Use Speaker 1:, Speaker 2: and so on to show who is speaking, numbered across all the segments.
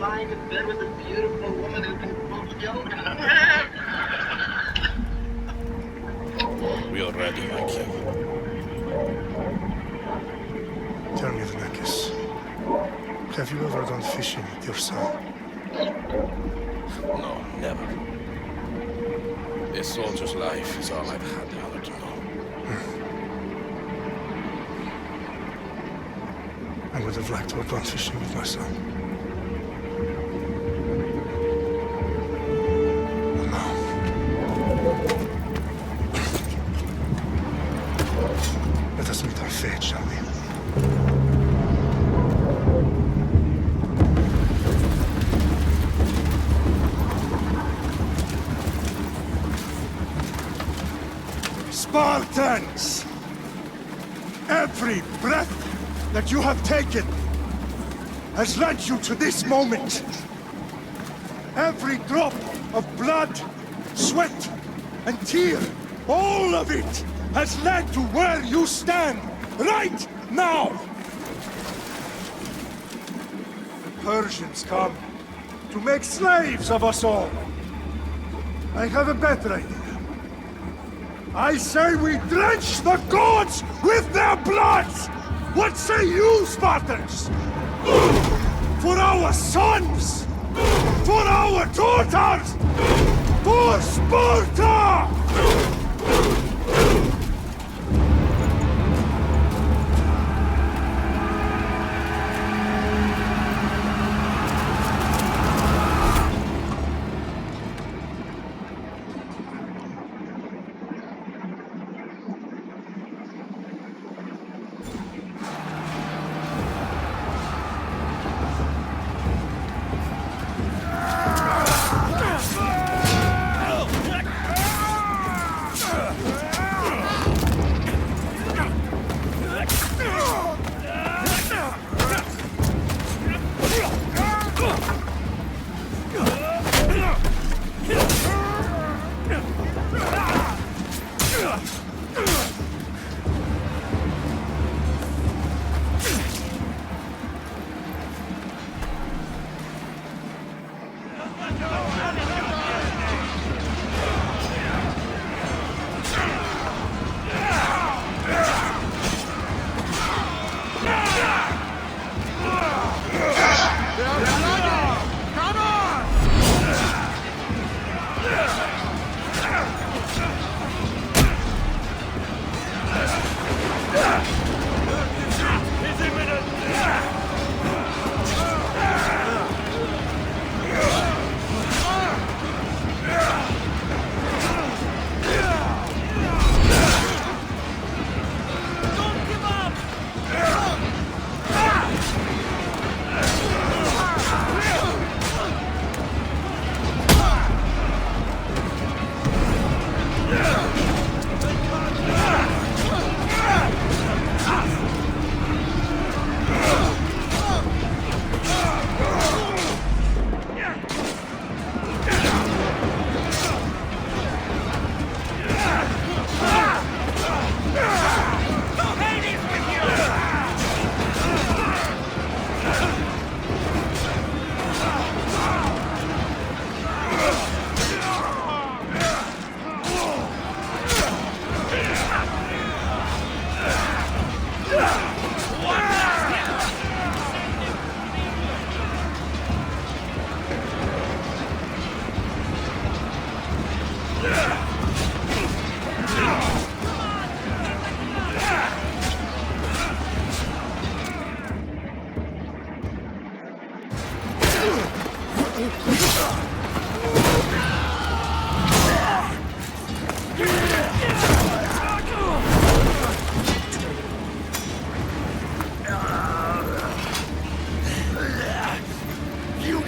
Speaker 1: lying in bed with a beautiful woman who can quote yoga.
Speaker 2: We are ready, my king.
Speaker 3: Tell me, Venekis, have you ever gone fishing with your son?
Speaker 2: No, never. A soldier's life is all I've had the honor to know.
Speaker 3: I would have liked to have gone fishing with my son. But no. Let us meet our fate, shall we?
Speaker 4: Spartans! Every breath that you have taken has led you to this moment. Every drop of blood, sweat, and tear, all of it has led to where you stand right now. The Persians come to make slaves of us all. I have a better idea. I say we drench the gods with their bloods! What say you, Spartans? For our sons! For our daughters! For Sparta!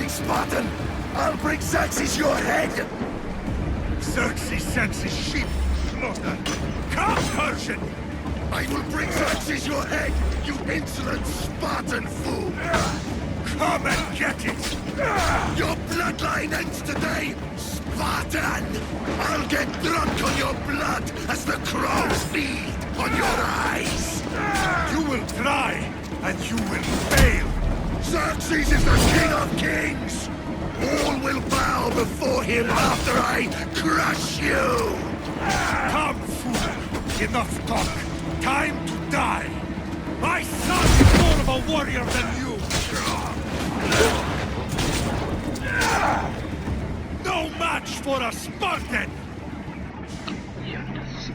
Speaker 5: Spartan! I'll bring Xerxes your head!
Speaker 4: Xerxes sends his sheep slaughter. Come, Persian!
Speaker 5: I will bring Xerxes your head, you insolent Spartan fool!
Speaker 4: Come and get it!
Speaker 5: Your bloodline ends today, Spartan! I'll get drunk on your blood as the crows feed on your eyes!
Speaker 4: You will try, and you will fail!
Speaker 5: Xerxes is the king of kings! him after I crush you!
Speaker 4: Come, fool! Enough talk! Time to die! My son is more of a warrior than you! No match for a Spartan!
Speaker 1: Yes.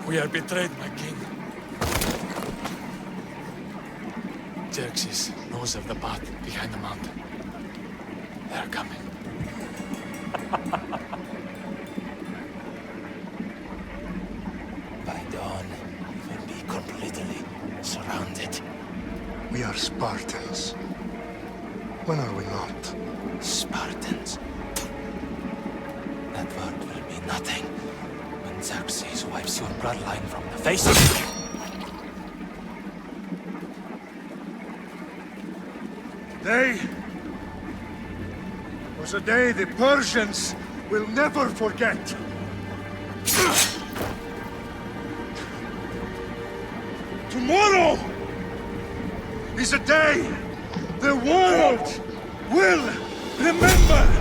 Speaker 6: We are betrayed, my king. Xerxes knows of the path behind the mountain. They're coming.
Speaker 7: By dawn, we'll be completely surrounded.
Speaker 3: We are Spartans. When are we not?
Speaker 7: Spartans. That word will be nothing when Xerxes wipes your bloodline from the face of the...
Speaker 4: Today was a day the Persians will never forget. Tomorrow is a day the world will remember.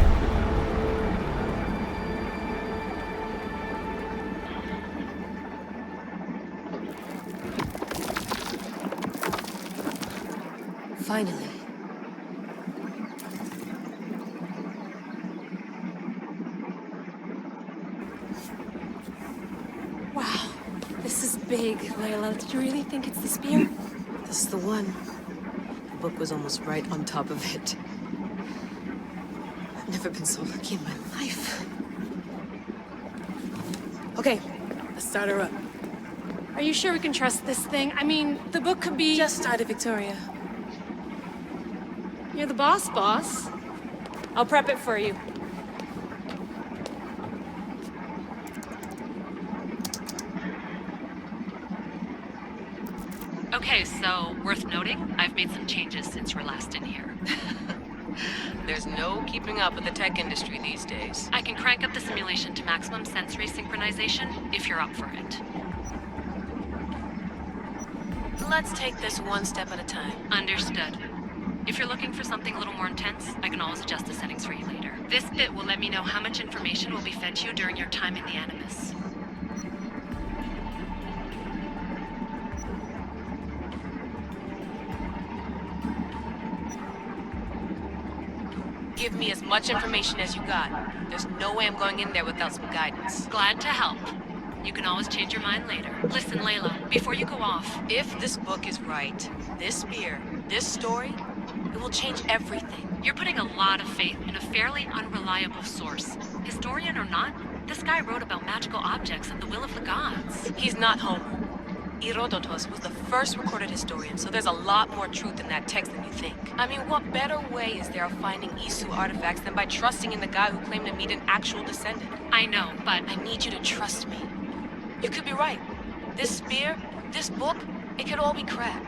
Speaker 8: Finally. Wow, this is big, Layla. Did you really think it's the spear?
Speaker 9: This is the one. The book was almost right on top of it. I've never been so lucky in my life. Okay, let's start her up.
Speaker 8: Are you sure we can trust this thing? I mean, the book could be...
Speaker 9: Just started, Victoria.
Speaker 8: You're the boss. I'll prep it for you.
Speaker 10: Okay, so worth noting, I've made some changes since we're last in here.
Speaker 9: There's no keeping up with the tech industry these days.
Speaker 10: I can crank up the simulation to maximum sensory synchronization if you're up for it.
Speaker 9: Let's take this one step at a time.
Speaker 10: Understood. If you're looking for something a little more intense, I can always adjust the settings for you later. This bit will let me know how much information will be fed to you during your time in the Animus.
Speaker 9: Give me as much information as you got. There's no way I'm going in there without some guidance.
Speaker 10: Glad to help. You can always change your mind later. Listen, Layla, before you go off...
Speaker 9: If this book is right, this spear, this story, it will change everything.
Speaker 10: You're putting a lot of faith in a fairly unreliable source. Historian or not, this guy wrote about magical objects and the will of the gods.
Speaker 9: He's not Homer. Herodotus was the first recorded historian, so there's a lot more truth in that text than you think. I mean, what better way is there of finding Isu artifacts than by trusting in the guy who claimed to meet an actual descendant?
Speaker 10: I know, but...
Speaker 9: I need you to trust me. You could be right. This spear, this book, it could all be crap.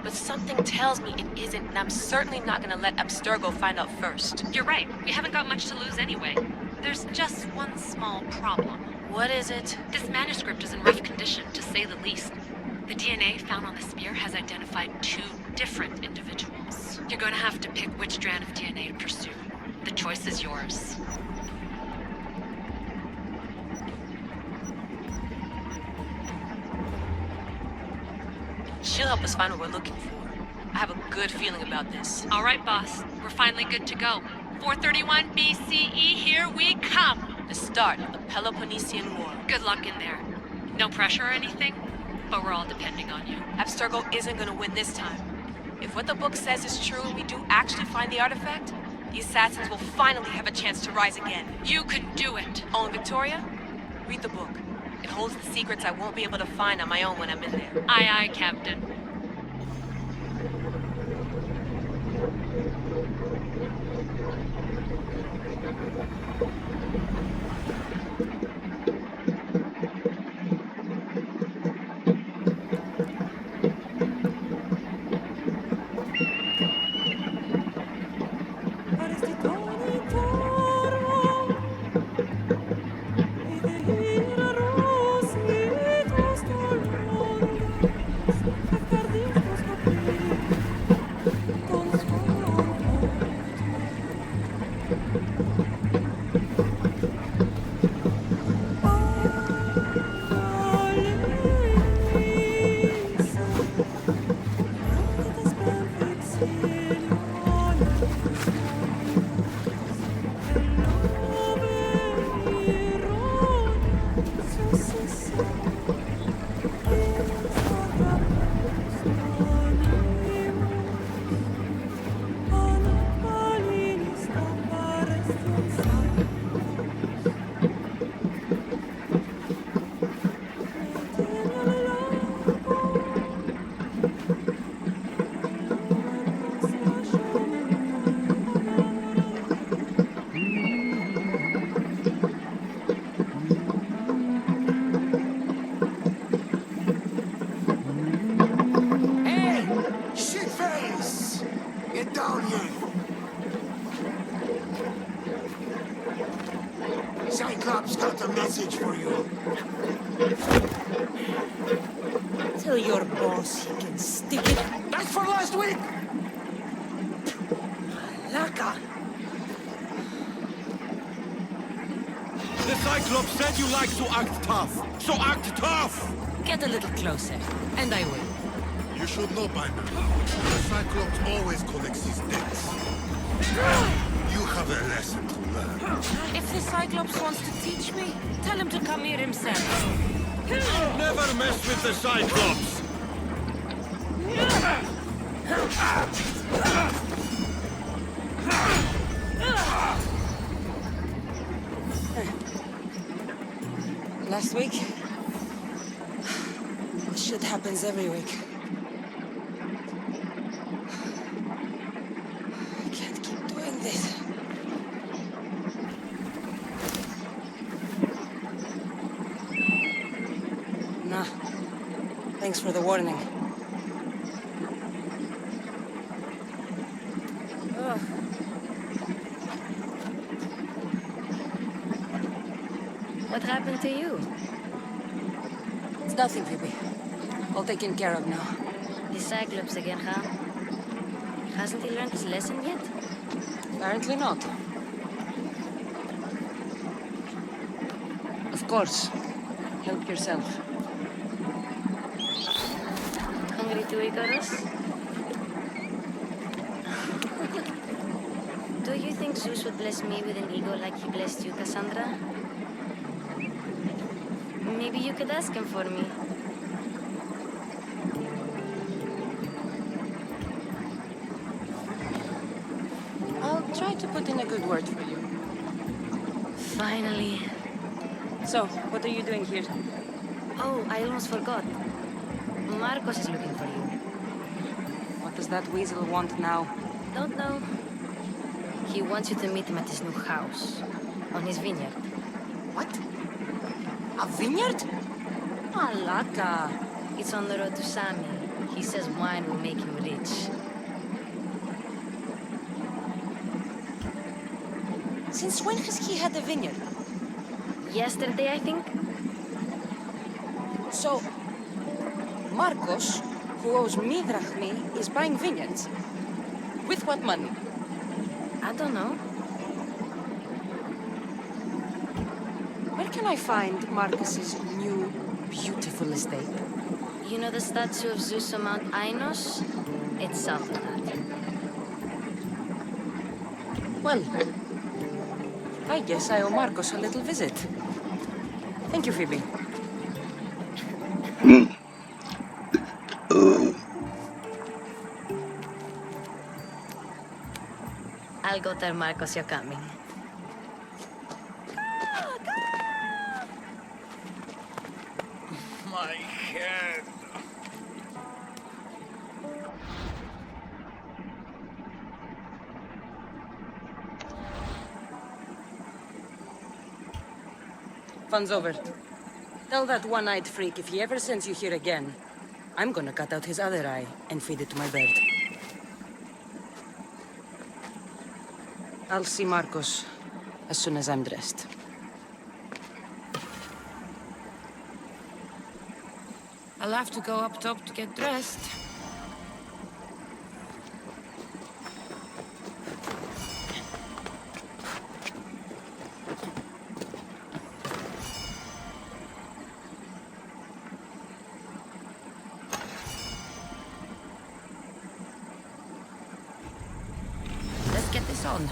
Speaker 9: But something tells me it isn't, and I'm certainly not gonna let Abstergo find out first.
Speaker 10: You're right. We haven't got much to lose anyway. There's just one small problem.
Speaker 9: What is it?
Speaker 10: This manuscript is in rough condition, to say the least. The DNA found on the spear has identified 2 different individuals. You're going to have to pick which strand of DNA to pursue. The choice is yours.
Speaker 9: She'll help us find what we're looking for. I have a good feeling about this.
Speaker 10: All right, boss. We're finally good to go. 431 BCE, here we come!
Speaker 9: The start of the Peloponnesian War.
Speaker 10: Good luck in there. No pressure or anything, but we're all depending on you.
Speaker 9: Abstergo isn't gonna win this time. If what the book says is true and we do actually find the artifact, the assassins will finally have a chance to rise again.
Speaker 10: You can do it!
Speaker 9: Oh, and Victoria, read the book. It holds the secrets I won't be able to find on my own when I'm in there.
Speaker 10: Aye, aye, Captain.
Speaker 5: Hey! Shitface! Get down here! Cyclops got a message for you.
Speaker 11: Tell your boss he can stick it.
Speaker 5: That's for last week!
Speaker 11: Laka!
Speaker 5: The Cyclops said you like to act tough, so act tough!
Speaker 11: Get a little closer, and I will.
Speaker 5: You should know by now. The Cyclops always collects his debts. You have a lesson to learn.
Speaker 11: If the Cyclops wants to teach me, tell him to come here himself.
Speaker 5: Never mess with the Cyclops!
Speaker 11: Last week? This shit happens every week. I can't keep doing this. Nah. Thanks for the warning. Ugh.
Speaker 10: What happened to you?
Speaker 11: It's nothing, Phoebe. All taken care of now.
Speaker 10: The Cyclops again, huh? Hasn't he learned his lesson yet?
Speaker 11: Apparently not. Of course. Help yourself.
Speaker 10: Hungry to Icarus? Do you think Zeus would bless me with an ego like he blessed you, Cassandra? Maybe you could ask him for me.
Speaker 11: I'll try to put in a good word for you.
Speaker 10: Finally.
Speaker 11: So, what are you doing here?
Speaker 10: Oh, I almost forgot. Marcos is looking for you.
Speaker 11: What does that weasel want now?
Speaker 10: Don't know. He wants you to meet him at his new house. On his vineyard.
Speaker 11: What? A vineyard? Alaka.
Speaker 10: It's on the road to Sami. He says wine will make him rich.
Speaker 11: Since when has he had a vineyard?
Speaker 10: Yesterday, I think?
Speaker 11: So, Marcos, who owes me drachmi, is buying vineyards. With what money?
Speaker 10: I don't know.
Speaker 11: Where can I find Marcus's new, beautiful estate?
Speaker 10: You know the statue of Zeus on Mount Ainos? It's south of that.
Speaker 11: Well, I guess I owe Marcos a little visit. Thank you, Phoebe.
Speaker 10: I'll go tell Marcos you're coming.
Speaker 5: My head.
Speaker 11: Fun's over. Tell that one-eyed freak if he ever sends you here again, I'm gonna cut out his other eye and feed it to my bird. I'll see Marcos as soon as I'm dressed.
Speaker 12: I'll have to go up top to get dressed. Press on.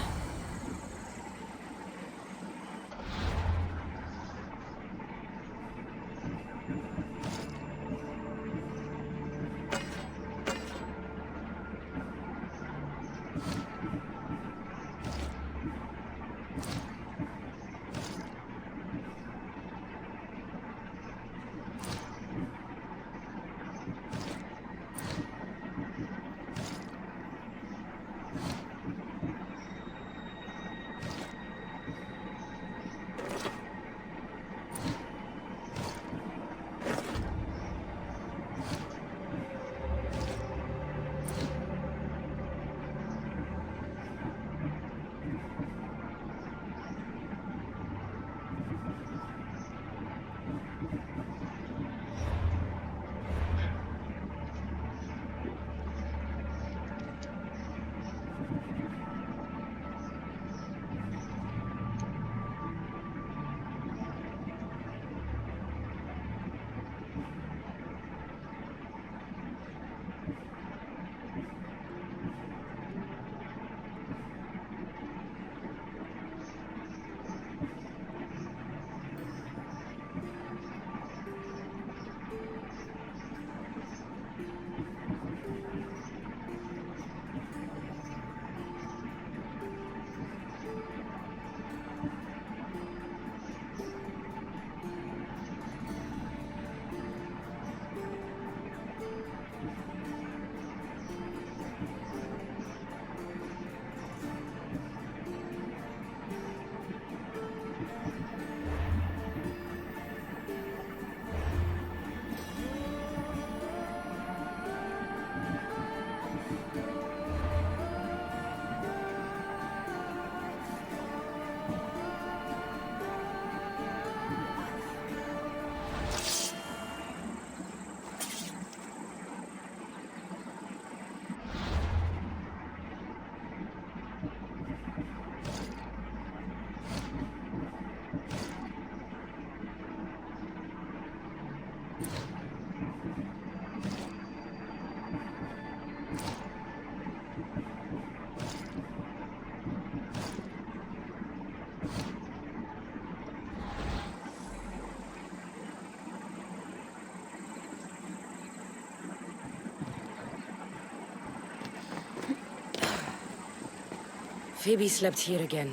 Speaker 11: Phoebe slept here again.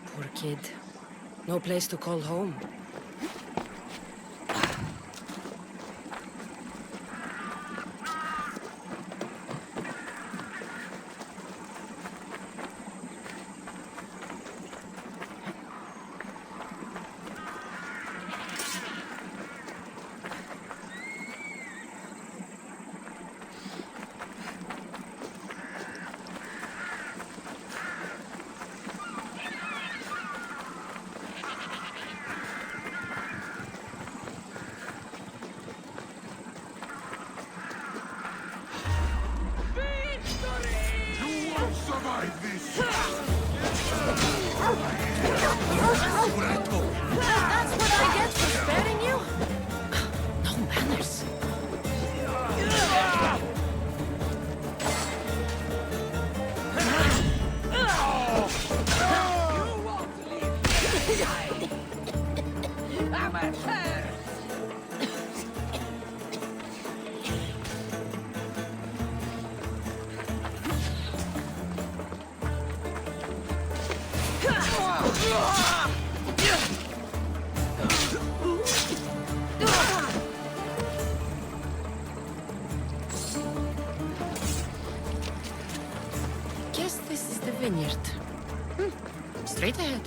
Speaker 11: Poor kid. No place to call home.
Speaker 8: That's what I get for sparing you?
Speaker 11: No manners.
Speaker 12: Guess this is the vineyard. Straight ahead.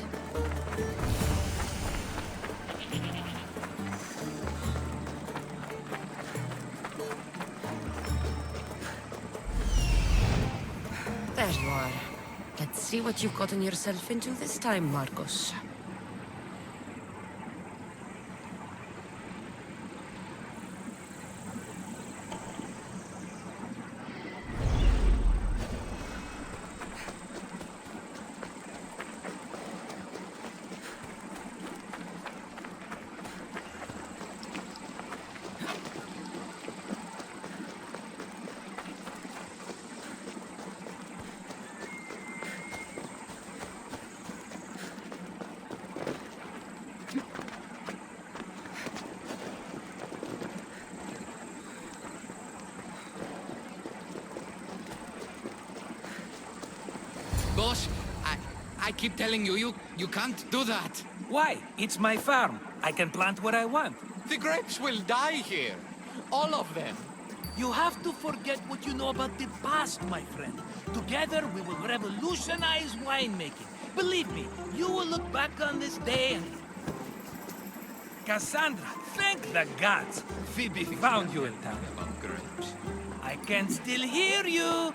Speaker 12: There you are. Let's see what you've gotten yourself into this time, Marcos.
Speaker 6: I keep telling you, you can't do that.
Speaker 13: Why? It's my farm. I can plant what I want.
Speaker 6: The grapes will die here. All of them.
Speaker 13: You have to forget what you know about the past, my friend. Together, we will revolutionize winemaking. Believe me, you will look back on this day and... Cassandra, thank the gods. Phoebe found you in town.
Speaker 6: About grapes.
Speaker 13: I can still hear you.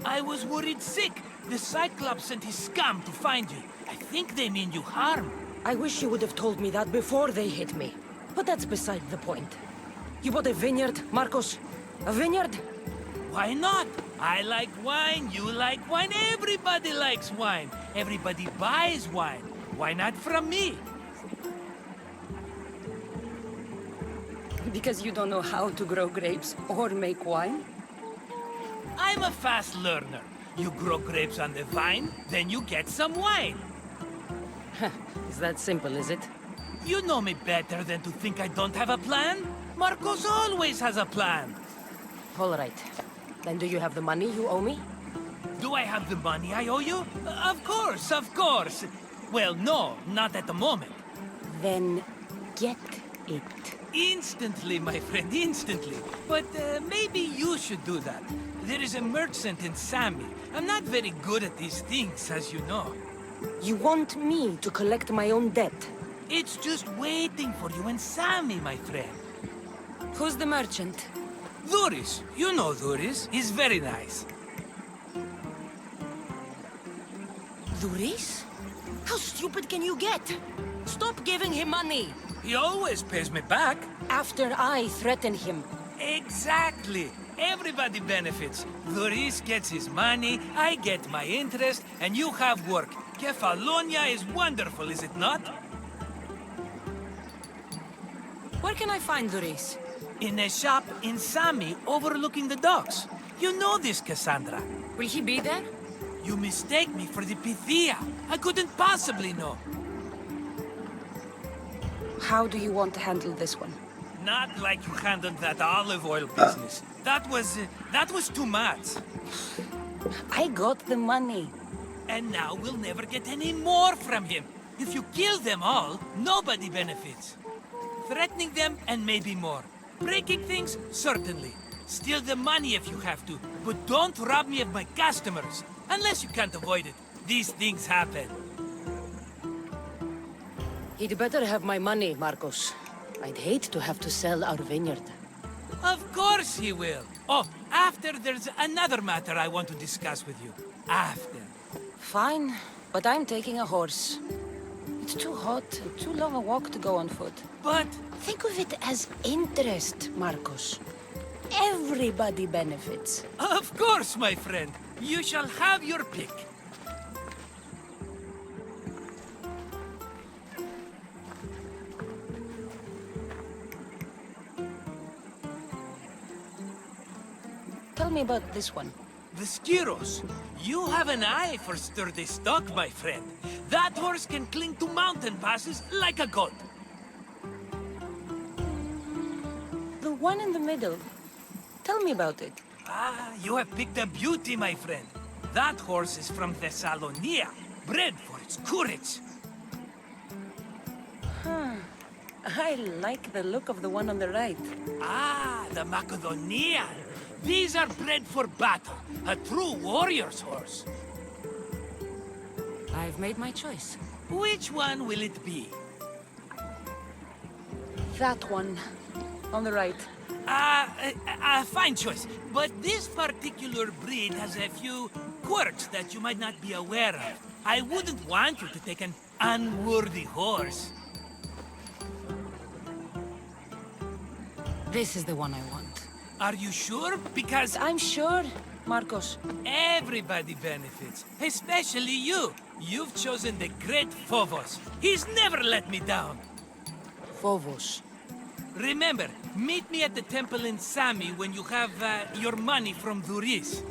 Speaker 13: I was worried sick. The Cyclops sent his scum to find you. I think they mean you harm.
Speaker 11: I wish you would have told me that before they hit me. But that's beside the point. You bought a vineyard, Marcos? A vineyard?
Speaker 13: Why not? I like wine, you like wine, everybody likes wine. Everybody buys wine. Why not from me?
Speaker 11: Because you don't know how to grow grapes or make wine?
Speaker 13: I'm a fast learner. You grow grapes on the vine, then you get some wine.
Speaker 11: Is that simple, is it?
Speaker 13: You know me better than to think I don't have a plan. Marcos always has a plan.
Speaker 11: All right. Then do you have the money you owe me?
Speaker 13: Do I have the money I owe you? Of course, of course. Well, no, not at the moment.
Speaker 11: Then get it.
Speaker 13: Instantly, my friend, instantly. But maybe you should do that. There is a merchant in Sami. I'm not very good at these things, as you know.
Speaker 11: You want me to collect my own debt?
Speaker 13: It's just waiting for you in Sami, my friend.
Speaker 11: Who's the merchant?
Speaker 13: Duris. You know Duris. He's very nice.
Speaker 11: Duris? How stupid can you get? Stop giving him money!
Speaker 13: He always pays me back.
Speaker 11: After I threaten him.
Speaker 13: Exactly. Everybody benefits. Duris gets his money, I get my interest, and you have work. Kefalonia is wonderful, is it not?
Speaker 11: Where can I find Duris?
Speaker 13: In a shop in Sami, overlooking the docks. You know this, Cassandra.
Speaker 11: Will he be there?
Speaker 13: You mistake me for the Pythia. I couldn't possibly know.
Speaker 11: How do you want to handle this one?
Speaker 13: Not like you handled that olive oil business. That was too much.
Speaker 11: I got the money.
Speaker 13: And now we'll never get any more from him. If you kill them all, nobody benefits. Threatening them and maybe more. Breaking things, certainly. Steal the money if you have to, but don't rob me of my customers. Unless you can't avoid it. These things happen.
Speaker 11: He'd better have my money, Marcos. I'd hate to have to sell our vineyard.
Speaker 13: Of course he will. Oh, after there's another matter I want to discuss with you. After.
Speaker 11: Fine, but I'm taking a horse. It's too hot and too long a walk to go on foot.
Speaker 13: But...
Speaker 11: think of it as interest, Marcos. Everybody benefits.
Speaker 13: Of course, my friend. You shall have your pick.
Speaker 11: Tell me about this one.
Speaker 13: The Skiros. You have an eye for sturdy stock, my friend. That horse can cling to mountain passes like a goat.
Speaker 11: The one in the middle. Tell me about it.
Speaker 13: Ah, you have picked a beauty, my friend. That horse is from Thessalonia, bred for its courage.
Speaker 11: Huh. I like the look of the one on the right.
Speaker 13: Ah, the Macedonian. These are bred for battle, a true warrior's horse.
Speaker 11: I've made my choice.
Speaker 13: Which one will it be?
Speaker 11: That one. On the right.
Speaker 13: Fine choice. But this particular breed has a few quirks that you might not be aware of. I wouldn't want you to take an unworthy horse.
Speaker 11: This is the one I want.
Speaker 13: Are you sure? Because...
Speaker 11: I'm sure, Marcos.
Speaker 13: everybody benefits, especially you. You've chosen the great Phobos. He's never let me down.
Speaker 11: Phobos.
Speaker 13: Remember, meet me at the temple in Sami when you have your money from Duris.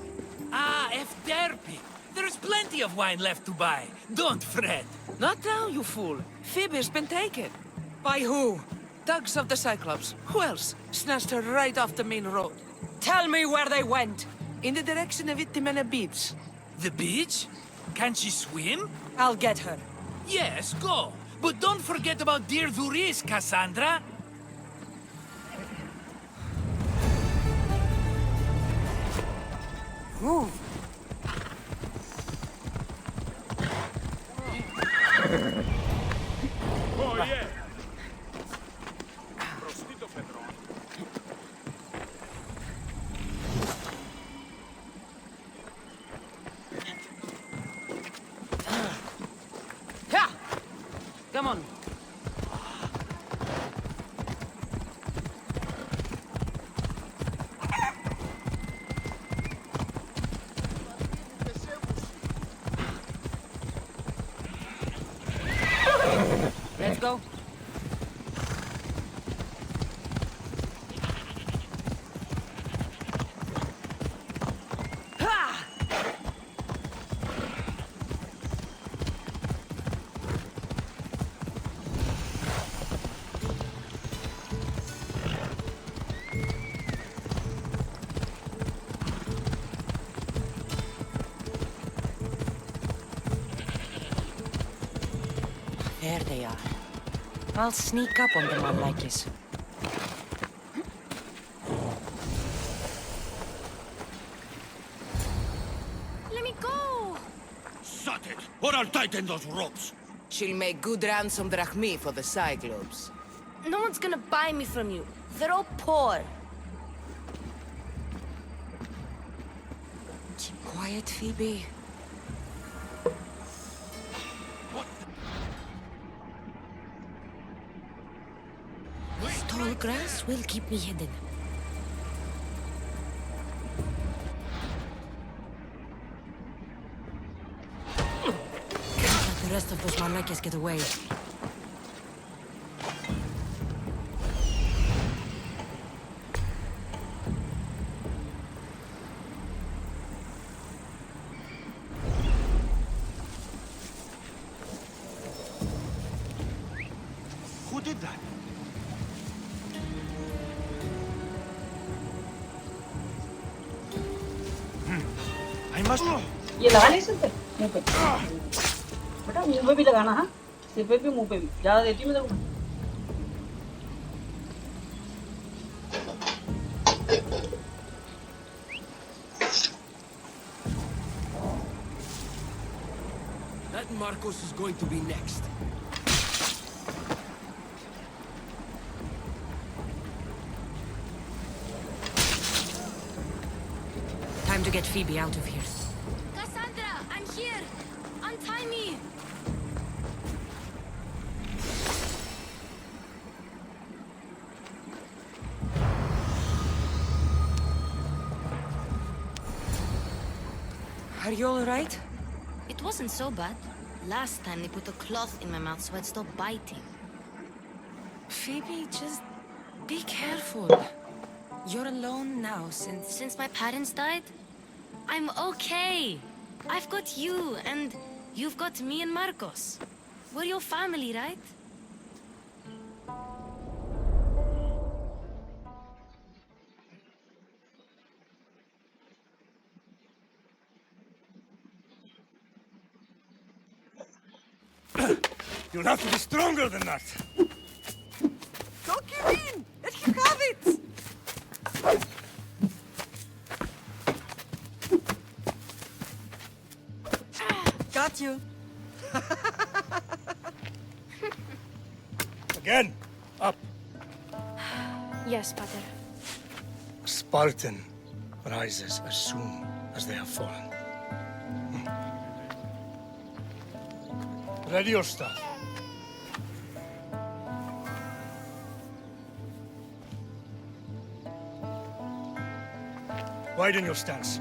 Speaker 13: Ah, Efterpi. There's plenty of wine left to buy. Don't fret.
Speaker 14: Not now, you fool. Phoebe's been taken. By who? Thugs of the Cyclops. Who else? Snatched her right off the main road.
Speaker 11: Tell me where they went!
Speaker 14: In the direction of Itimena Beach.
Speaker 13: The beach? Can she swim?
Speaker 14: I'll get her.
Speaker 13: Yes, go. But don't forget about dear Duris, Cassandra.
Speaker 14: Move.
Speaker 5: Oh, yeah.
Speaker 14: Come on. Let's go. There they are. I'll sneak up on them like this.
Speaker 8: Let me go!
Speaker 5: Shut it, or I'll tighten those ropes.
Speaker 14: She'll make good ransom drachmi for the Cyclops.
Speaker 8: No one's gonna buy me from you. They're all poor.
Speaker 14: Keep quiet, Phoebe.
Speaker 12: Tall grass will keep me hidden. Can't let the rest of those Malakis get away.
Speaker 5: Who did that? I must...
Speaker 15: ये लगा नहीं सकते मुंह पे बेटा मुंह पे भी लगाना हाँ सिर पे भी मुंह पे भी ज्यादा देती हूँ मैं तेरे
Speaker 5: That Marcos is going to be next.
Speaker 12: Time to get Phoebe out of here.
Speaker 8: Cassandra, I'm here! Untie me!
Speaker 14: Are you all right?
Speaker 8: It wasn't so bad. Last time they put a cloth in my mouth so I'd stop biting.
Speaker 12: Phoebe, just be careful. You're alone now since...
Speaker 8: Since my parents died? I'm okay. I've got you, and you've got me and Marcos. We're your family, right?
Speaker 4: You'll have to be stronger than that.
Speaker 14: Don't give in! Let him have it! Got you.
Speaker 3: Again, up.
Speaker 8: Yes, Pater.
Speaker 3: Spartan rises as soon as they have fallen. Ready your stuff. Widen your stance.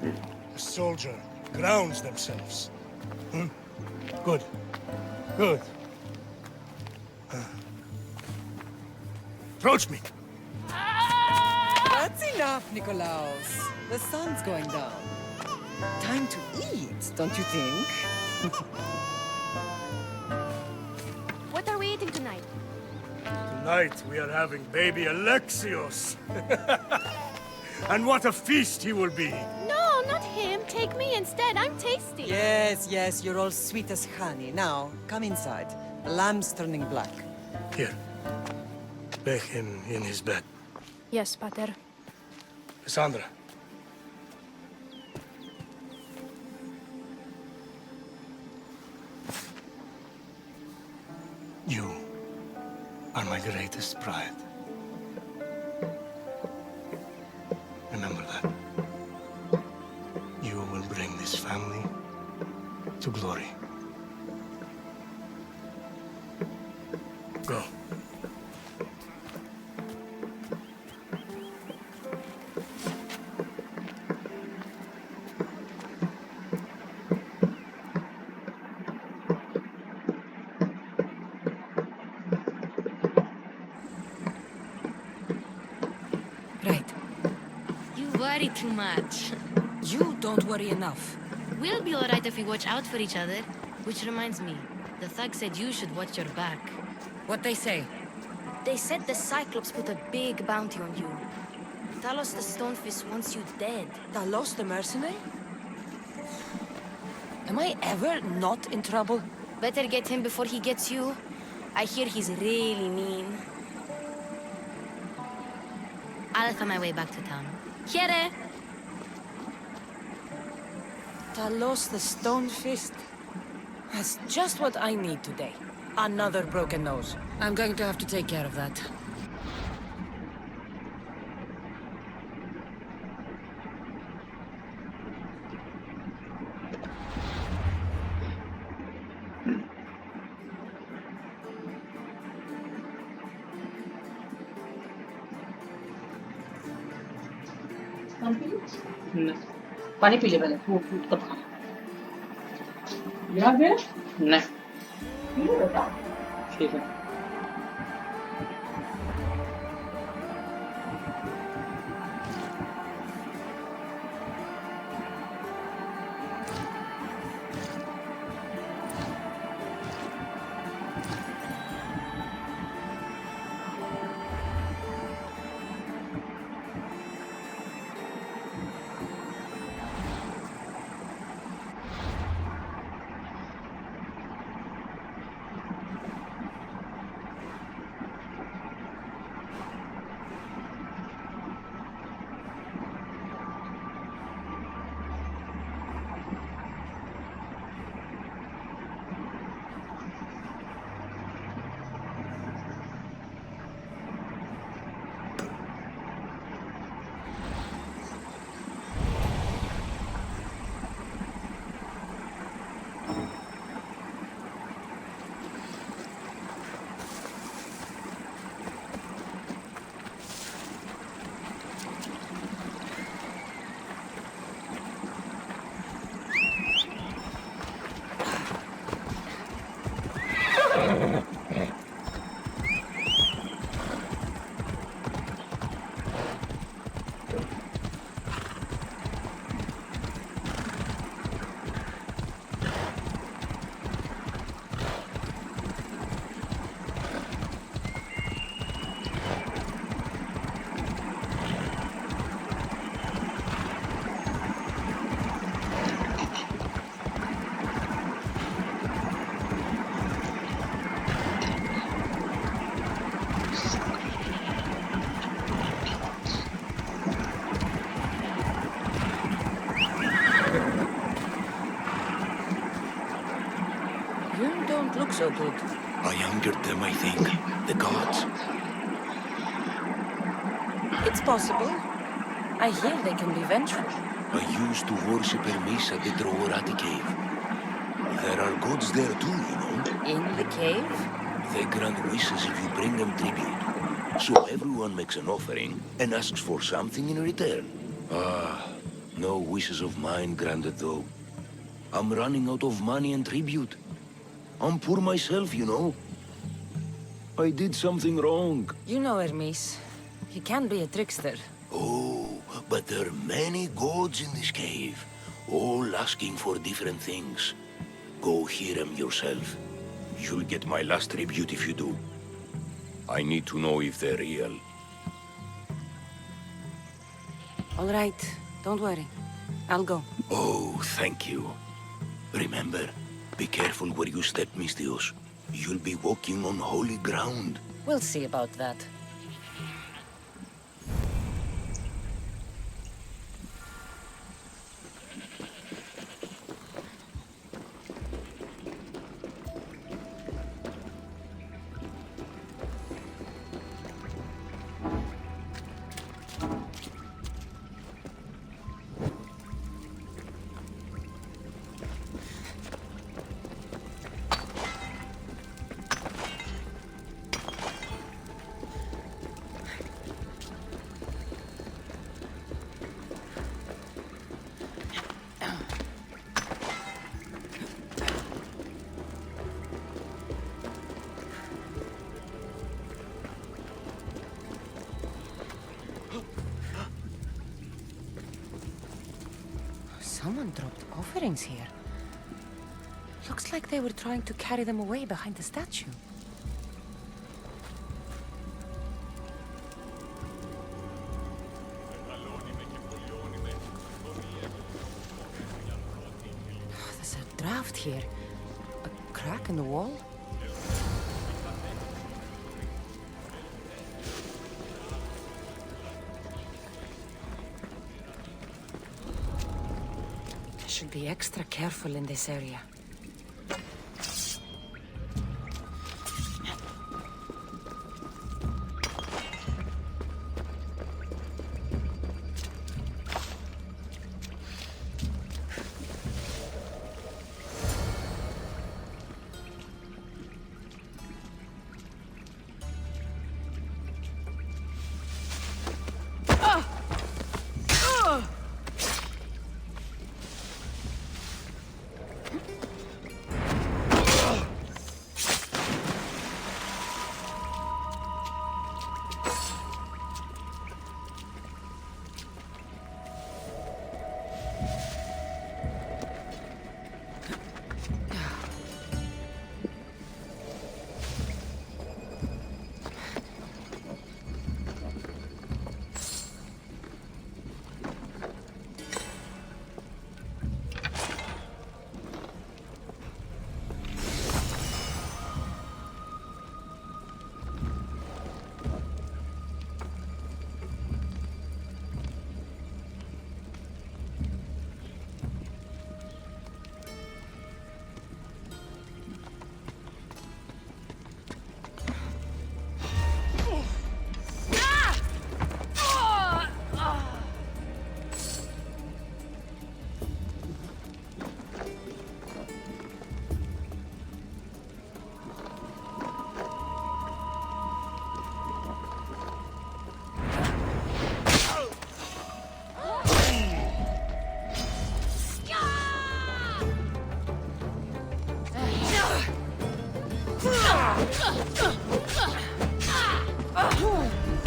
Speaker 3: A soldier grounds themselves. Good. Good. Approach me.
Speaker 14: That's enough, Nikolaos. The sun's going down. Time to eat, don't you think?
Speaker 8: What are we eating tonight?
Speaker 3: Tonight we are having baby Alexios. And what a feast he will be.
Speaker 8: No, not him.
Speaker 16: take me instead. I'm tasty.
Speaker 17: Yes, yes, you're all sweet as honey. Now, come inside. The lamb's turning black.
Speaker 3: Here. Lay him in his bed.
Speaker 16: Yes, Pater.
Speaker 3: Cassandra. You are my greatest pride. Remember that. You will bring this family to glory. Go.
Speaker 8: Worry too much.
Speaker 12: You don't worry enough.
Speaker 8: We'll be alright if we watch out for each other. Which reminds me, the thug said you should watch your back.
Speaker 12: What they say?
Speaker 8: They said the Cyclops put a big bounty on you. Talos the Stonefist wants you dead.
Speaker 12: Talos the mercenary? Am I ever not in trouble?
Speaker 8: Better get him before he gets you. I hear he's really mean. I'll find my way back to town. Here!
Speaker 12: Talos the Stonefist. That's just what I need today. Another broken nose. I'm going to have to take care of that.
Speaker 15: पानी P ले पहले फूट फूट तब खाना याद है नहीं P ले बेटा ठीक है
Speaker 12: Look so good.
Speaker 5: I angered them, I think. The gods.
Speaker 12: It's possible. I hear they can be vengeful.
Speaker 5: I used to worship Hermes at the Drowerati cave. There are gods there too, you know.
Speaker 12: In the cave?
Speaker 5: They grant wishes if you bring them tribute. So everyone makes an offering and asks for something in return. Ah, no wishes of mine granted though. I'm running out of money and tribute. I'm poor myself, you know. I did something wrong.
Speaker 12: You know Hermes. He can be a trickster.
Speaker 5: Oh, but there are many gods in this cave, all asking for different things. Go hear them yourself. You'll get my last tribute if you do. I need to know if they're real.
Speaker 12: All right, don't worry.
Speaker 11: I'll go.
Speaker 5: Oh, thank you. Remember, be careful where you step, Mistios. You'll be walking on holy ground.
Speaker 12: We'll see about that. Someone dropped offerings here. Looks like they were trying to carry them away behind the statue. There's a draft here. A crack in the wall? Should be extra careful in this area.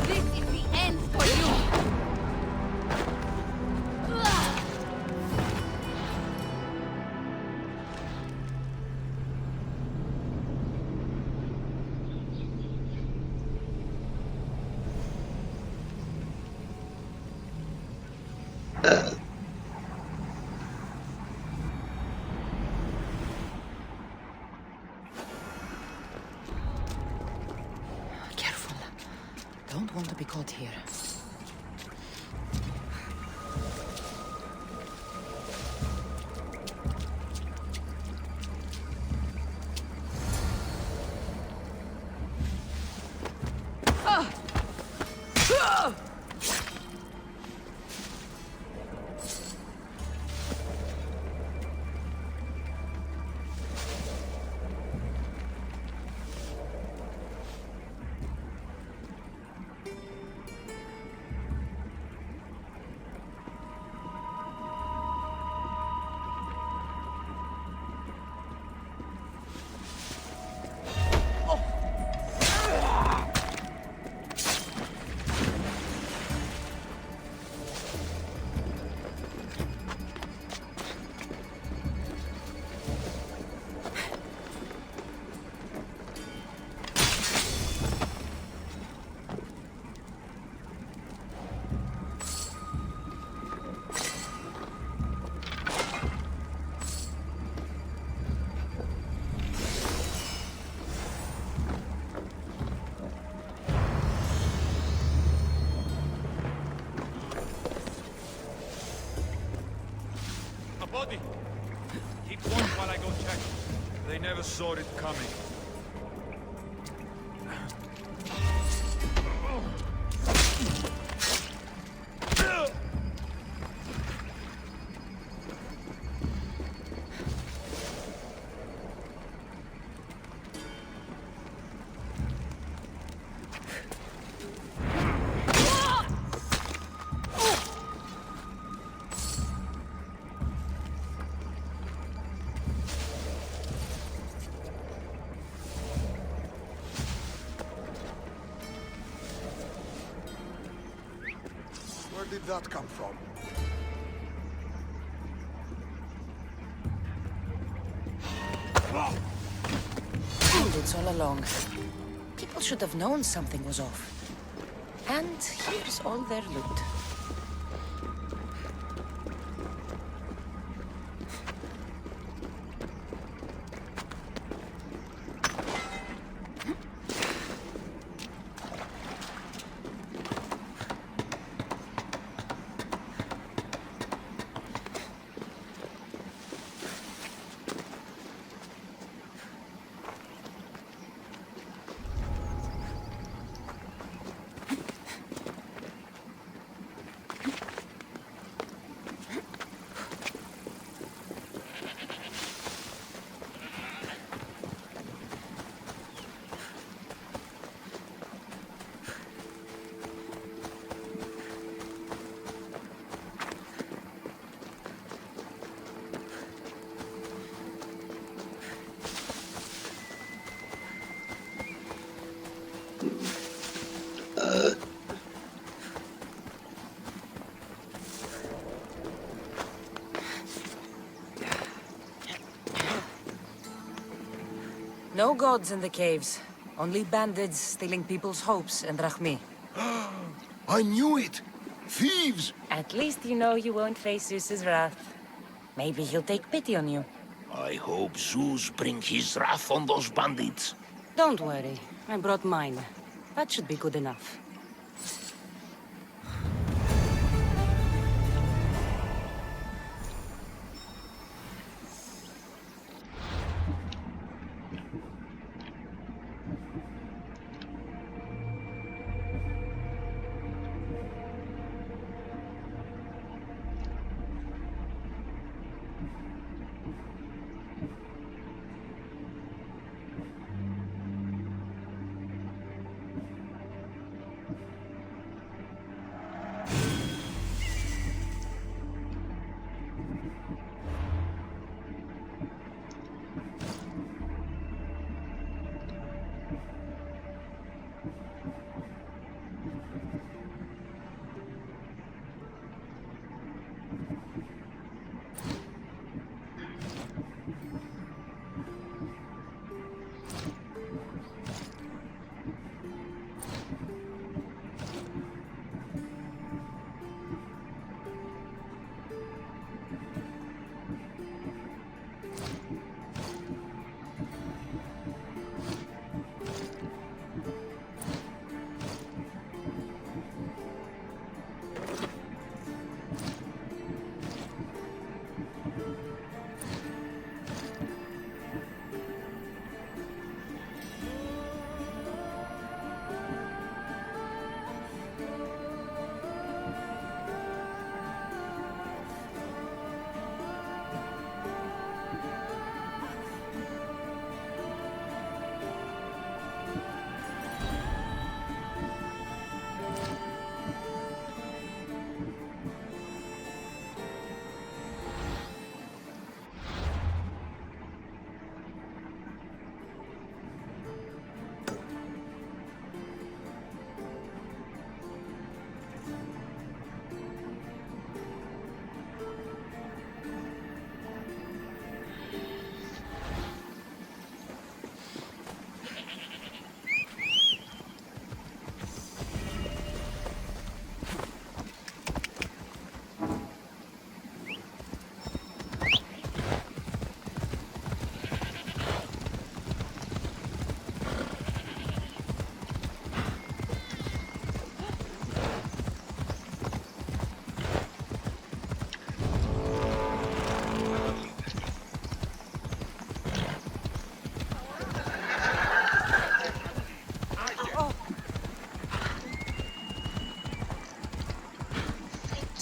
Speaker 10: This is the end for you!
Speaker 12: Careful. Don't want to be caught here.
Speaker 4: never saw it coming.
Speaker 18: Where did that come from?
Speaker 12: Bandits all along. People should have known something was off. And here's all their loot. No gods in the caves. Only bandits stealing people's hopes and Rahmi.
Speaker 5: I knew it! Thieves!
Speaker 12: At least you know you won't face Zeus's wrath. Maybe he'll take pity on you.
Speaker 5: I hope Zeus brings his wrath on those bandits.
Speaker 11: Don't worry. I brought mine. That should be good enough.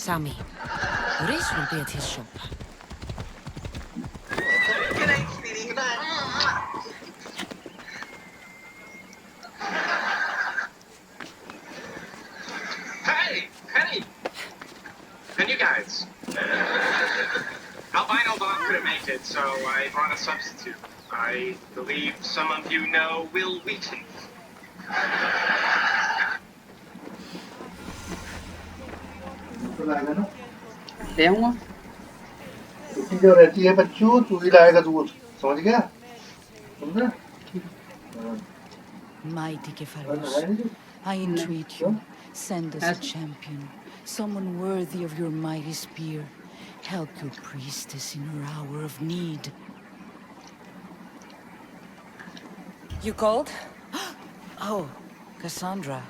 Speaker 12: Sammy. Grace will be at his shop.
Speaker 19: Hey, Penny! And you guys. Albino's not going to make it, so I brought a substitute. I believe some of you know Will Wheaton.
Speaker 15: ले आऊंगा रोटी जो रहती है बच्चों तू ही लाएगा दूध समझ गया समझा
Speaker 20: Mighty Kephalos, I entreat you, send us a champion, someone worthy of your mighty spear. Help your priestess in her hour of need.
Speaker 12: You called?
Speaker 20: Oh, Cassandra,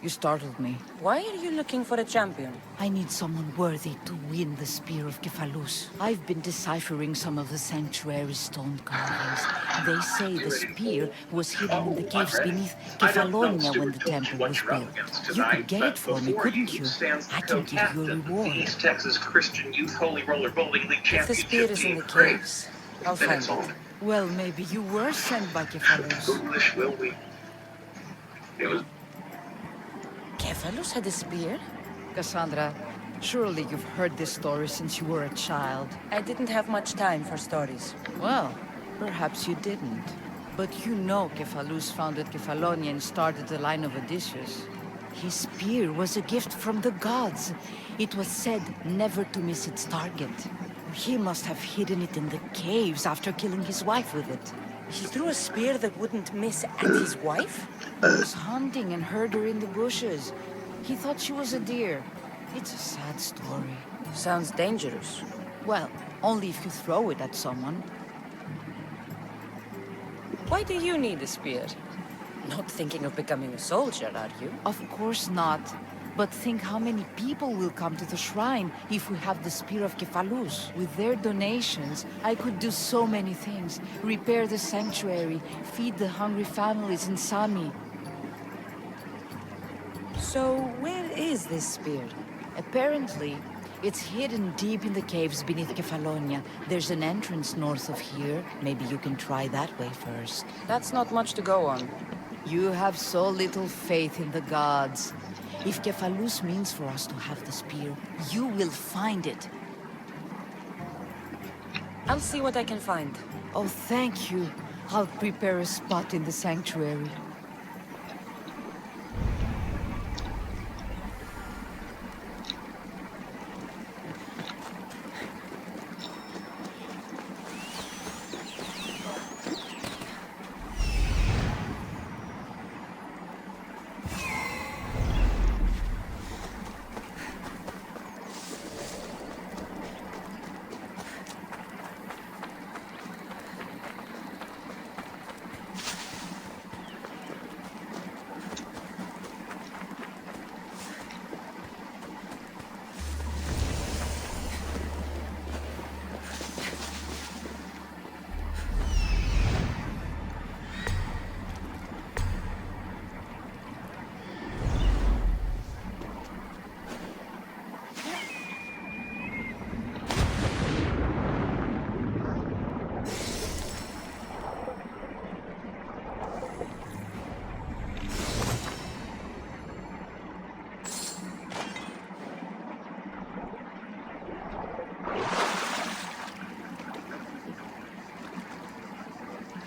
Speaker 20: you startled me.
Speaker 12: Why are you looking for a champion?
Speaker 20: I need someone worthy to win the Spear of Kephalos. I've been deciphering some of the sanctuary's stone carvings. They say the spear was hidden in the caves beneath Kefalonia when the temple was built. You could get it for me, couldn't you? I can give you a reward.
Speaker 19: East Texas Christian Youth Holy Roller Bowling League
Speaker 12: If the spear is in the caves, I'll find it.
Speaker 20: Well, maybe you were sent by Kephalos.
Speaker 19: Foolish will we? It was...
Speaker 12: Kephalos had a spear?
Speaker 20: Cassandra, surely you've heard this story since you were a child.
Speaker 12: I didn't have much time for stories.
Speaker 20: Well, perhaps you didn't. But you know Kephalos founded Kefalonia and started the line of Odysseus. His spear was a gift from the gods. It was said never to miss its target. He must have hidden it in the caves after killing his wife with it.
Speaker 12: He threw a spear that wouldn't miss at his wife?
Speaker 20: He was hunting and heard her in the bushes. He thought she was a deer. It's a sad story.
Speaker 12: Sounds dangerous.
Speaker 20: Well, only if you throw it at someone.
Speaker 12: Why do you need a spear? Not thinking of becoming a soldier, are you?
Speaker 20: Of course not. But think how many people will come to the shrine if we have the Spear of Kephalos. With their donations, I could do so many things. Repair the sanctuary, feed the hungry families in Sami.
Speaker 12: So, where is this spear?
Speaker 20: Apparently, it's hidden deep in the caves beneath Kefalonia. There's an entrance north of here. Maybe you can try that way first.
Speaker 12: That's not much to go on.
Speaker 20: You have so little faith in the gods. If Kephalos means for us to have the spear, you will find it.
Speaker 12: I'll see what I can find.
Speaker 20: Oh, thank you. I'll prepare a spot in the sanctuary.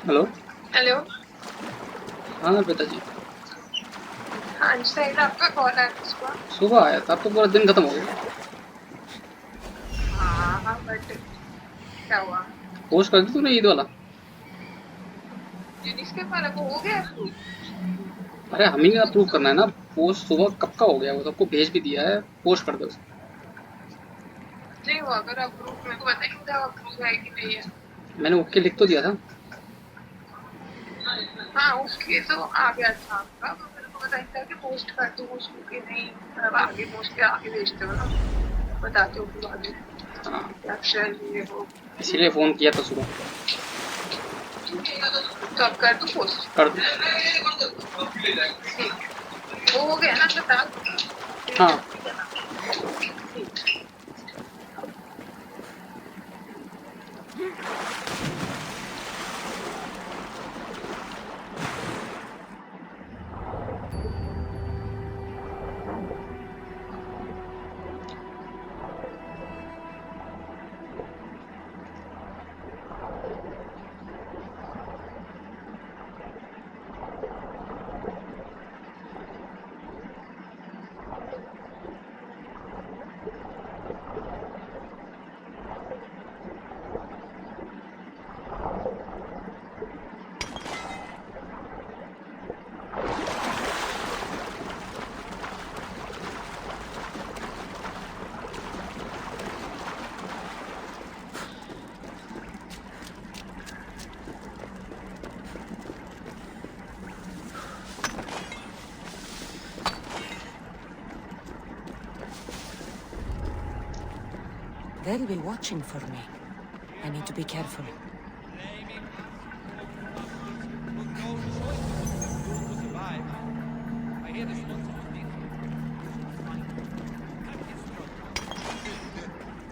Speaker 15: Hello
Speaker 21: hello
Speaker 15: हाँ पिताजी
Speaker 21: हाँ जी सही आपका call आया था सुबह
Speaker 15: सुबह आया था अब तो पूरा दिन खत्म हो गया
Speaker 21: हाँ बट क्या हुआ
Speaker 15: पोस्ट कर दी तूने ईद वाला
Speaker 21: यूनिस के वाला को हो गया
Speaker 15: अरे हम ही अप्रूव करना है ना पोस्ट सुबह कब का हो गया वो सबको भेज भी दिया है पोस्ट कर दो उसे
Speaker 21: नहीं हुआ अगर अप्रूव मेरे को बताइए अप्रूव है कि नहीं है
Speaker 15: मैंने ओके लिख तो दिया था
Speaker 21: हाँ उसके तो आ गया था आपका मेरे को बताइए था कि पोस्ट कर दूँ उसको कि नहीं मतलब आगे पोस्ट के आगे भेजते हो ना बताते हो फिर आगे क्या चाहिए वो
Speaker 15: इसीलिए फोन किया था सुबह
Speaker 21: तो अब कर दूँ पोस्ट
Speaker 15: कर दो
Speaker 21: वो हो गया ना बता
Speaker 15: हाँ
Speaker 12: They'll be watching for me. I need to be careful.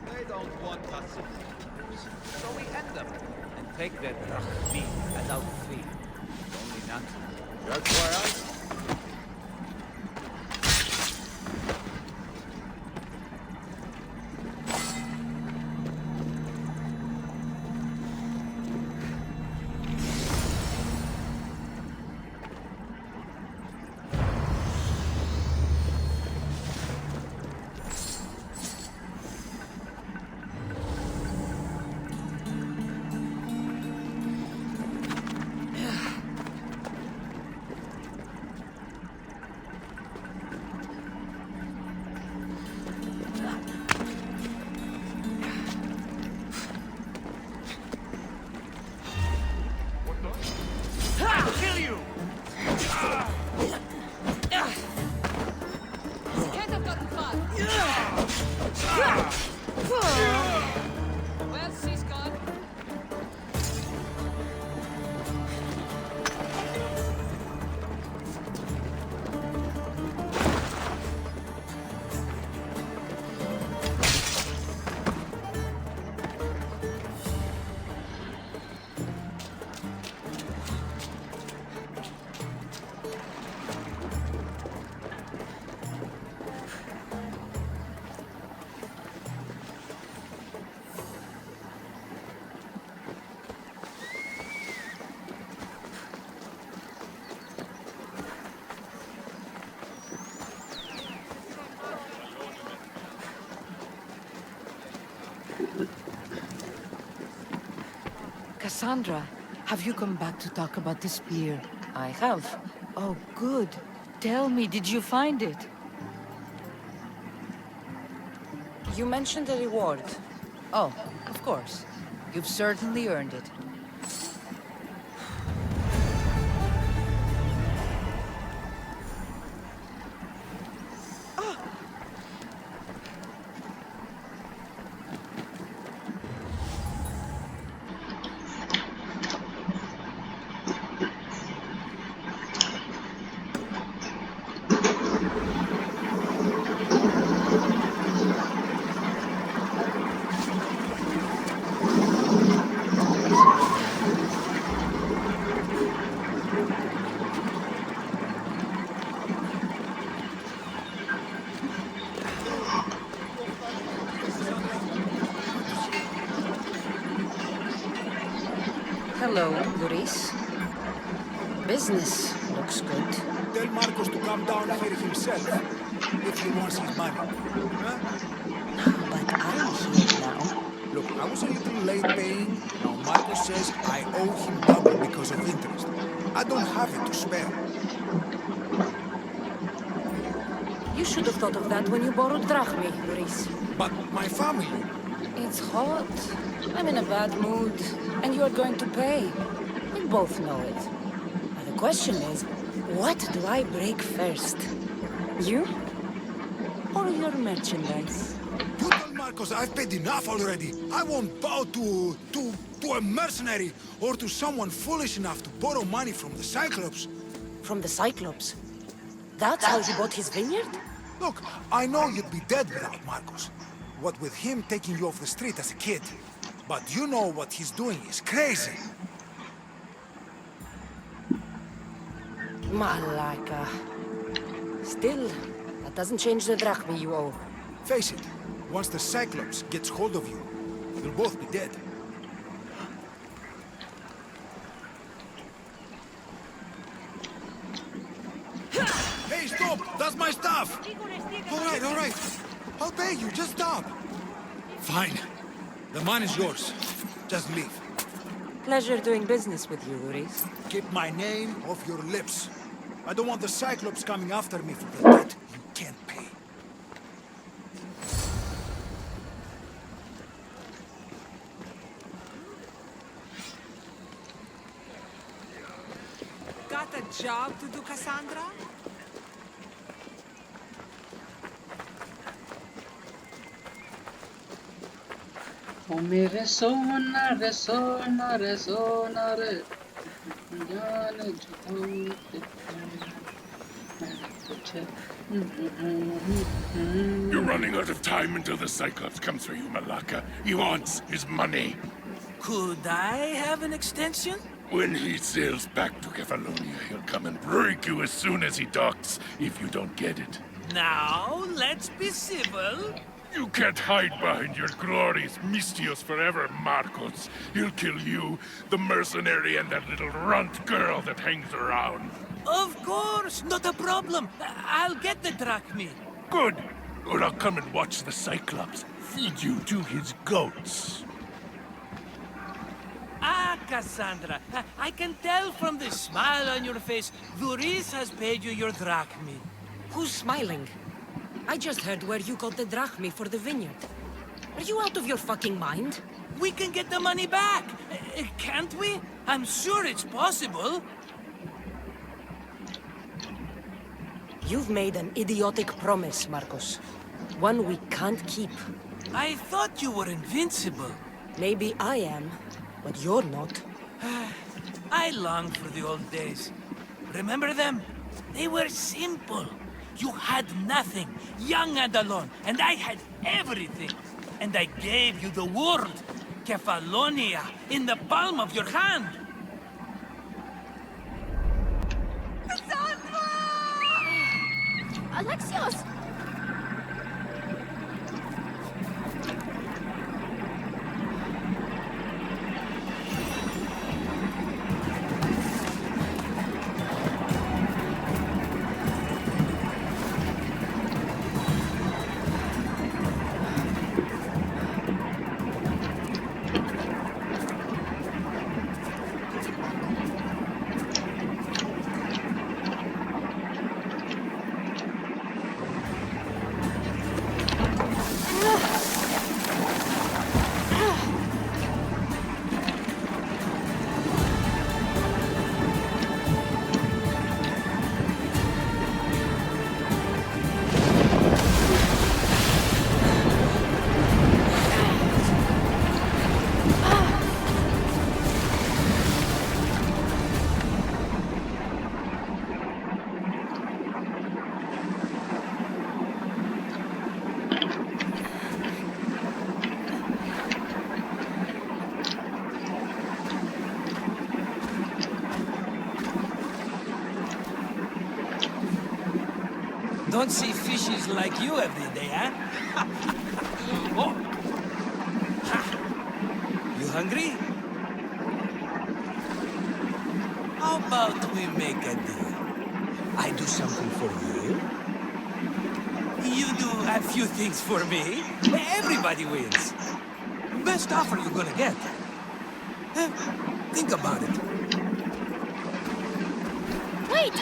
Speaker 2: They don't want us, so we end them and take their drachmi as our fee. Only natural. That's why I...
Speaker 20: Cassandra, have you come back to talk about the spear?
Speaker 12: I have.
Speaker 20: Oh, good. Tell me, did you find it?
Speaker 12: You mentioned a reward.
Speaker 20: Oh, of course. You've certainly earned it.
Speaker 12: Hello, Luis. Business looks good.
Speaker 4: Tell Marcos to come down here himself, if he wants his money. Huh?
Speaker 12: But I'm here now.
Speaker 4: Look, I was a little late paying. Now Marcos says I owe him double because of interest. I don't have it to spare.
Speaker 12: You should have thought of that when you borrowed drachmi, Luis.
Speaker 4: But my family...
Speaker 12: It's hot. I'm in a bad mood. And you are going to pay. We both know it. Now the question is, what do I break first? You? Or your merchandise?
Speaker 4: You tell Marcos I've paid enough already. I won't bow to a mercenary or to someone foolish enough to borrow money from the Cyclops.
Speaker 12: From the Cyclops? That's how you bought his vineyard?
Speaker 4: Look, I know you'd be dead without Marcos. What with him taking you off the street as a kid. But you know what he's doing is crazy.
Speaker 12: Malaka. Still, that doesn't change the drachmi you owe.
Speaker 4: Face it, once the Cyclops gets hold of you, you'll both be dead. Hey, stop! That's my stuff! All right. I'll pay you, just stop. Fine. The money is yours. Just leave.
Speaker 12: Pleasure doing business with you, Luis.
Speaker 4: Keep my name off your lips. I don't want the Cyclops coming after me for the debt you can't pay.
Speaker 14: Got a job to do, Cassandra?
Speaker 1: ओ मेरे सोना रे सोना रे सोना रे जान झूठ
Speaker 22: You're running out of time until the Cyclops comes for you, Malaka. He wants his money.
Speaker 13: Could I have an extension?
Speaker 22: When he sails back to Kefalonia, he'll come and break you as soon as he docks, if you don't get it.
Speaker 13: Now, let's be civil.
Speaker 22: You can't hide behind your glories, Mistios forever, Marcos. He'll kill you, the mercenary, and that little runt girl that hangs around.
Speaker 13: Of course, not a problem. I'll get the drachmi.
Speaker 22: Good. Or I'll come and watch the Cyclops feed you to his goats.
Speaker 13: Ah, Cassandra, I can tell from the smile on your face, Duris has paid you your drachmi.
Speaker 11: Who's smiling? I just heard where you got the drachmi for the vineyard. Are you out of your fucking mind?
Speaker 13: We can get the money back, can't we? I'm sure it's possible.
Speaker 11: You've made an idiotic promise, Marcos. One we can't keep.
Speaker 13: I thought you were invincible.
Speaker 11: Maybe I am, but you're not.
Speaker 13: I long for the old days. Remember them? They were simple. You had nothing, young and alone, and I had everything. And I gave you the world, Kefalonia, in the palm of your hand.
Speaker 16: Alexios!
Speaker 13: Don't see fishes like you every day, huh? Oh. Ha. You hungry? How about we make a deal? I do something for you. You do a few things for me. Everybody wins. Best offer you're gonna get. Think about it.
Speaker 16: Wait!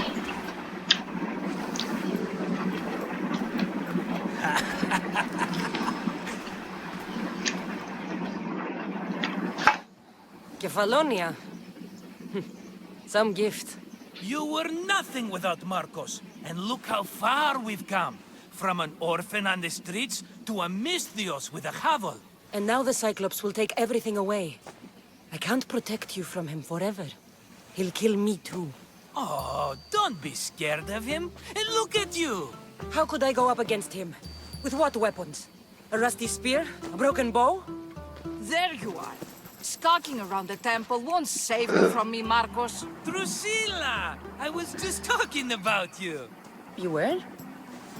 Speaker 11: Kefalonia. Some gift.
Speaker 13: You were nothing without Marcos, and look how far we've come. From an orphan on the streets to a Mistios with a hovel.
Speaker 11: And now the Cyclops will take everything away. I can't protect you from him forever. He'll kill me too.
Speaker 13: Oh, don't be scared of him. And look at you.
Speaker 11: How could I go up against him? With what weapons? A rusty spear? A broken bow?
Speaker 20: There you are. Skulking around the temple won't save you from me, Marcos.
Speaker 13: Drusilla! I was just talking about you.
Speaker 11: You were?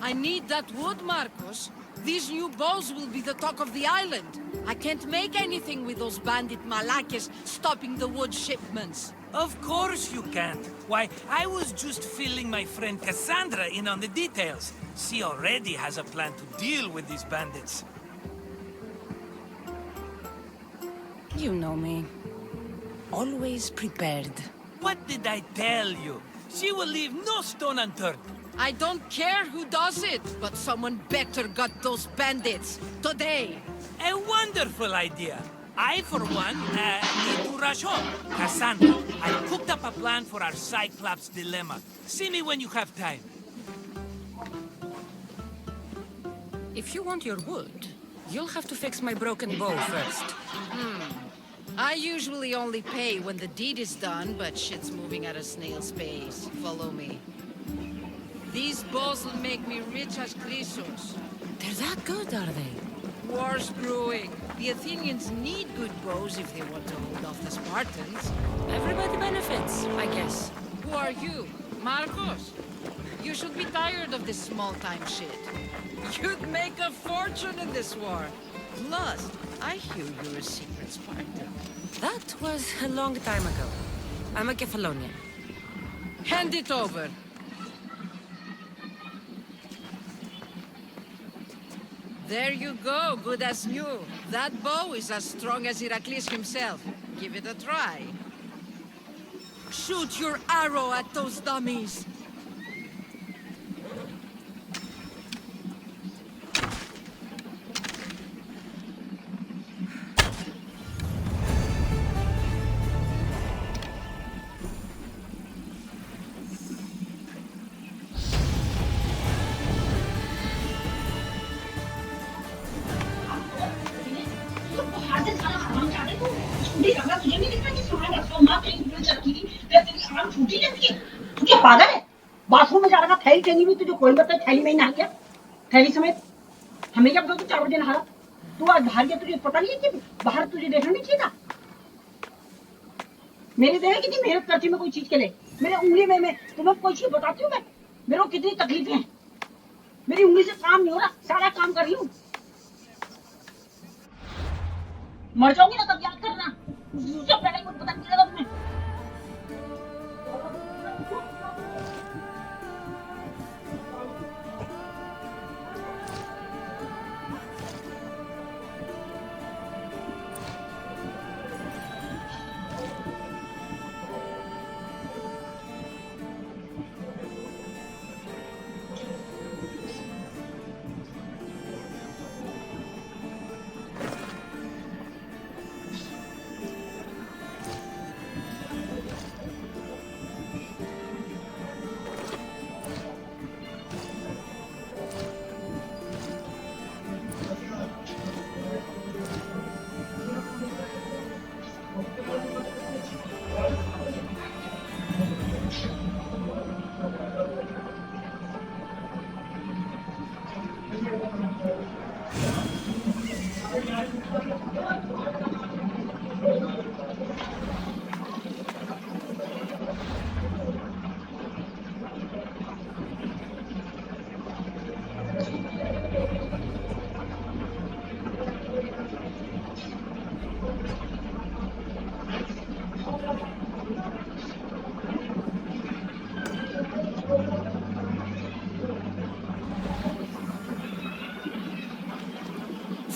Speaker 20: I need that wood, Marcos. These new bows will be the talk of the island. I can't make anything with those bandit malakes stopping the wood shipments.
Speaker 13: Of course you can't. Why, I was just filling my friend Cassandra in on the details. She already has a plan to deal with these bandits.
Speaker 11: You know me. Always prepared.
Speaker 13: What did I tell you? She will leave no stone unturned.
Speaker 20: I don't care who does it, but someone better got those bandits. Today.
Speaker 13: A wonderful idea. I, for one, need to rush home. Cassandra, I cooked up a plan for our Cyclops dilemma. See me when you have time.
Speaker 11: If you want your wood, You'll have to fix my broken bow first.
Speaker 20: I usually only pay when the deed is done, but shit's moving at a snail's pace. Follow me. These bows will make me rich as Chrysos.
Speaker 11: They're that good, are they?
Speaker 20: War's brewing. The Athenians need good bows if they want to hold off the Spartans.
Speaker 11: Everybody benefits, I guess.
Speaker 20: Who are you? Marcos? You should be tired of this small-time shit. You'd make a fortune in this war. Plus, I hear you're a secret Spartan.
Speaker 11: That was a long time ago. I'm a Kephalonian.
Speaker 20: Hand it over. There you go, good as new. That bow is as strong as Heracles himself. Give it a try.
Speaker 14: Shoot your arrow at those dummies.
Speaker 7: पागल है bathroom में जा रहा थैली टंगी हुई तुझे कोई बता थैली में ही नहा गया थैली समेत हमें क्या पता तू 4 बजे नहा तू आज बाहर गया तुझे पता नहीं है कि बाहर तुझे देखना नहीं चाहिए था मेरे देख कितनी मेहनत करती मैं कोई चीज के लिए मेरे उंगली में मैं तुम्हें कोई चीज बताती हूँ मैं मेरे को कितनी तकलीफें हैं मेरी उंगली से काम नहीं हो रहा सारा काम कर रही हूँ मर जाऊंगी ना तब याद करना उससे पहले कुछ पता नहीं चलेगा तुम्हें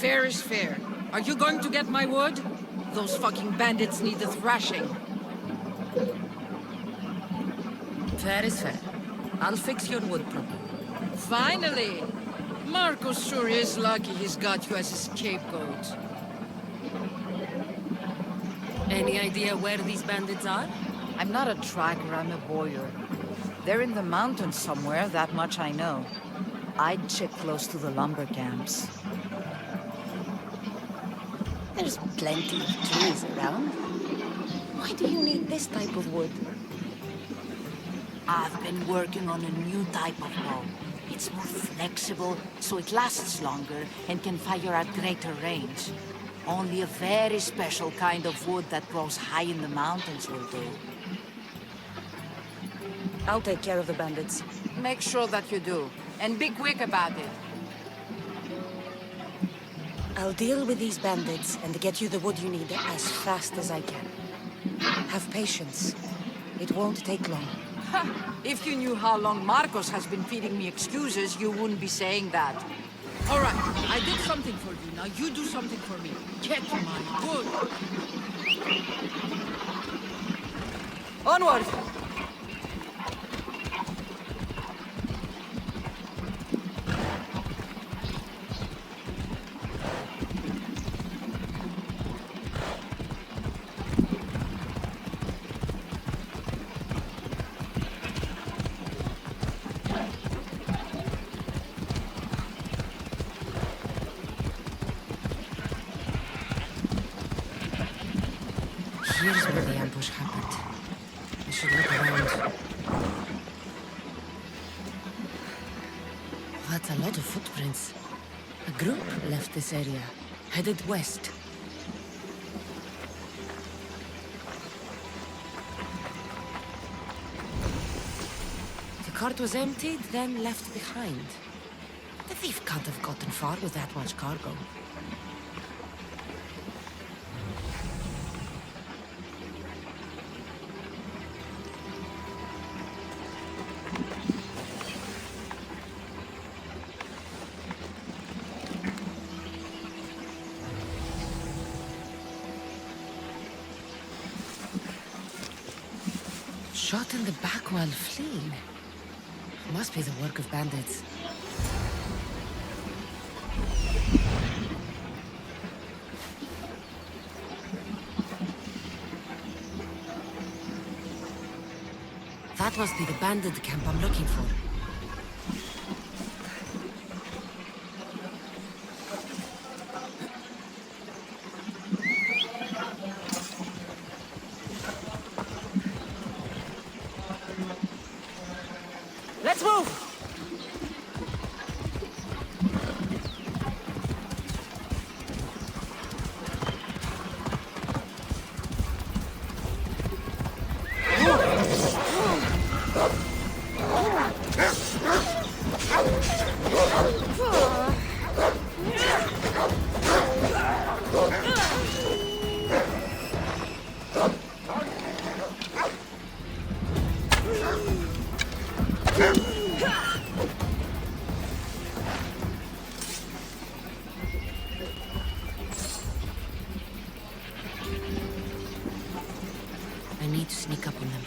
Speaker 20: Fair is fair. Are you going to get my wood? Those fucking bandits need a thrashing.
Speaker 11: Fair is fair. I'll fix your wood problem.
Speaker 20: Finally! Marcos sure is lucky he's got you as his scapegoat.
Speaker 11: Any idea where these bandits are?
Speaker 20: I'm not a tracker, I'm a boyer. They're in the mountains somewhere, that much I know. I'd check close to the lumber camps.
Speaker 12: There's plenty of trees around. Why do you need this type of wood?
Speaker 20: I've been working on a new type of bow. It's more flexible, so it lasts longer and can fire at greater range. Only a very special kind of wood that grows high in the mountains will do.
Speaker 11: I'll take care of the bandits.
Speaker 20: Make sure that you do, and be quick about it.
Speaker 11: I'll deal with these bandits and get you the wood you need as fast as I can. Have patience. It won't take long.
Speaker 20: If you knew how long Marcos has been feeding me excuses, you wouldn't be saying that. All right, I did something for you. Now you do something for me. Get my wood.
Speaker 11: Onward! should look around. That's a lot of footprints. A group left this area, headed west. The cart was emptied, then left behind. The thief can't have gotten far with that much cargo. Shot in the back while fleeing. Must be the work of bandits. That must be the bandit camp I'm looking for. Let's move! I need to sneak up on them.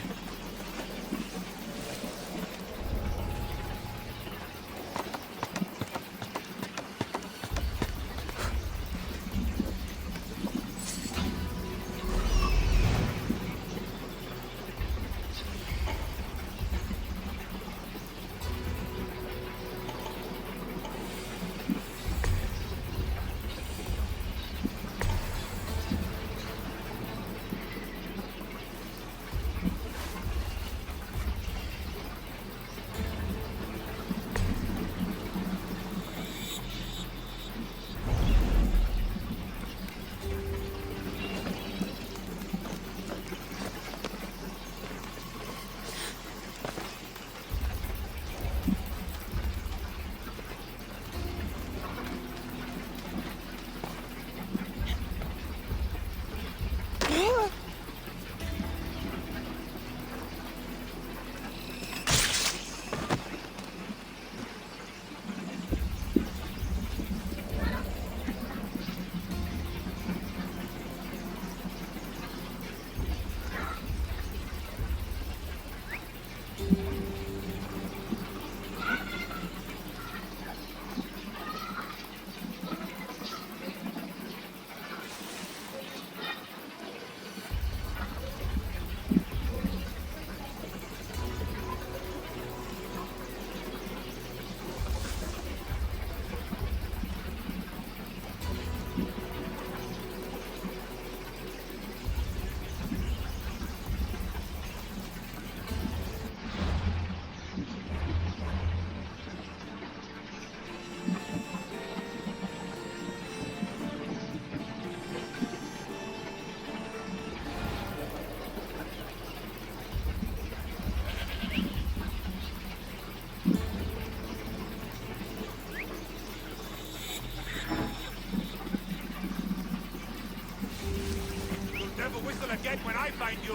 Speaker 2: Again when I find you.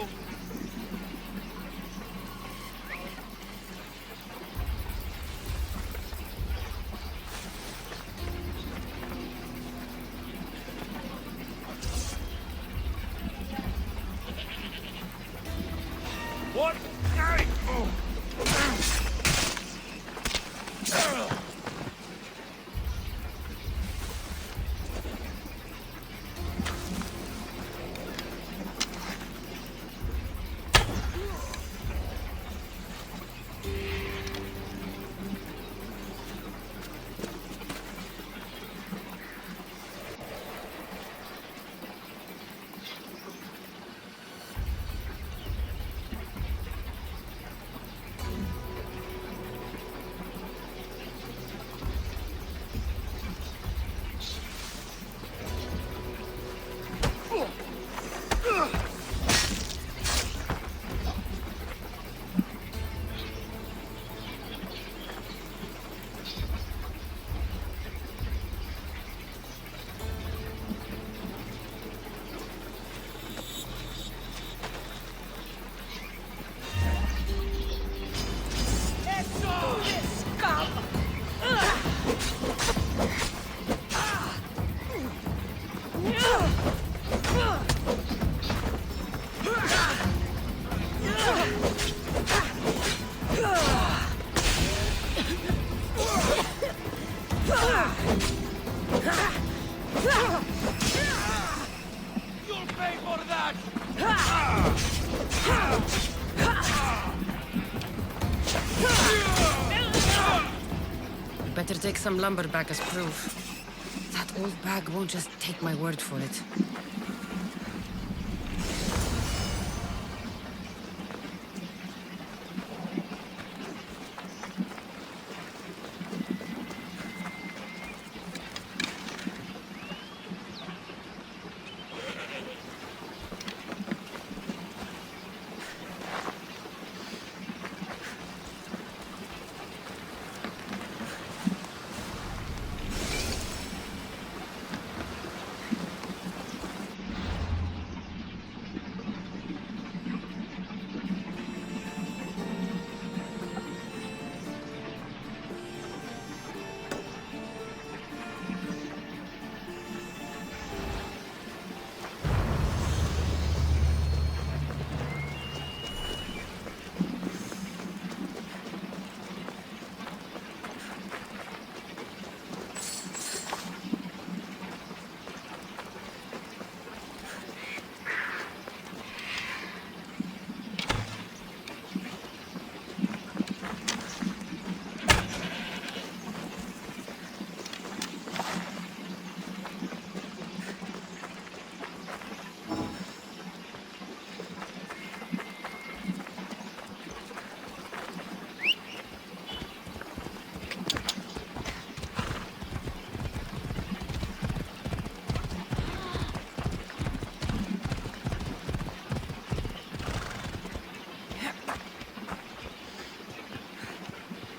Speaker 2: What?
Speaker 13: You'll pay for that!
Speaker 11: Better take some lumber back as proof. That old bag won't just take my word for it.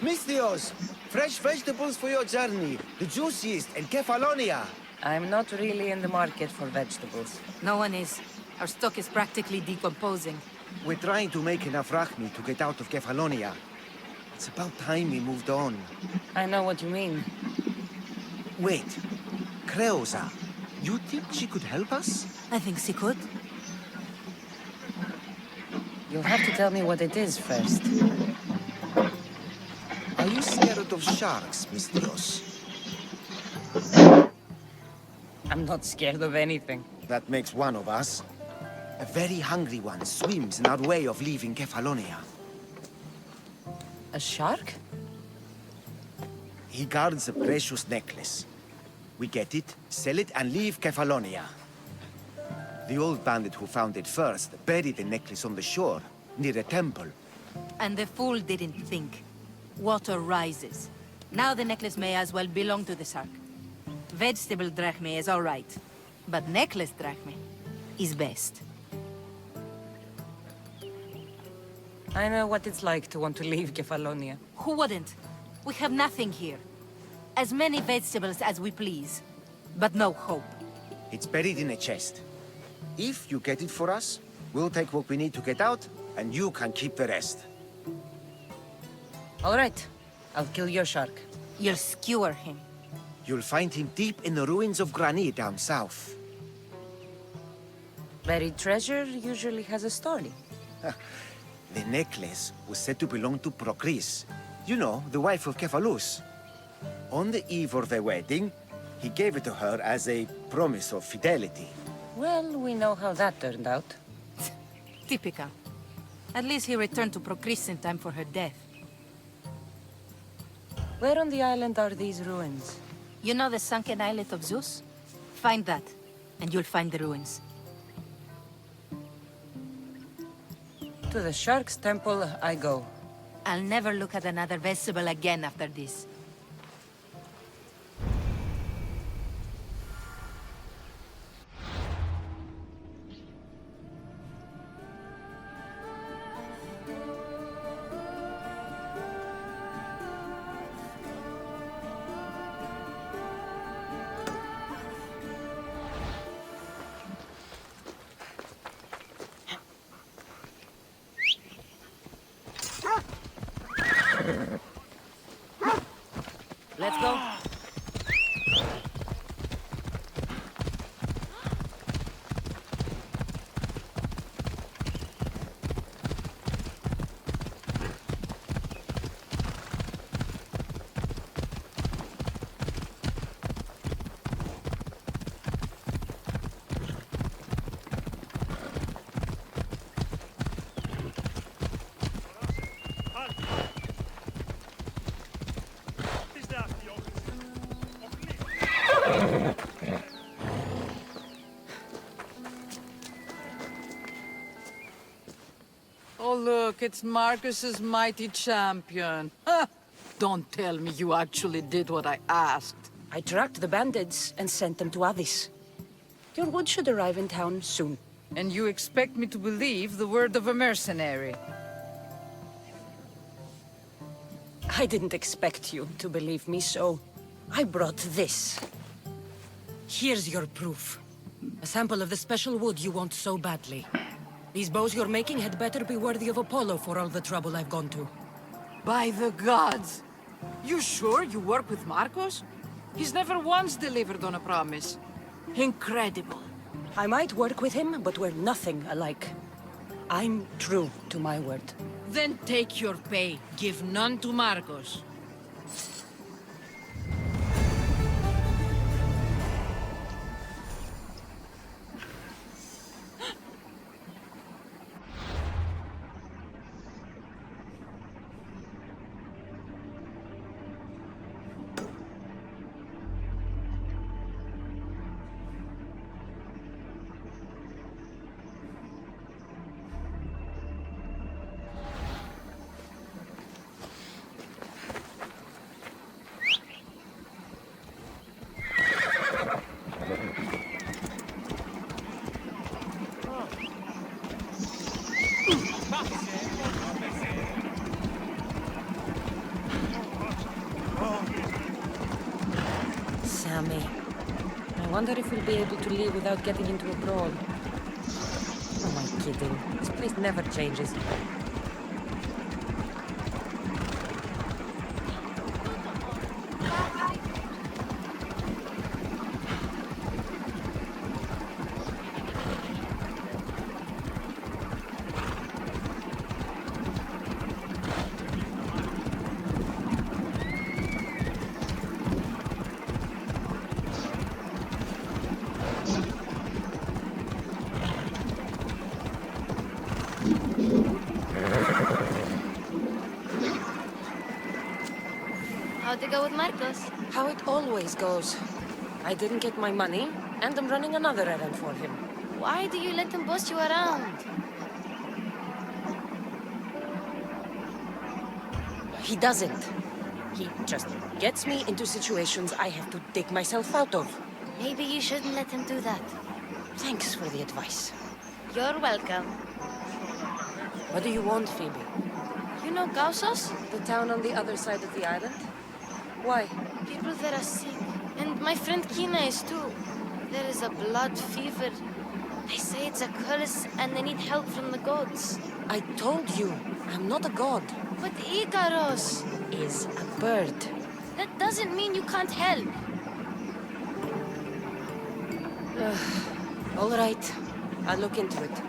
Speaker 6: Mistios! Fresh vegetables for your journey. The juiciest in Kefalonia.
Speaker 12: I'm not really in the market for vegetables. No one is. Our stock is practically decomposing.
Speaker 6: We're trying to make enough rachmi to get out of Kefalonia. It's about time we moved on.
Speaker 12: I know what you mean.
Speaker 6: Wait. Creosa. You think she could help us?
Speaker 12: I think she could. You'll have to tell me what it is first.
Speaker 6: Are you scared of sharks, Mistios?
Speaker 12: I'm not scared of anything.
Speaker 6: That makes one of us. A very hungry one swims in our way of leaving Kefalonia.
Speaker 12: A shark?
Speaker 6: He guards a precious necklace. We get it, sell it, and leave Kefalonia. The old bandit who found it first buried the necklace on the shore, near a temple.
Speaker 9: And the fool didn't think. Water rises. Now the necklace may as well belong to the shark. Vegetable drachme is all right, but necklace drachme is best.
Speaker 12: I know what it's like to want to leave Kefalonia.
Speaker 9: Who wouldn't? We have nothing here. As many vegetables as we please, but no hope.
Speaker 6: It's buried in a chest. If you get it for us, we'll take what we need to get out, and you can keep the rest.
Speaker 12: All right. I'll kill your shark.
Speaker 9: You'll skewer him.
Speaker 6: You'll find him deep in the ruins of Granit down south.
Speaker 12: Buried treasure usually has a story.
Speaker 6: The necklace was said to belong to Procris. You know, the wife of Cephalus. On the eve of their wedding, he gave it to her as a promise of fidelity.
Speaker 12: Well, we know how that turned out.
Speaker 9: Typical. At least he returned to Procris in time for her death.
Speaker 12: Where on the island are these ruins?
Speaker 9: You know the sunken islet of Zeus? Find that, and you'll find the ruins.
Speaker 12: To the Shark's Temple I go.
Speaker 9: I'll never look at another vegetable again after this.
Speaker 12: Let's go.
Speaker 20: it's Marcus's mighty champion. Ha! Don't tell me you actually did what I asked.
Speaker 11: I tracked the bandits and sent them to Avis. Your wood should arrive in town soon.
Speaker 20: And you expect me to believe the word of a mercenary?
Speaker 11: I didn't expect you to believe me, so I brought this. Here's your proof. A sample of the special wood you want so badly. These bows you're making had better be worthy of Apollo for all the trouble I've gone to.
Speaker 20: By the gods! You sure you work with Marcos? He's never once delivered on a promise. Incredible.
Speaker 11: I might work with him, but we're nothing alike. I'm true to my word.
Speaker 20: Then take your pay. Give none to Marcos.
Speaker 11: Sammy. I wonder if we'll be able to leave without getting into a brawl. Am I kidding? This place never changes.
Speaker 8: How'd it go with Marcos?
Speaker 11: How it always goes. I didn't get my money, and I'm running another errand for him.
Speaker 8: Why do you let him boss you around?
Speaker 11: He doesn't. He just gets me into situations I have to dig myself out of.
Speaker 8: Maybe you shouldn't let him do that.
Speaker 11: Thanks for the advice.
Speaker 8: You're welcome.
Speaker 11: What do you want, Phoebe?
Speaker 8: You know Gausos?
Speaker 11: The town on the other side of the island? Why?
Speaker 8: People there are sick. And my friend Kina is too. There is a blood fever. They say it's a curse and they need help from the gods.
Speaker 11: I told you, I'm not a god.
Speaker 8: But Ikaros
Speaker 11: is a bird.
Speaker 8: That doesn't mean you can't help.
Speaker 11: All right. I'll look into it.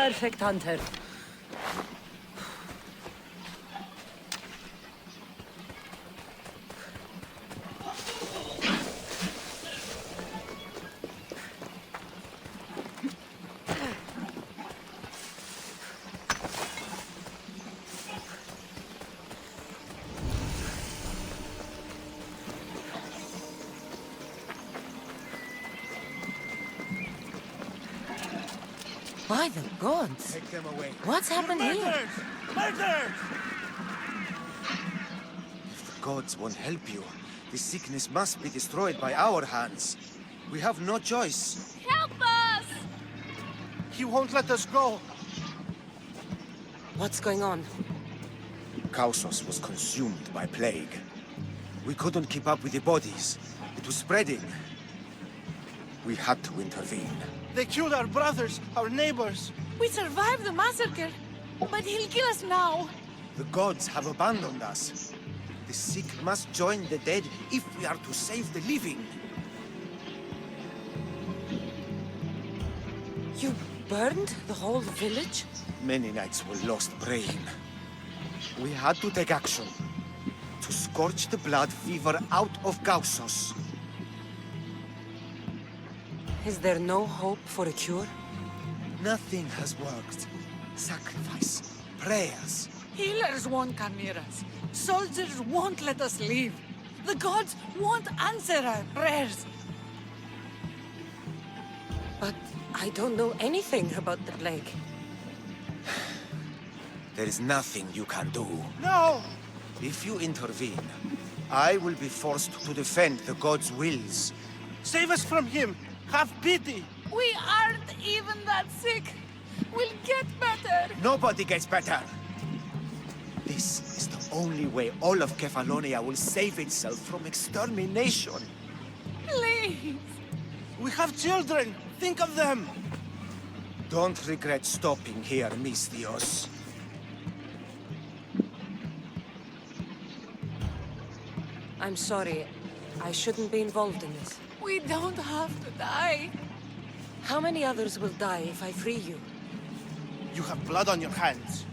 Speaker 11: perfect hunter.
Speaker 6: By the gods! Take them away. What's happened here?
Speaker 14: Murderers!
Speaker 6: If the gods won't help you, the sickness must be destroyed by our hands. We have no choice.
Speaker 16: Help us!
Speaker 14: He won't let us go.
Speaker 11: What's going on?
Speaker 6: Kausos was consumed by plague. We couldn't keep up with the bodies. It was spreading. We had to intervene.
Speaker 14: They killed our brothers, our neighbors.
Speaker 9: We survived the massacre, but he'll kill us now.
Speaker 6: The gods have abandoned us. The sick must join the dead if we are to save the living.
Speaker 11: You burned the whole village?
Speaker 6: Many nights were lost praying. We had to take action. To scorch the blood fever out of Kausos.
Speaker 11: Is there no hope for a cure?
Speaker 6: Nothing has worked. Sacrifice, prayers.
Speaker 9: Healers won't come near us. Soldiers won't let us leave. The gods won't answer our prayers.
Speaker 11: But I don't know anything about the plague.
Speaker 6: There is nothing you can do.
Speaker 14: No!
Speaker 6: If you intervene, I will be forced to defend the gods' wills.
Speaker 14: Save us from him! Have pity!
Speaker 9: We aren't even that sick. We'll get better.
Speaker 6: Nobody gets better. This is the only way all of Kefalonia will save itself from extermination.
Speaker 9: Please.
Speaker 14: We have children! Think of them!
Speaker 6: Don't regret stopping here, Mistios.
Speaker 11: I'm sorry. I shouldn't be involved in this.
Speaker 9: We don't have to die.
Speaker 11: How many others will die if I free you?
Speaker 14: You have blood on your hands.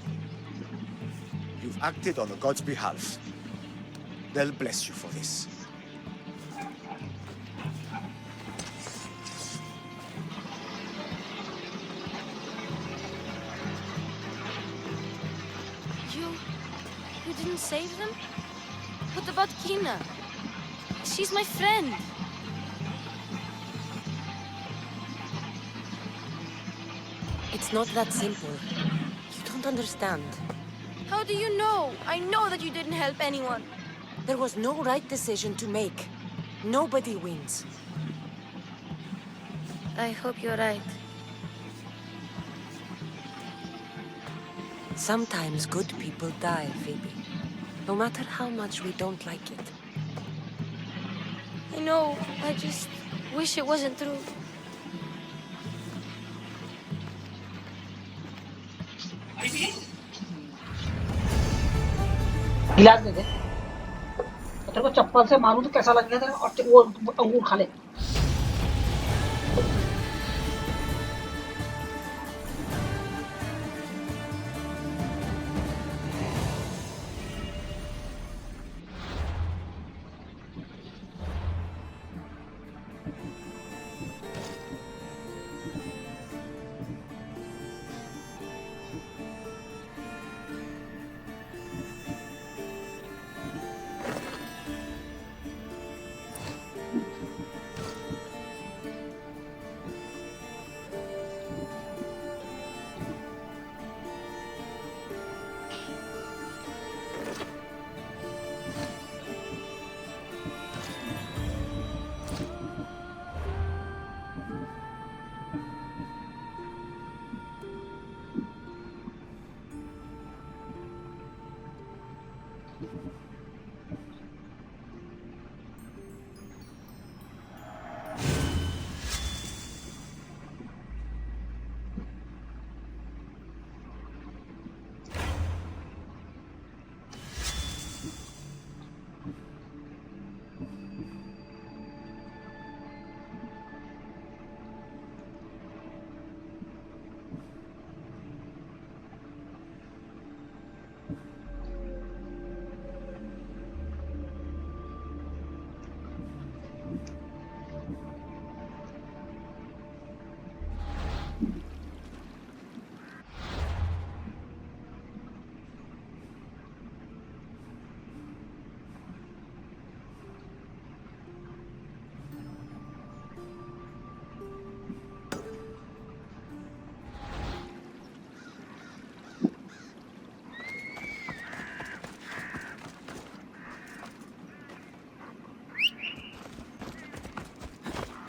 Speaker 6: You've acted on the gods' behalf. They'll bless you for this.
Speaker 8: You didn't save them? What about Kina? She's my friend.
Speaker 11: It's not that simple. You don't understand.
Speaker 8: How do you know? I know that you didn't help anyone.
Speaker 11: There was no right decision to make. Nobody wins.
Speaker 8: I hope you're right.
Speaker 11: Sometimes good people die, Phoebe. No matter how much we don't like it.
Speaker 8: I know. I just wish it wasn't true.
Speaker 7: गिलास दे दे तेरे को चप्पल से मारूं तो कैसा लगेगा तेरा और वो अंगूर खा ले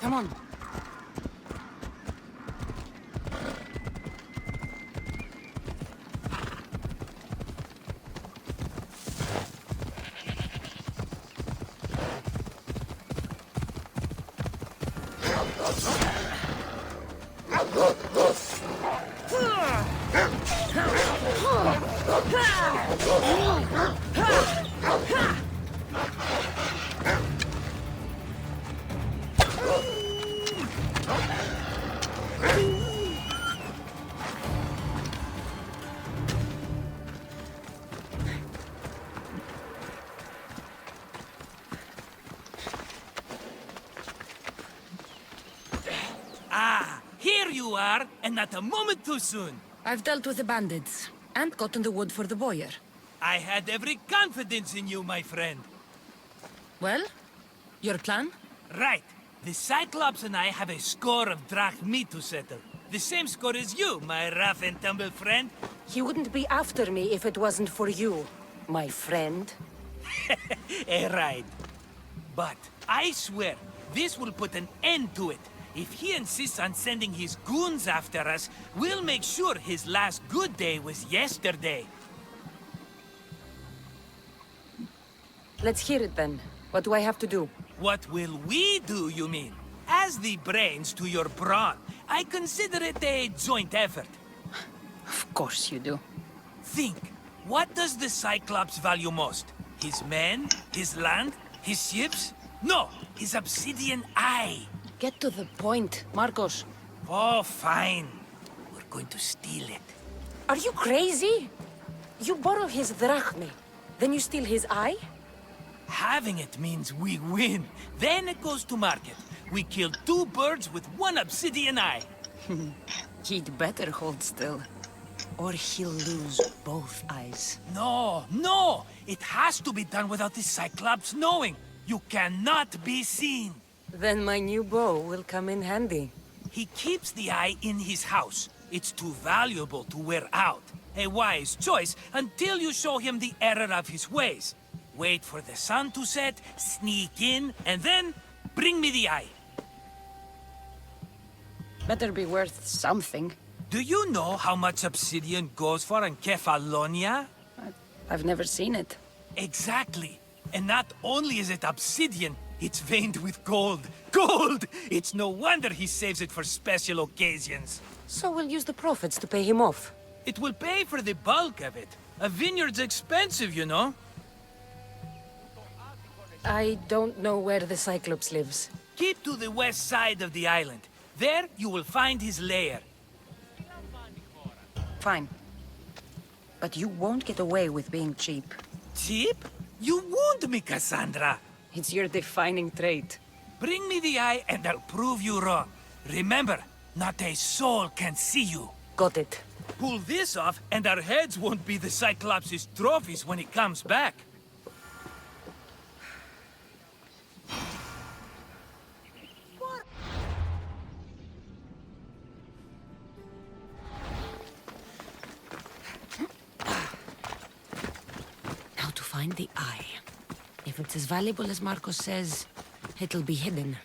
Speaker 11: Come on.
Speaker 13: Ah, here you are, and not a moment too soon.
Speaker 11: I've dealt with the bandits and gotten the wood for the boiler.
Speaker 13: I had every confidence in you, my friend.
Speaker 11: Well, your plan?
Speaker 13: Right. The Cyclops and I have a score of drachmi to settle. The same score as you, my rough and tumble friend.
Speaker 11: He wouldn't be after me if it wasn't for you, my friend.
Speaker 13: Right. But I swear, this will put an end to it. If he insists on sending his goons after us, we'll make sure his last good day was yesterday.
Speaker 11: Let's hear it then. What do I have to do?
Speaker 13: What will we do, you mean? As the brains to your brawn, I consider it a joint effort.
Speaker 11: Of course you do.
Speaker 13: Think, what does the Cyclops value most? His men? His land? His ships? No, his obsidian eye.
Speaker 11: Get to the point, Marcos.
Speaker 13: Oh, fine. We're going to steal it.
Speaker 11: Are you crazy? You borrow his drachmi, then you steal his eye?
Speaker 13: Having it means we win. Then it goes to market. We kill 2 birds with 1 obsidian eye.
Speaker 11: He'd better hold still, or he'll lose both eyes.
Speaker 13: No, no! It has to be done without the Cyclops knowing. You cannot be seen.
Speaker 11: Then my new bow will come in handy.
Speaker 13: He keeps the eye in his house. It's too valuable to wear out. A wise choice until you show him the error of his ways. Wait for the sun to set, sneak in, and then bring me the eye.
Speaker 11: Better be worth something.
Speaker 13: Do you know how much obsidian goes for in Kefalonia?
Speaker 11: I've never seen it.
Speaker 13: Exactly. And not only is it obsidian, it's veined with gold. Gold! It's no wonder he saves it for special occasions.
Speaker 11: So we'll use the profits to pay him off.
Speaker 13: It will pay for the bulk of it. A vineyard's expensive, you know.
Speaker 11: I don't know where the Cyclops lives.
Speaker 13: Keep to the west side of the island. There you will find his lair.
Speaker 11: Fine. But you won't get away with being cheap.
Speaker 13: Cheap? You wound me, Cassandra.
Speaker 11: It's your defining trait.
Speaker 13: Bring me the eye and I'll prove you wrong. Remember, not a soul can see you.
Speaker 11: Got it.
Speaker 13: Pull this off and our heads won't be the Cyclops' trophies when he comes back.
Speaker 11: Now to find the eye. If it's as valuable as Marcos says, it'll be hidden.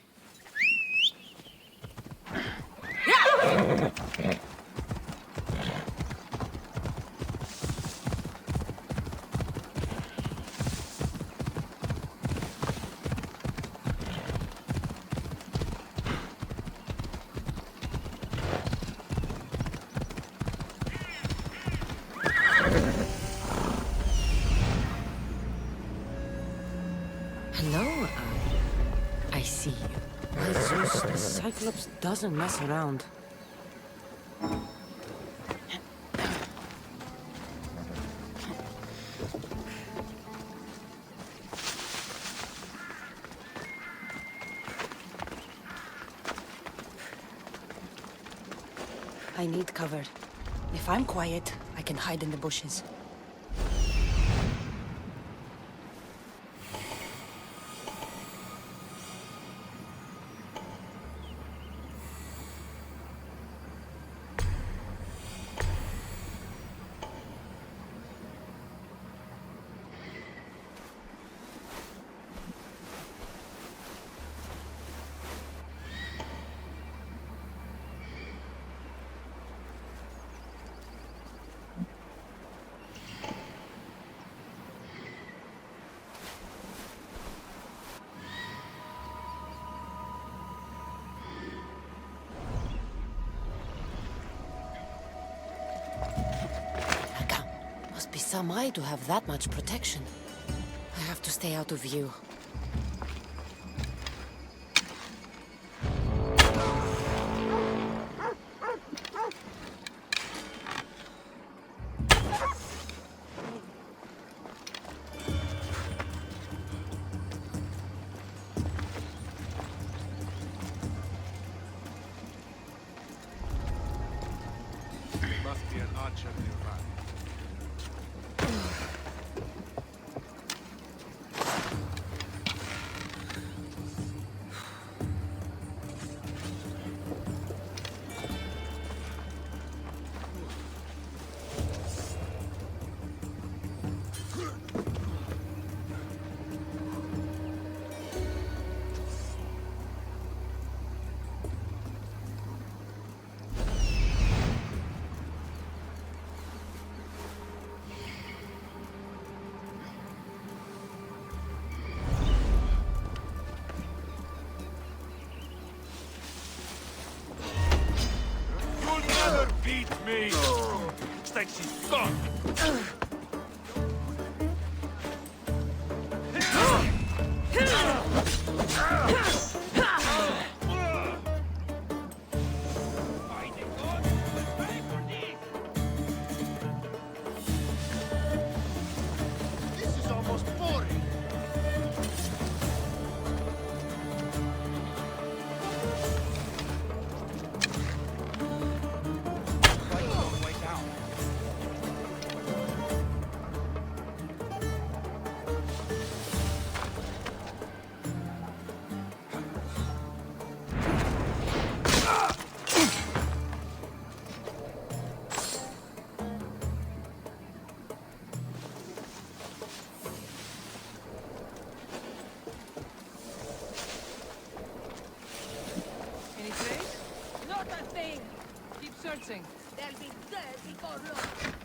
Speaker 11: Hello, Eye. I see you. By Zeus, the Cyclops doesn't mess around. I need cover. If I'm quiet, I can hide in the bushes. some eye to have that much protection. I have to stay out of view.
Speaker 2: Must be an archer nearby. You'll never beat me! Looks like she's gone.
Speaker 4: This is almost boring.
Speaker 14: Any trace? Not a thing! Keep searching.
Speaker 12: They'll be dead before long.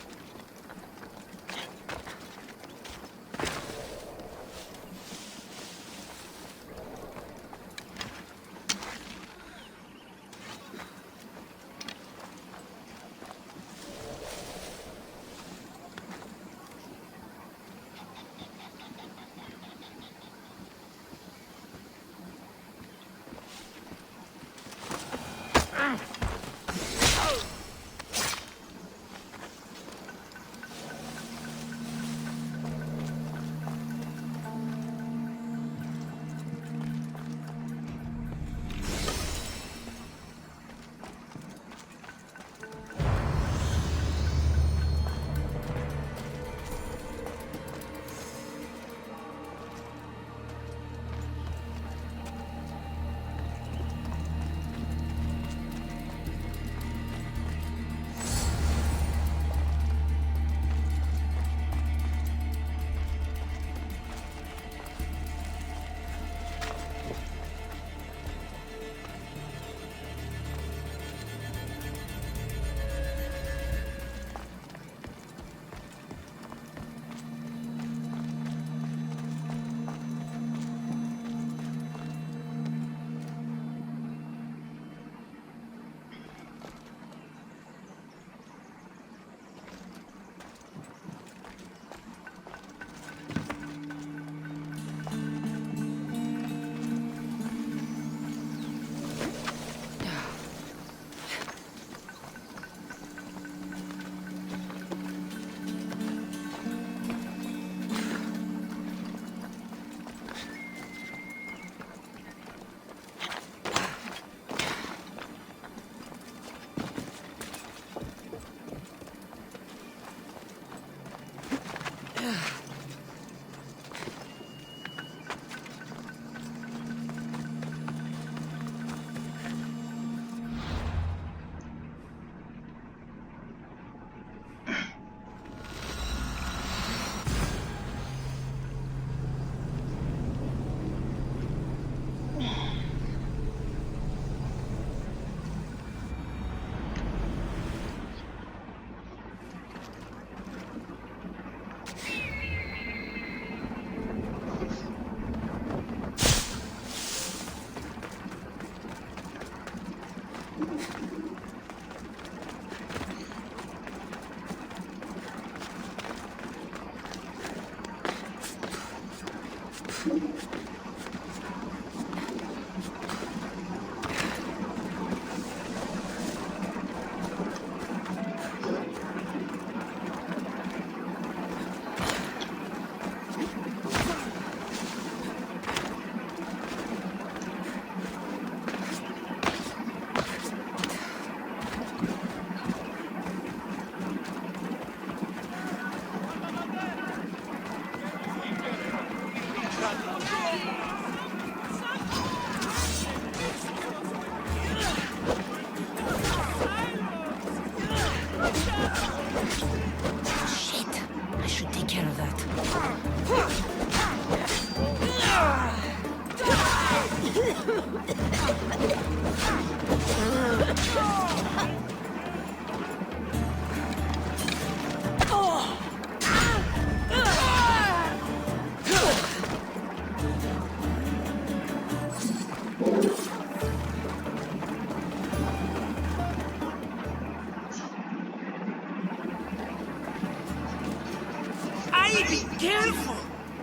Speaker 13: Hey, be careful!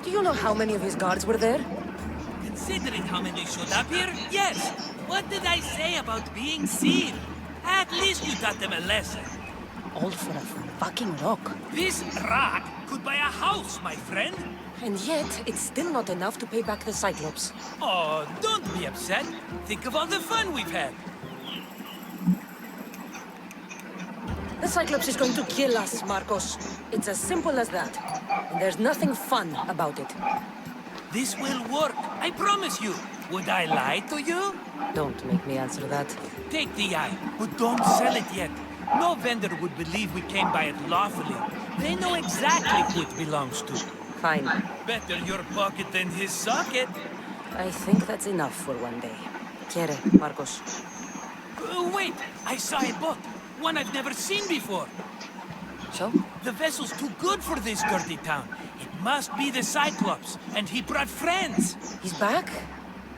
Speaker 11: Do you know how many of his guards were there?
Speaker 13: Considering how many showed up here, yes. What did I say about being seen? At least you taught them a lesson.
Speaker 11: All for a fucking rock.
Speaker 13: This rock could buy a house, my friend.
Speaker 11: And yet, it's still not enough to pay back the Cyclops.
Speaker 13: Oh, don't be upset. Think of all the fun we've had.
Speaker 11: The Cyclops is going to kill us, Marcos. It's as simple as that. And there's nothing fun about it.
Speaker 13: This will work, I promise you. Would I lie to you?
Speaker 11: Don't make me answer that.
Speaker 13: Take the eye, but don't sell it yet. No vendor would believe we came by it lawfully. They know exactly who it belongs to.
Speaker 11: Fine.
Speaker 13: Better your pocket than his socket.
Speaker 11: I think that's enough for one day. Quiere, Marcos.
Speaker 13: Wait, I saw a boat. One I've never seen before.
Speaker 11: So?
Speaker 13: The vessel's too good for this dirty town. It must be the Cyclops, and he brought friends.
Speaker 11: He's back?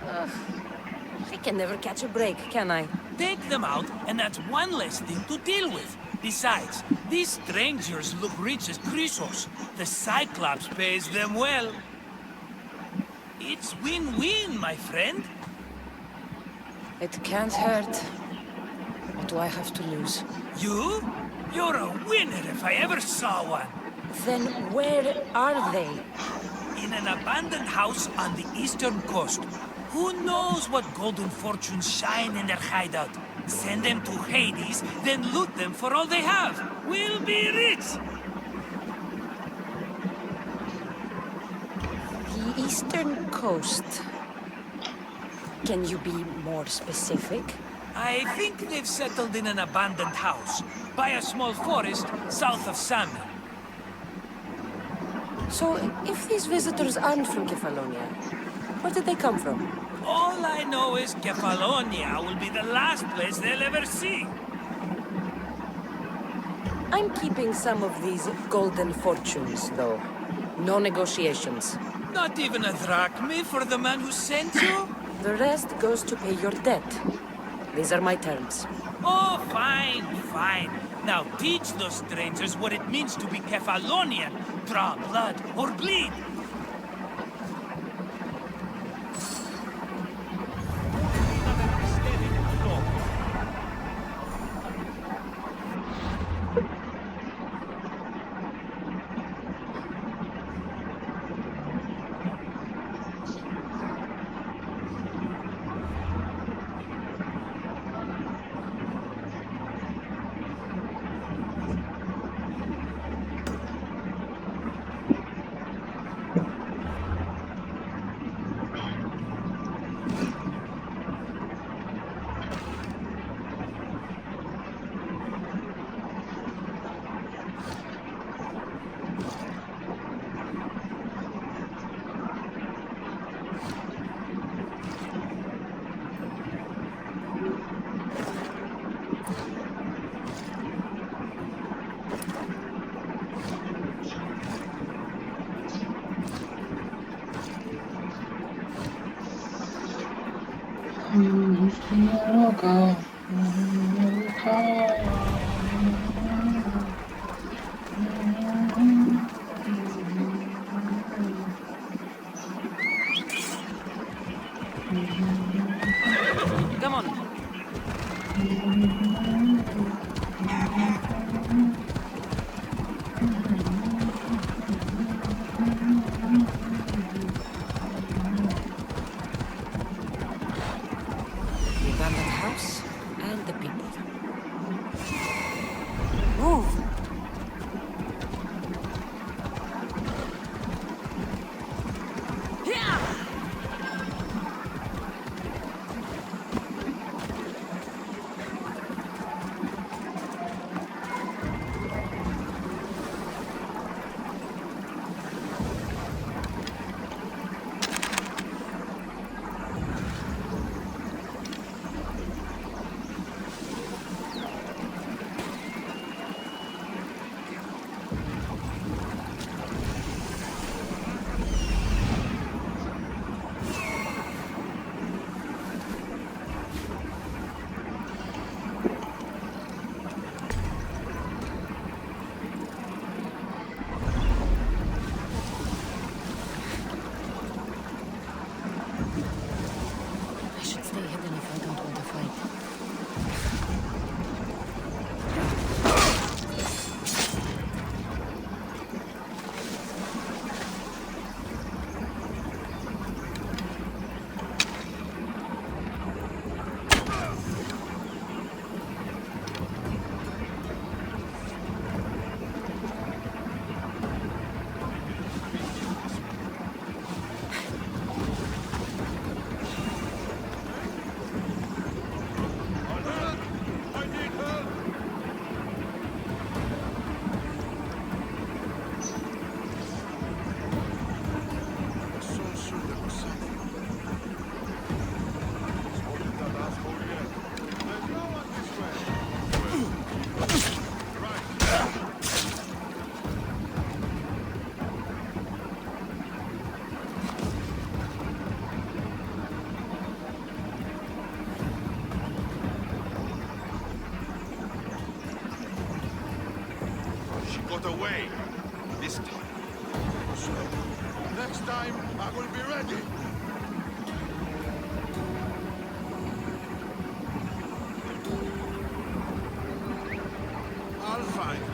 Speaker 11: I can never catch a break, can I?
Speaker 13: Take them out, and that's one less thing to deal with. Besides, these strangers look rich as Chrysos. The Cyclops pays them well. It's win-win, my friend.
Speaker 11: It can't hurt. What do I have to lose?
Speaker 13: You? You're a winner if I ever saw one.
Speaker 11: Then where are they?
Speaker 13: In an abandoned house on the eastern coast. Who knows what golden fortunes shine in their hideout? Send them to Hades, then loot them for all they have. We'll be rich!
Speaker 11: The eastern coast. Can you be more specific?
Speaker 13: I think they've settled in an abandoned house, by a small forest south of Sami.
Speaker 11: So, if these visitors aren't from Kefalonia, where did they come from?
Speaker 13: All I know is Kefalonia will be the last place they'll ever see.
Speaker 11: I'm keeping some of these golden fortunes, though. No negotiations.
Speaker 13: Not even a drachma for the man who sent you?
Speaker 11: The rest goes to pay your debt. These are my terms.
Speaker 13: Oh, fine, fine. Now teach those strangers what it means to be Kefalonian. Draw blood or bleed.
Speaker 11: Come on. The abandoned house and the people. Move!
Speaker 18: she got away. This time. So, next time, I will be ready. I'll find her.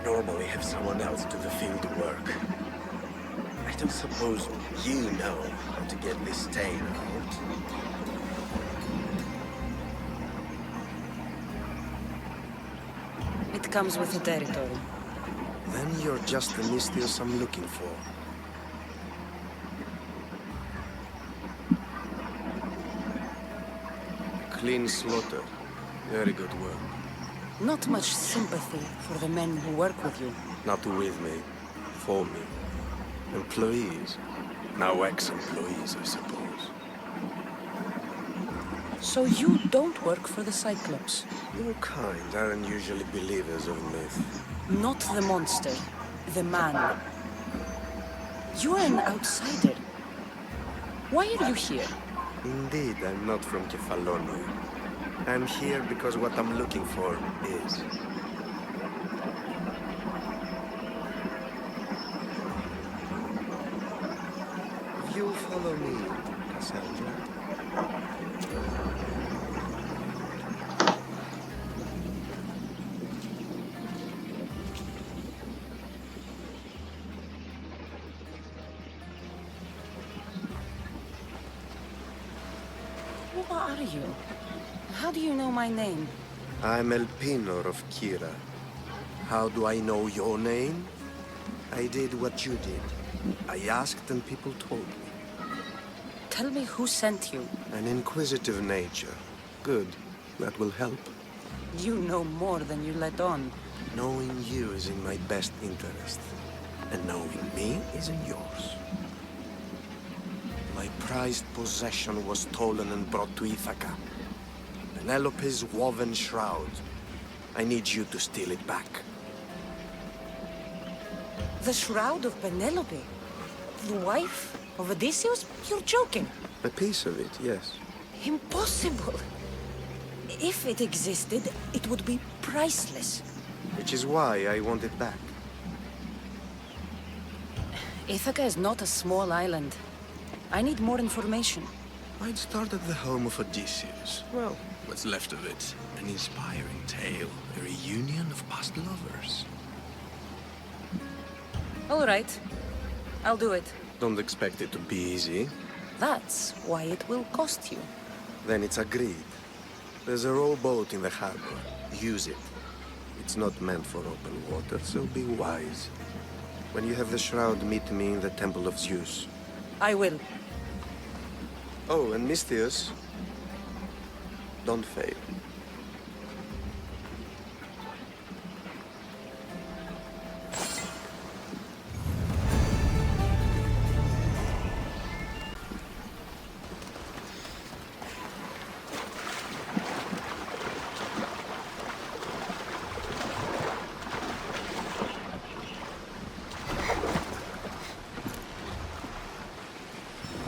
Speaker 6: Normally have someone else do the field work. I don't suppose you know how to get this stain out.
Speaker 11: It comes with the territory.
Speaker 6: Then you're just the Mystios I'm looking for. Clean slaughter. Very good work.
Speaker 11: Not much sympathy for the men who work with you.
Speaker 6: Not with me. For me. Employees. Now ex-employees, I suppose.
Speaker 11: So you don't work for the Cyclops?
Speaker 6: Your kind aren't usually believers of myth.
Speaker 11: Not the monster. The man. You are an outsider. Why are you here?
Speaker 6: Indeed, I'm not from Kefalonia. I'm here because what I'm looking for is... You follow me, Cassandra.
Speaker 11: Who are you? How do you know my name?
Speaker 6: I'm El Pinor of Kira. How do I know your name? I did what you did. I asked and people told me.
Speaker 11: Tell me who sent you.
Speaker 6: An inquisitive nature. Good. That will help.
Speaker 11: You know more than you let on.
Speaker 6: Knowing you is in my best interest. And knowing me is in yours. My prized possession was stolen and brought to Ithaca. Penelope's woven shroud. I need you to steal it back.
Speaker 11: The Shroud of Penelope? The wife of Odysseus? You're joking.
Speaker 6: A piece of it, yes.
Speaker 11: Impossible. If it existed, it would be priceless.
Speaker 6: Which is why I want it back.
Speaker 11: Ithaca is not a small island. I need more information.
Speaker 6: I'd start at the home of Odysseus. Well, what's left of it. An inspiring tale. A reunion of past lovers.
Speaker 11: All right. I'll do it.
Speaker 6: Don't expect it to be easy.
Speaker 11: That's why it will cost you.
Speaker 6: Then it's agreed. There's a rowboat in the harbor. Use it. It's not meant for open water, so be wise. When you have the shroud, meet me in the Temple of Zeus.
Speaker 11: I will.
Speaker 6: Oh, and Mystios, don't fail.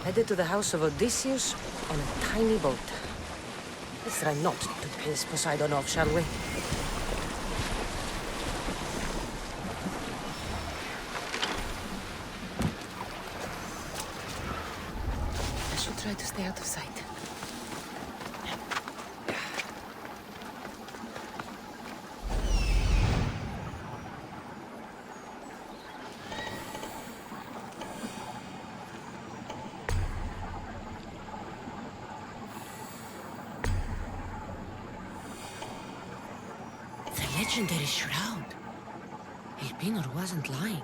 Speaker 11: Headed to the house of Odysseus on a tiny boat. Let's try not to piss Poseidon off, shall we? I should try to stay out of sight. Legendary Shroud. El Pinor wasn't lying.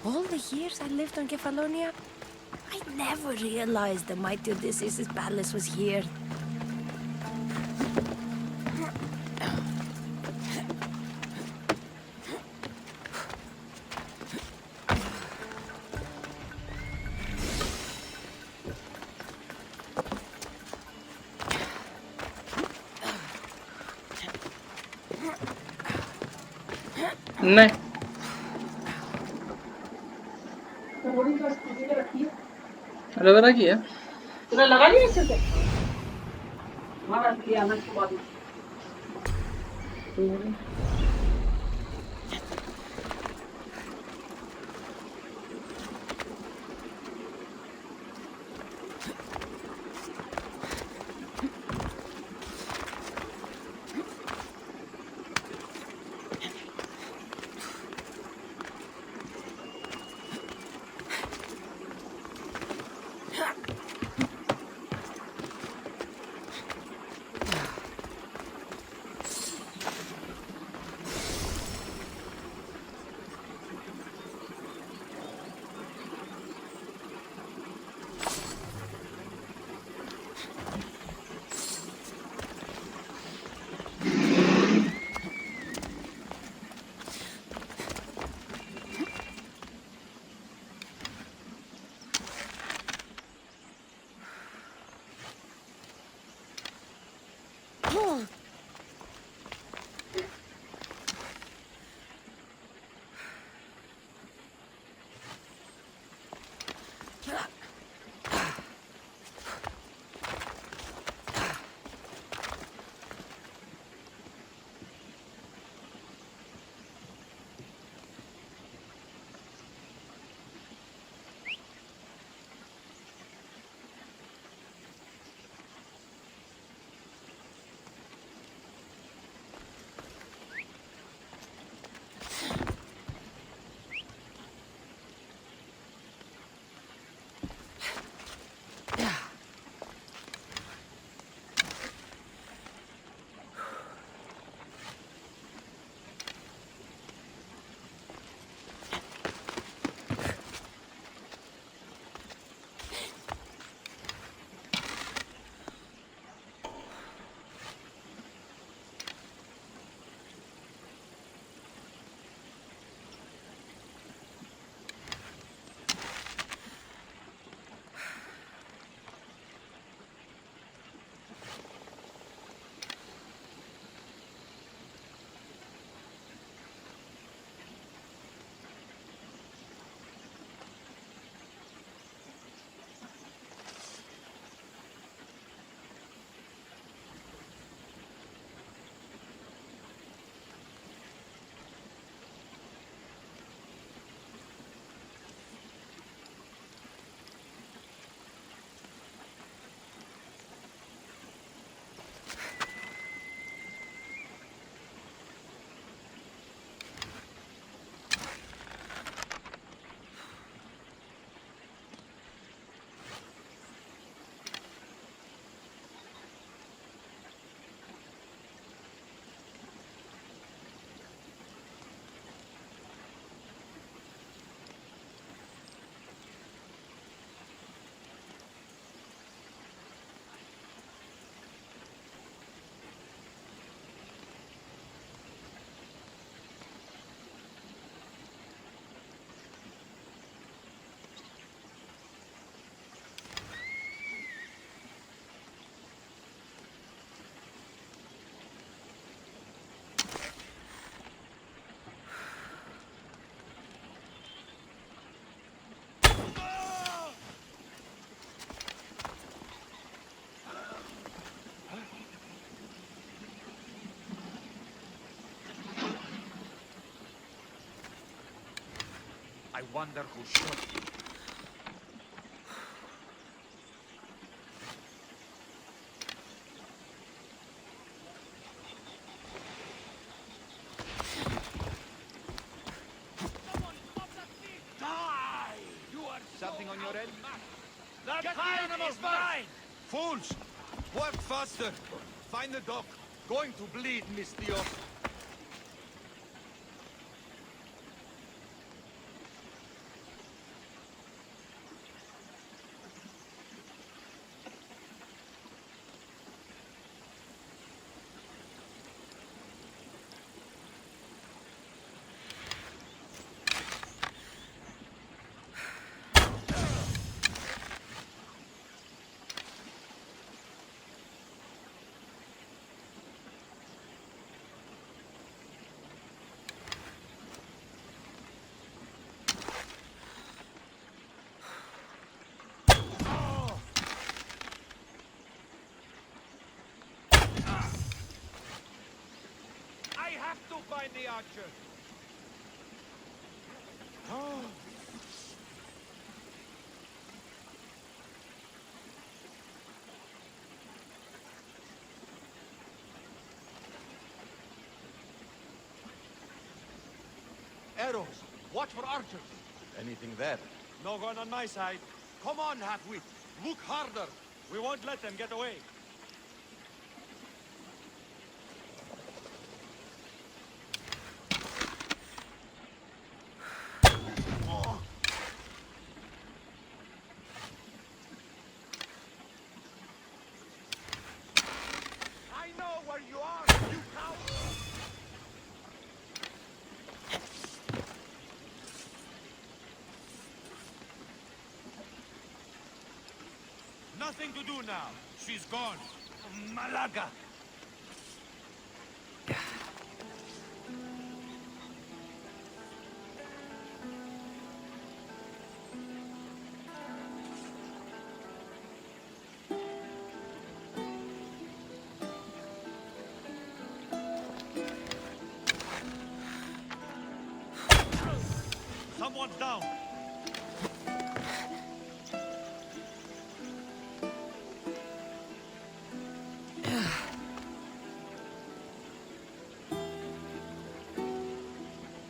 Speaker 12: All the years I lived on Kefalonia, I never realized the mighty Odysseus' palace was here.
Speaker 1: नहीं aloe vera की है
Speaker 7: तूने लगा लिया अच्छे से हमारा किया मैं इसके बाद
Speaker 2: I wonder who shot you.
Speaker 13: Die! You are
Speaker 2: Something on your head?
Speaker 13: That pine is mine!
Speaker 3: Fools! Work faster! Find the dock. Going to bleed, Miss Dios.
Speaker 2: I have to find the archer.
Speaker 3: Arrows! Watch for archers! Anything there?
Speaker 17: No gun on my side.
Speaker 3: Come on, half-wit! Look harder!
Speaker 17: We won't let them get away.
Speaker 3: I know where you are, you coward!
Speaker 17: Nothing to do now. She's gone. Malaga! Someone's down.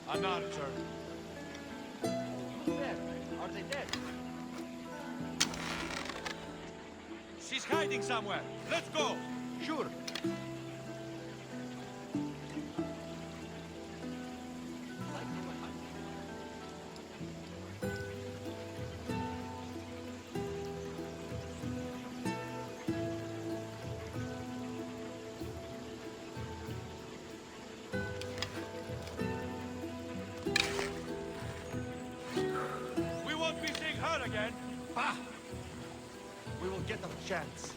Speaker 17: An archer.
Speaker 2: Where? Are they dead?
Speaker 17: She's hiding somewhere. Let's go.
Speaker 2: Sure.
Speaker 17: We won't be seeing her again.
Speaker 2: Bah! We will get a chance.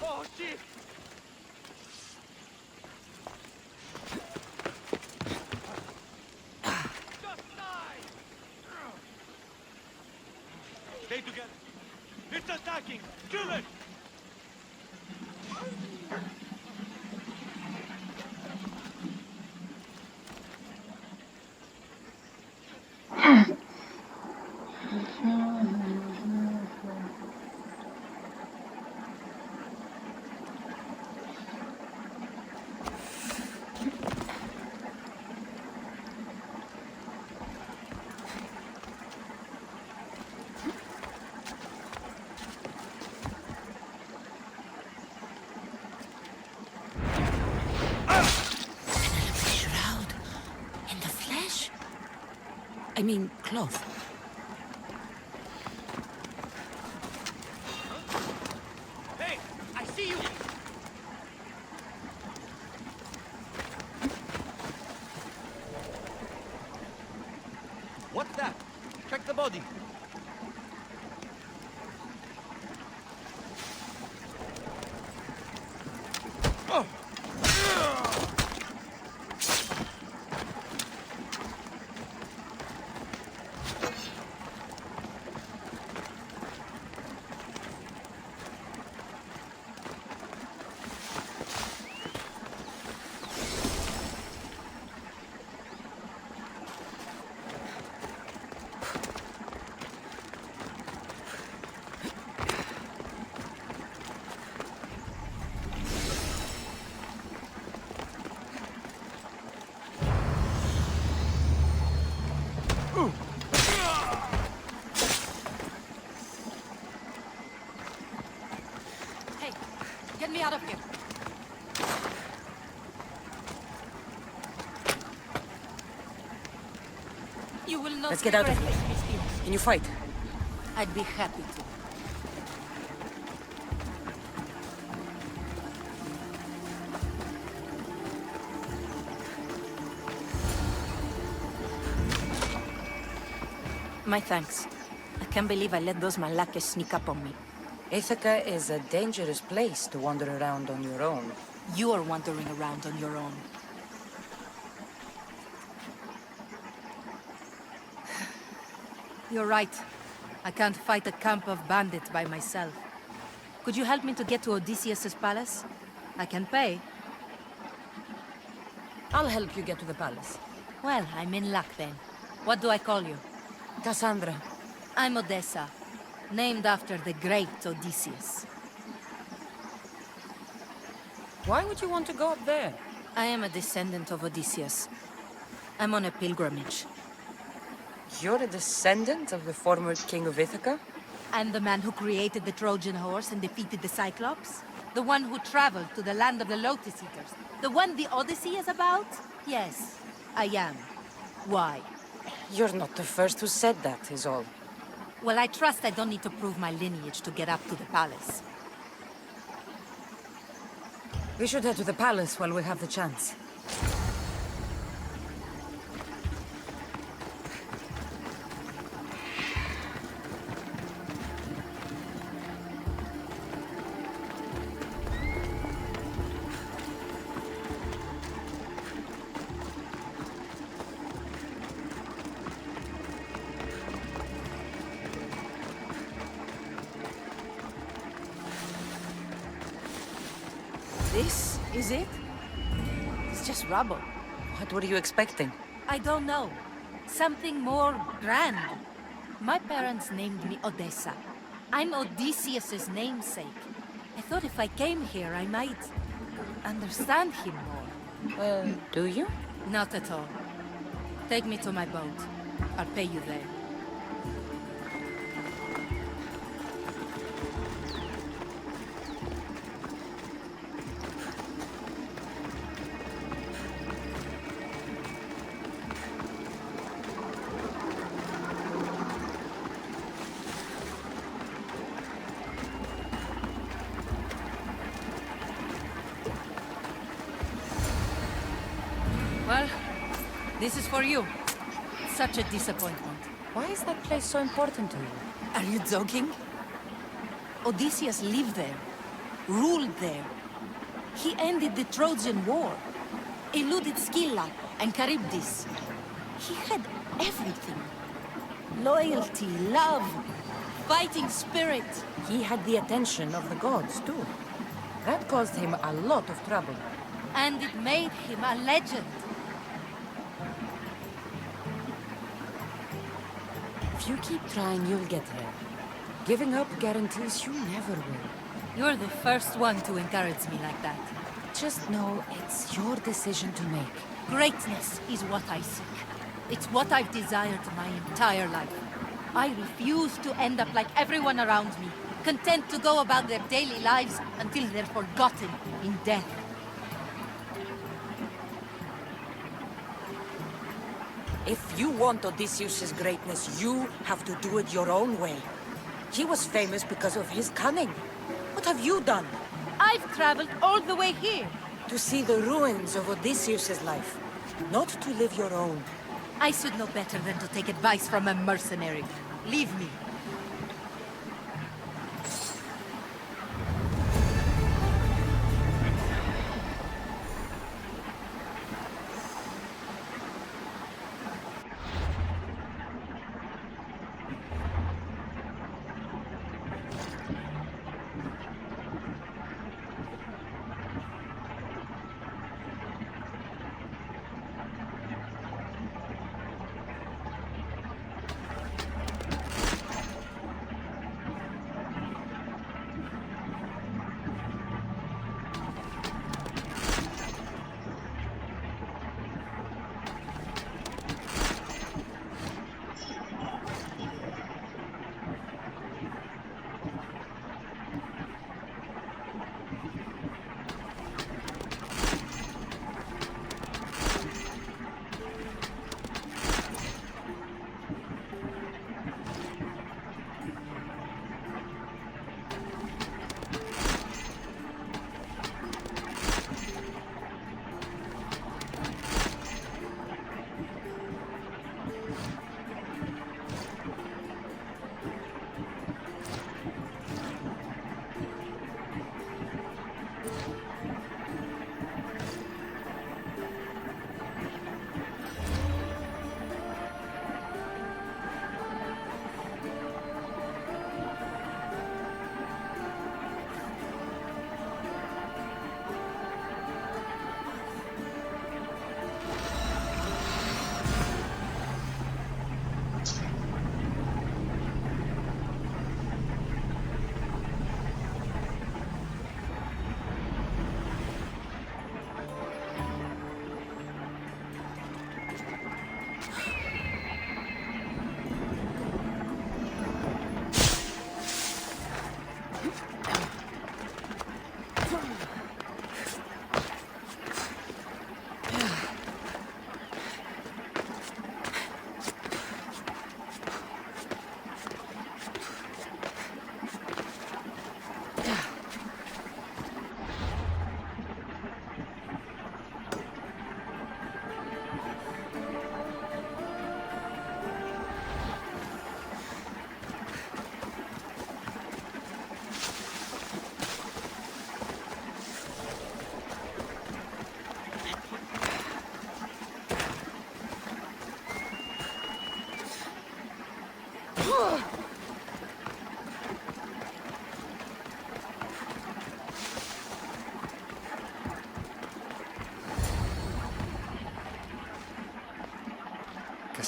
Speaker 17: Oh, shit! Stay together. It's attacking. Kill it.
Speaker 11: Shroud. In the flesh? I mean, cloth.
Speaker 2: Hey! I see you! What's that? Check the body. Oh!
Speaker 9: Hey, get me out of here. You will not
Speaker 11: Let's get out of
Speaker 9: regret
Speaker 11: here.
Speaker 9: this, Miss Stevens.
Speaker 11: Can you fight?
Speaker 9: I'd be happy to. My thanks. I can't believe I let those Malakas sneak up on me.
Speaker 11: Ithaca is a dangerous place to wander around on your own.
Speaker 9: You are wandering around on your own. You're right. I can't fight a camp of bandits by myself. Could you help me to get to Odysseus's palace? I can pay.
Speaker 11: I'll help you get to the palace.
Speaker 9: Well, I'm in luck then. What do I call you?
Speaker 11: Cassandra.
Speaker 9: I'm Odessa, named after the great Odysseus.
Speaker 11: Why would you want to go up there?
Speaker 9: I am a descendant of Odysseus. I'm on a pilgrimage.
Speaker 11: You're a descendant of the former king of Ithaca?
Speaker 9: And the man who created the Trojan horse and defeated the Cyclops? The one who traveled to the land of the Lotus Eaters? The one the Odyssey is about? Yes, I am. Why?
Speaker 11: You're not the first who said that, is all.
Speaker 9: Well, I trust I don't need to prove my lineage to get up to the palace.
Speaker 11: We should head to the palace while we have the chance.
Speaker 9: This is it? It's just rubble.
Speaker 11: What were you expecting?
Speaker 9: I don't know. Something more grand. My parents named me Odessa. I'm Odysseus's namesake. I thought if I came here, I might understand him more.
Speaker 11: Do you?
Speaker 9: Not at all. Take me to my boat. I'll pay you there. Well, this is for you. Such a disappointment.
Speaker 11: Why is that place so important to you?
Speaker 9: Are you joking? Odysseus lived there, ruled there. He ended the Trojan War, eluded Scylla and Charybdis. He had everything. Loyalty, love, fighting spirit.
Speaker 11: He had the attention of the gods, too. That caused him a lot of trouble.
Speaker 9: And it made him a legend.
Speaker 11: If you keep trying, you'll get there. Giving up guarantees you never will.
Speaker 9: You're the first one to encourage me like that.
Speaker 11: Just know it's your decision to make.
Speaker 9: Greatness is what I seek. It's what I've desired my entire life. I refuse to end up like everyone around me, content to go about their daily lives until they're forgotten in death.
Speaker 11: If you want Odysseus' greatness, you have to do it your own way. He was famous because of his cunning. What have you done?
Speaker 9: I've traveled all the way here.
Speaker 11: To see the ruins of Odysseus' life, not to live your own.
Speaker 9: I should know better than to take advice from a mercenary. Leave me.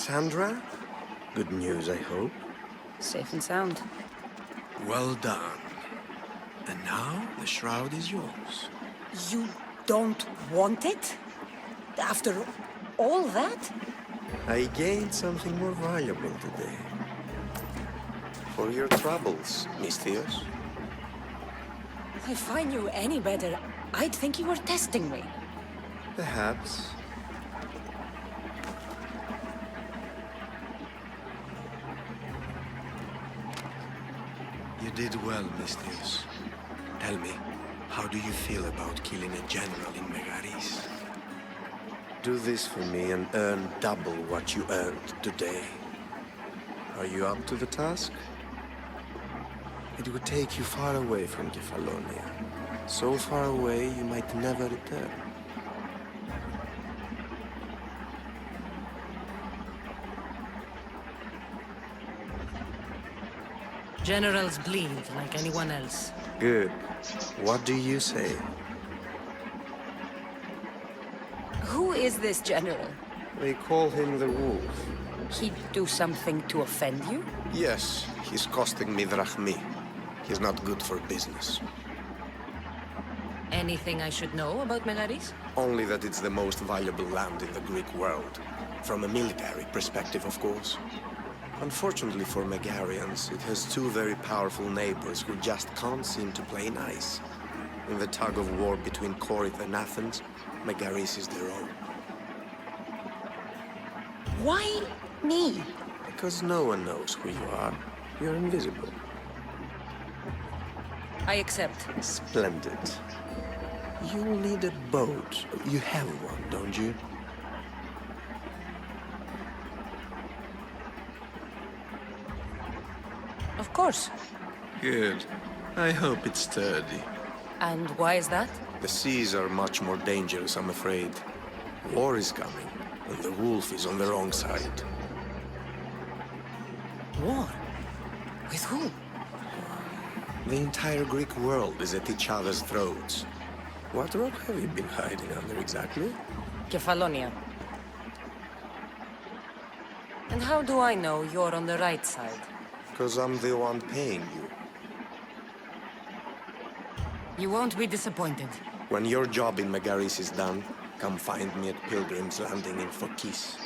Speaker 5: Cassandra? Good news, I hope.
Speaker 11: Safe and sound.
Speaker 5: Well done. And now, the Shroud is yours.
Speaker 11: You don't want it? After all that?
Speaker 5: I gained something more valuable today. For your troubles, Miss Theos.
Speaker 11: If I knew any better, I'd think you were testing me.
Speaker 5: Perhaps. You did well, Miss Theos. Tell me, how do you feel about killing a general in Megaris? Do this for me and earn double what you earned today. Are you up to the task? It would take you far away from Kefalonia. So far away you might never return.
Speaker 11: Generals bleed like anyone else.
Speaker 5: Good. What do you say?
Speaker 11: Who is this general?
Speaker 5: They call him the Wolf.
Speaker 11: He'd do something to offend you?
Speaker 5: Yes, he's costing me drachmi. He's not good for business.
Speaker 11: Anything I should know about Megaris?
Speaker 5: Only that it's the most valuable land in the Greek world. From a military perspective, of course. Unfortunately for Megarians, it has two very powerful neighbors who just can't seem to play nice. In the tug of war between Corinth and Athens, Megaris is their own.
Speaker 11: Why me?
Speaker 5: Because no one knows who you are. You're invisible.
Speaker 11: I accept.
Speaker 5: Splendid. You'll need a boat. You have one, don't you?
Speaker 11: Of course.
Speaker 5: Good. I hope it's sturdy.
Speaker 11: And why is that?
Speaker 5: The seas are much more dangerous, I'm afraid. War is coming, and the wolf is on the wrong side.
Speaker 11: War? With who?
Speaker 5: The entire Greek world is at each other's throats. What rock have you been hiding under exactly?
Speaker 11: Kefalonia. And how do I know you're on the right side?
Speaker 5: Because I'm the one paying you.
Speaker 11: You won't be disappointed.
Speaker 5: When your job in Megaris is done, come find me at Pilgrim's Landing in Phokis.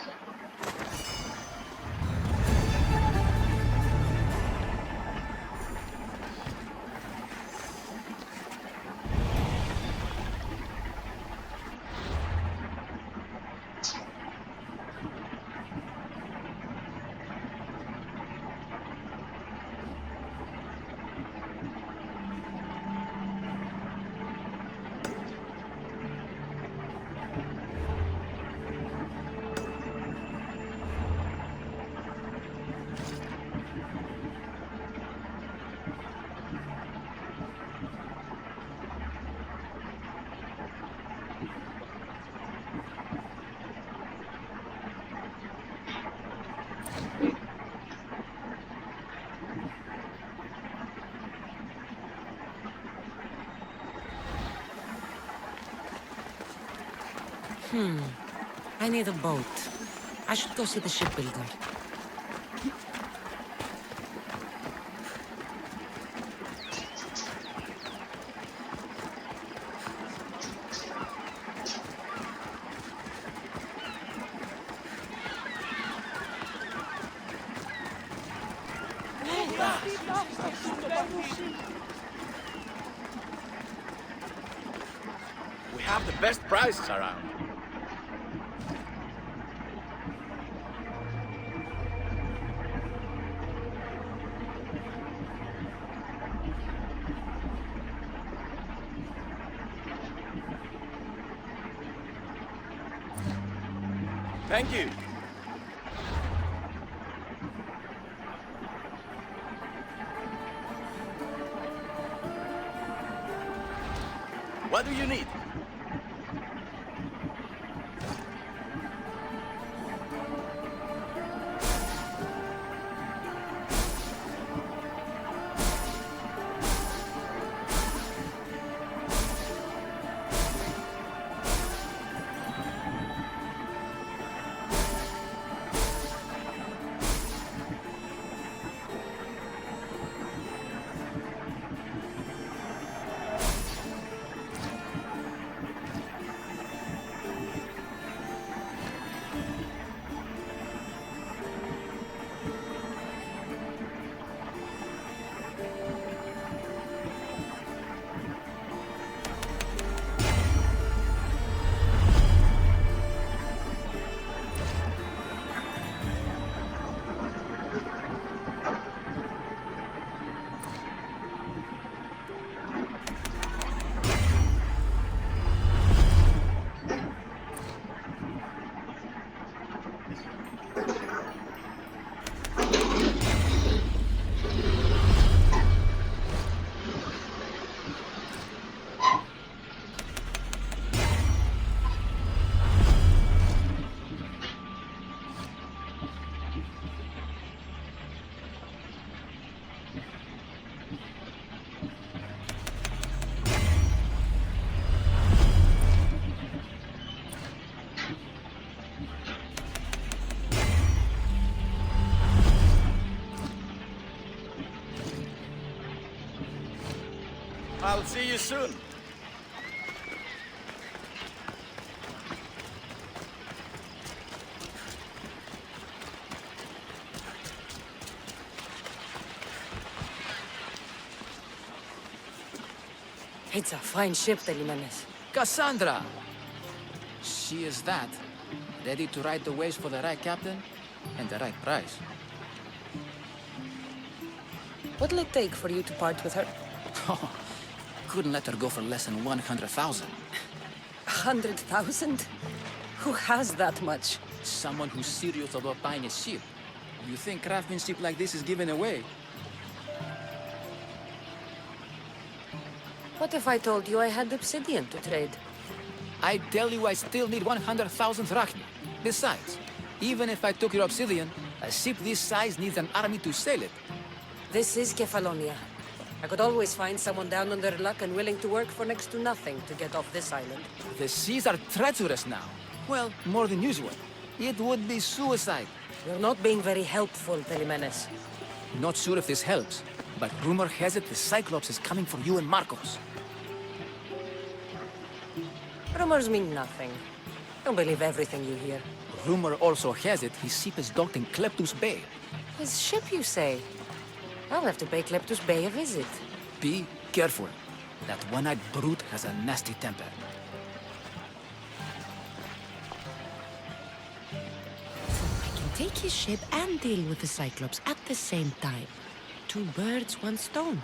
Speaker 11: I need a boat. I should go see the shipbuilder.
Speaker 2: We have the best prices around. Thank you. What do you need? I'll see you soon.
Speaker 11: It's a fine ship, Telimanes.
Speaker 2: Cassandra! She is that. Ready to ride the waves for the right captain and the right price.
Speaker 11: What'll it take for you to part with her?
Speaker 2: Couldn't let her go for less than 100,000.
Speaker 11: 100,000? Who has that much?
Speaker 2: Someone who's serious about buying a ship. You think craftsmanship like this is given away?
Speaker 11: What if I told you I had obsidian to trade?
Speaker 2: I tell you I still need 100,000 drachmi. Besides, even if I took your obsidian, a ship this size needs an army to sail it.
Speaker 11: This is Kefalonia. I could always find someone down on their luck and willing to work for next to nothing to get off this island.
Speaker 2: The seas are treacherous now. Well, more than usual. It would be suicide.
Speaker 11: You're not being very helpful, Telimanes.
Speaker 2: Not sure if this helps, but rumor has it the Cyclops is coming for you and Marcos.
Speaker 11: Rumors mean nothing. Don't believe everything you hear.
Speaker 2: Rumor also has it his ship is docked in Kleptus Bay.
Speaker 11: His ship, you say? I'll have to pay Kleptus Bay a visit.
Speaker 2: Be careful. That one-eyed brute has a nasty temper.
Speaker 10: I can take his ship and deal with the Cyclops at the same time. 2 birds, 1 stone.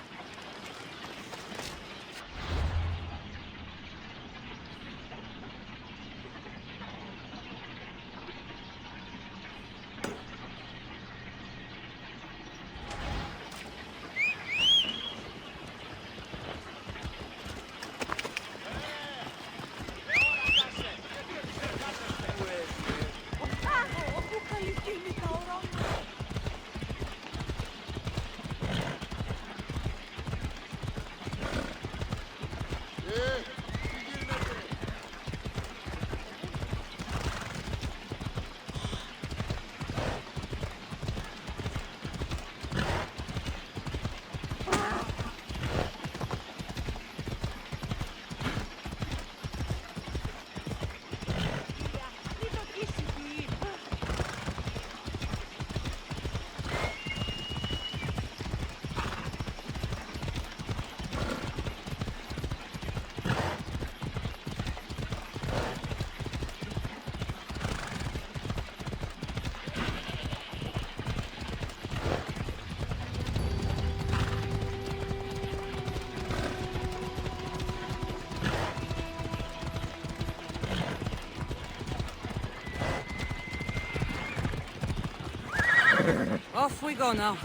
Speaker 11: Off we go now.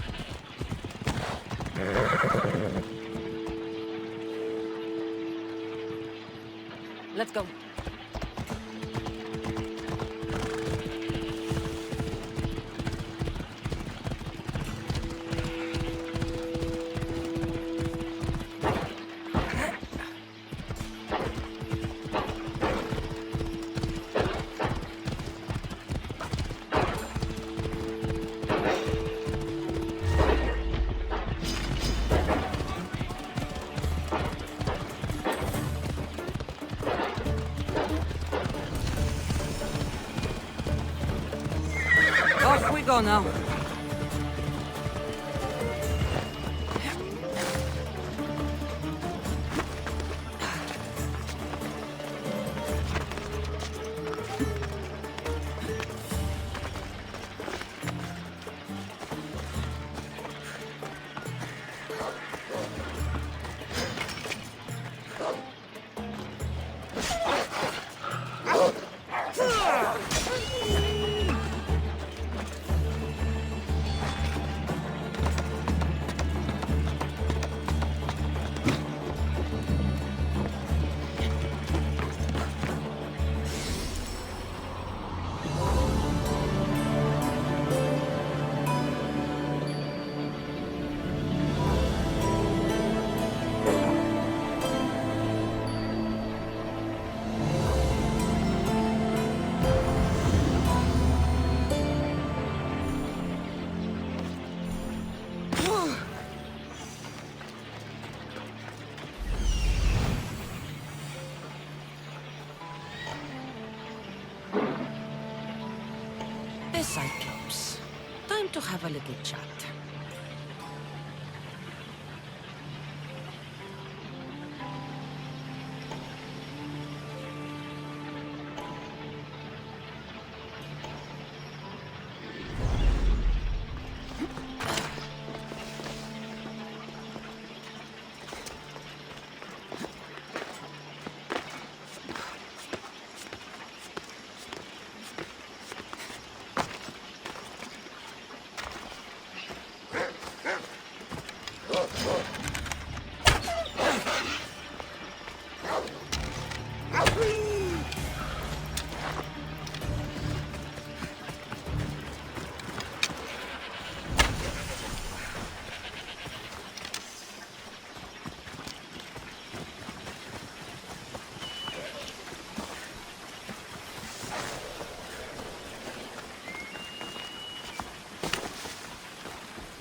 Speaker 11: Let's go. Off we go now. to have a little chat.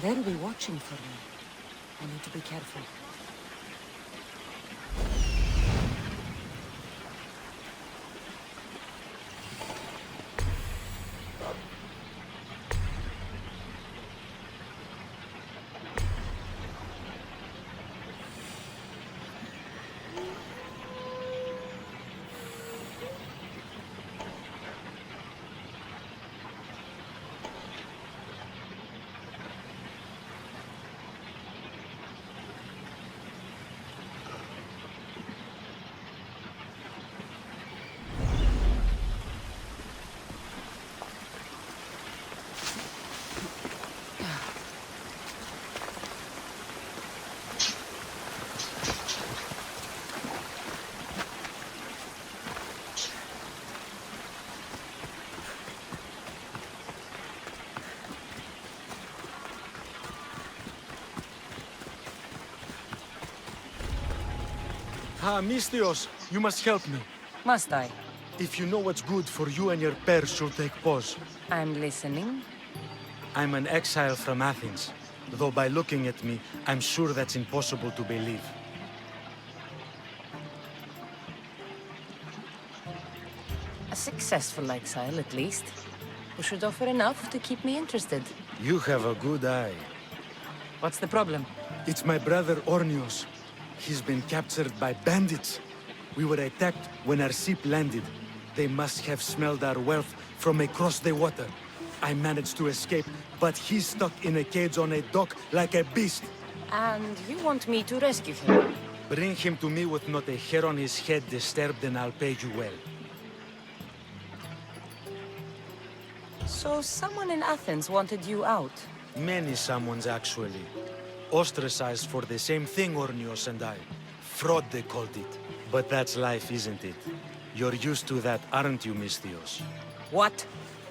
Speaker 11: They'll be watching for me. I need to be careful.
Speaker 19: Ah, Mistios, you must help me.
Speaker 11: Must I?
Speaker 19: If you know what's good for you and your pairs, you'll take pause.
Speaker 11: I'm listening.
Speaker 19: I'm an exile from Athens. Though by looking at me, I'm sure that's impossible to believe.
Speaker 11: A successful exile, at least. Who should offer enough to keep me interested.
Speaker 19: You have a good eye.
Speaker 11: What's the problem?
Speaker 19: It's my brother Ornios. He's been captured by bandits. We were attacked when our ship landed. They must have smelled our wealth from across the water. I managed to escape, but he's stuck in a cage on a dock like a beast.
Speaker 11: And you want me to rescue him?
Speaker 19: Bring him to me with not a hair on his head disturbed and I'll pay you well.
Speaker 11: So someone in Athens wanted you out?
Speaker 19: Many someones, actually. Ostracized for the same thing, Ornios and I. Fraud, they called it. But that's life, isn't it? You're used to that, aren't you, Mistios?
Speaker 11: What?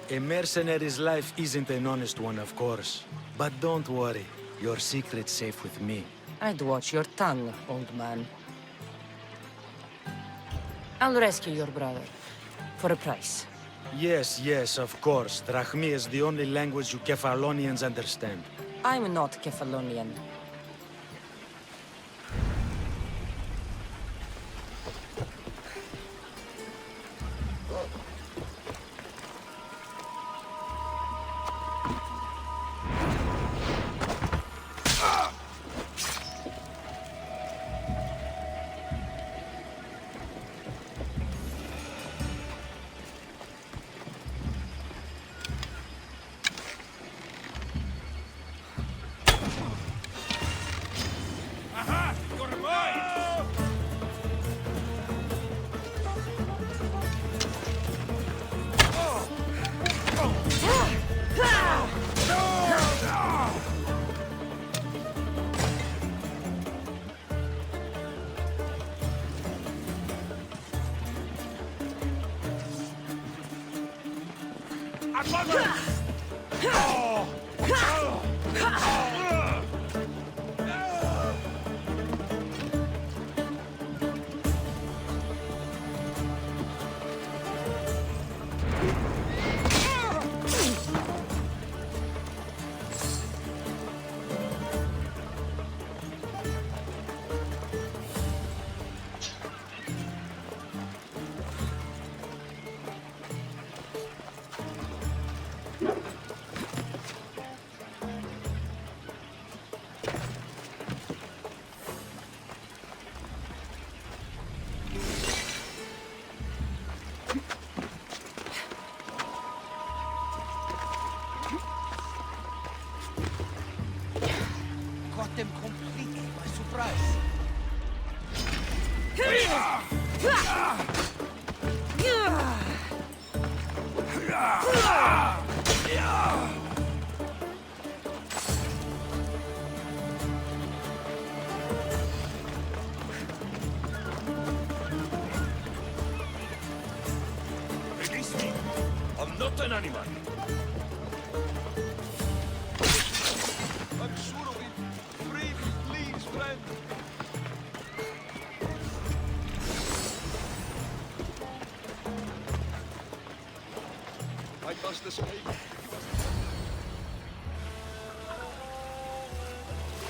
Speaker 19: A mercenary's life isn't an honest one, of course. But don't worry, your secret's safe with me.
Speaker 11: I'd watch your tongue, old man. I'll rescue your brother. For a price.
Speaker 19: Yes, yes, of course. Drachmi is the only language you Kefalonians understand.
Speaker 11: I'm not Kefalonian.
Speaker 22: Release me. I'm not an animal.
Speaker 3: I'm sure we'll be free, please, friend. I must escape.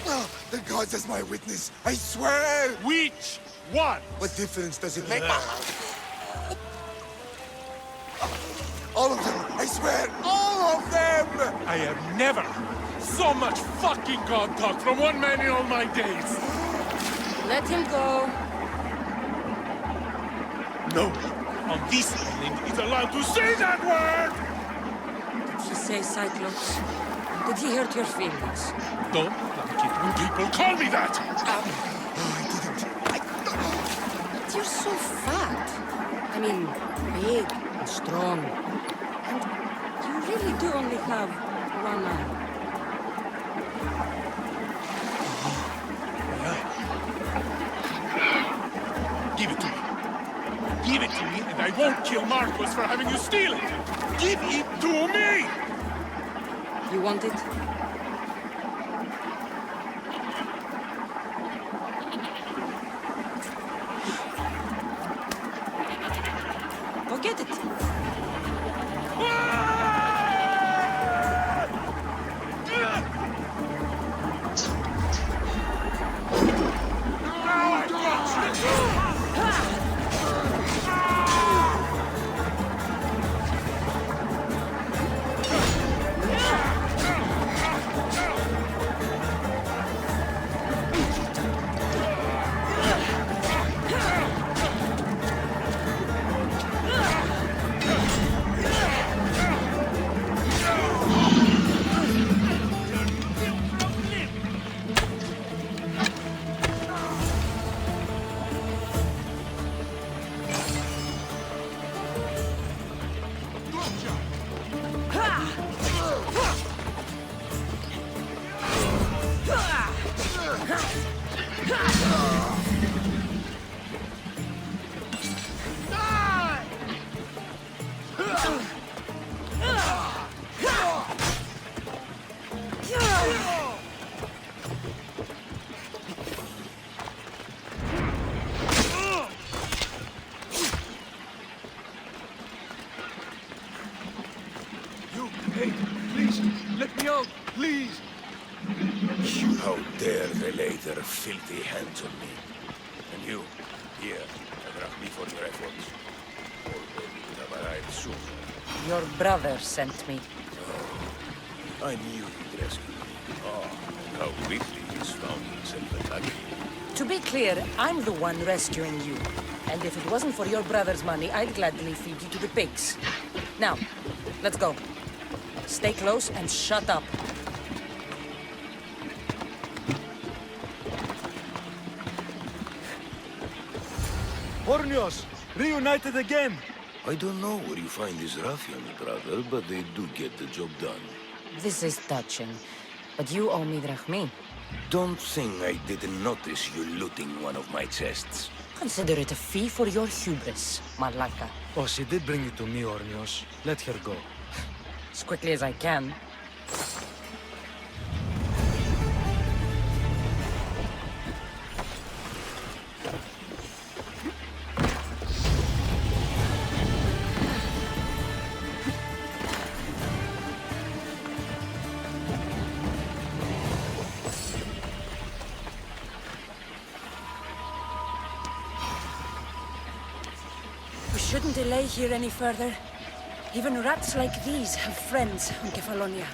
Speaker 18: Oh, the gods as my witness, I swear!
Speaker 22: Which one?
Speaker 18: What difference does it make? All of them, I swear, all of them!
Speaker 22: I have never so much fucking god talk from one man in all my days.
Speaker 11: Let him go.
Speaker 22: No on this island is allowed to say that word!
Speaker 11: Did he say Cyclops? Did he hurt your feelings?
Speaker 22: Don't like it when people call me that!
Speaker 11: But you're so fat. I mean, big and strong. And you really do only have one eye.
Speaker 22: Give it to me. Give it to me, and I won't kill Marcos for having you steal it! Give it to me!
Speaker 11: You want it? Go get it.
Speaker 22: Hey, please, let me out, please! How dare they lay their filthy hands on me? And you, here, me for your efforts. Although you would have arrived sooner.
Speaker 11: Your brother sent me.
Speaker 22: I knew you'd rescue me. Oh, and how quickly he's found himself attacking you.
Speaker 11: To be clear, I'm the one rescuing you. And if it wasn't for your brother's money, I'd gladly feed you to the pigs. Now, let's go. Stay close and shut up.
Speaker 19: Ornios, reunited again!
Speaker 22: I don't know where you find these ruffians, brother, but they do get the job done.
Speaker 11: This is touching. But you owe me drachmi.
Speaker 22: Don't think I didn't notice you looting one of my chests.
Speaker 11: Consider it a fee for your hubris, Malaka.
Speaker 19: Oh, she did bring it to me, Ornios. Let her go.
Speaker 11: As quickly as I can. We shouldn't delay here any further. Even rats like these have friends on Kefalonia.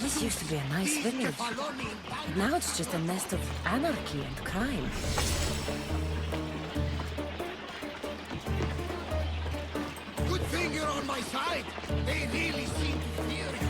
Speaker 11: This used to be a nice village. But now it's just a nest of anarchy and crime.
Speaker 18: Good thing you're on my side. They really seem to fear you.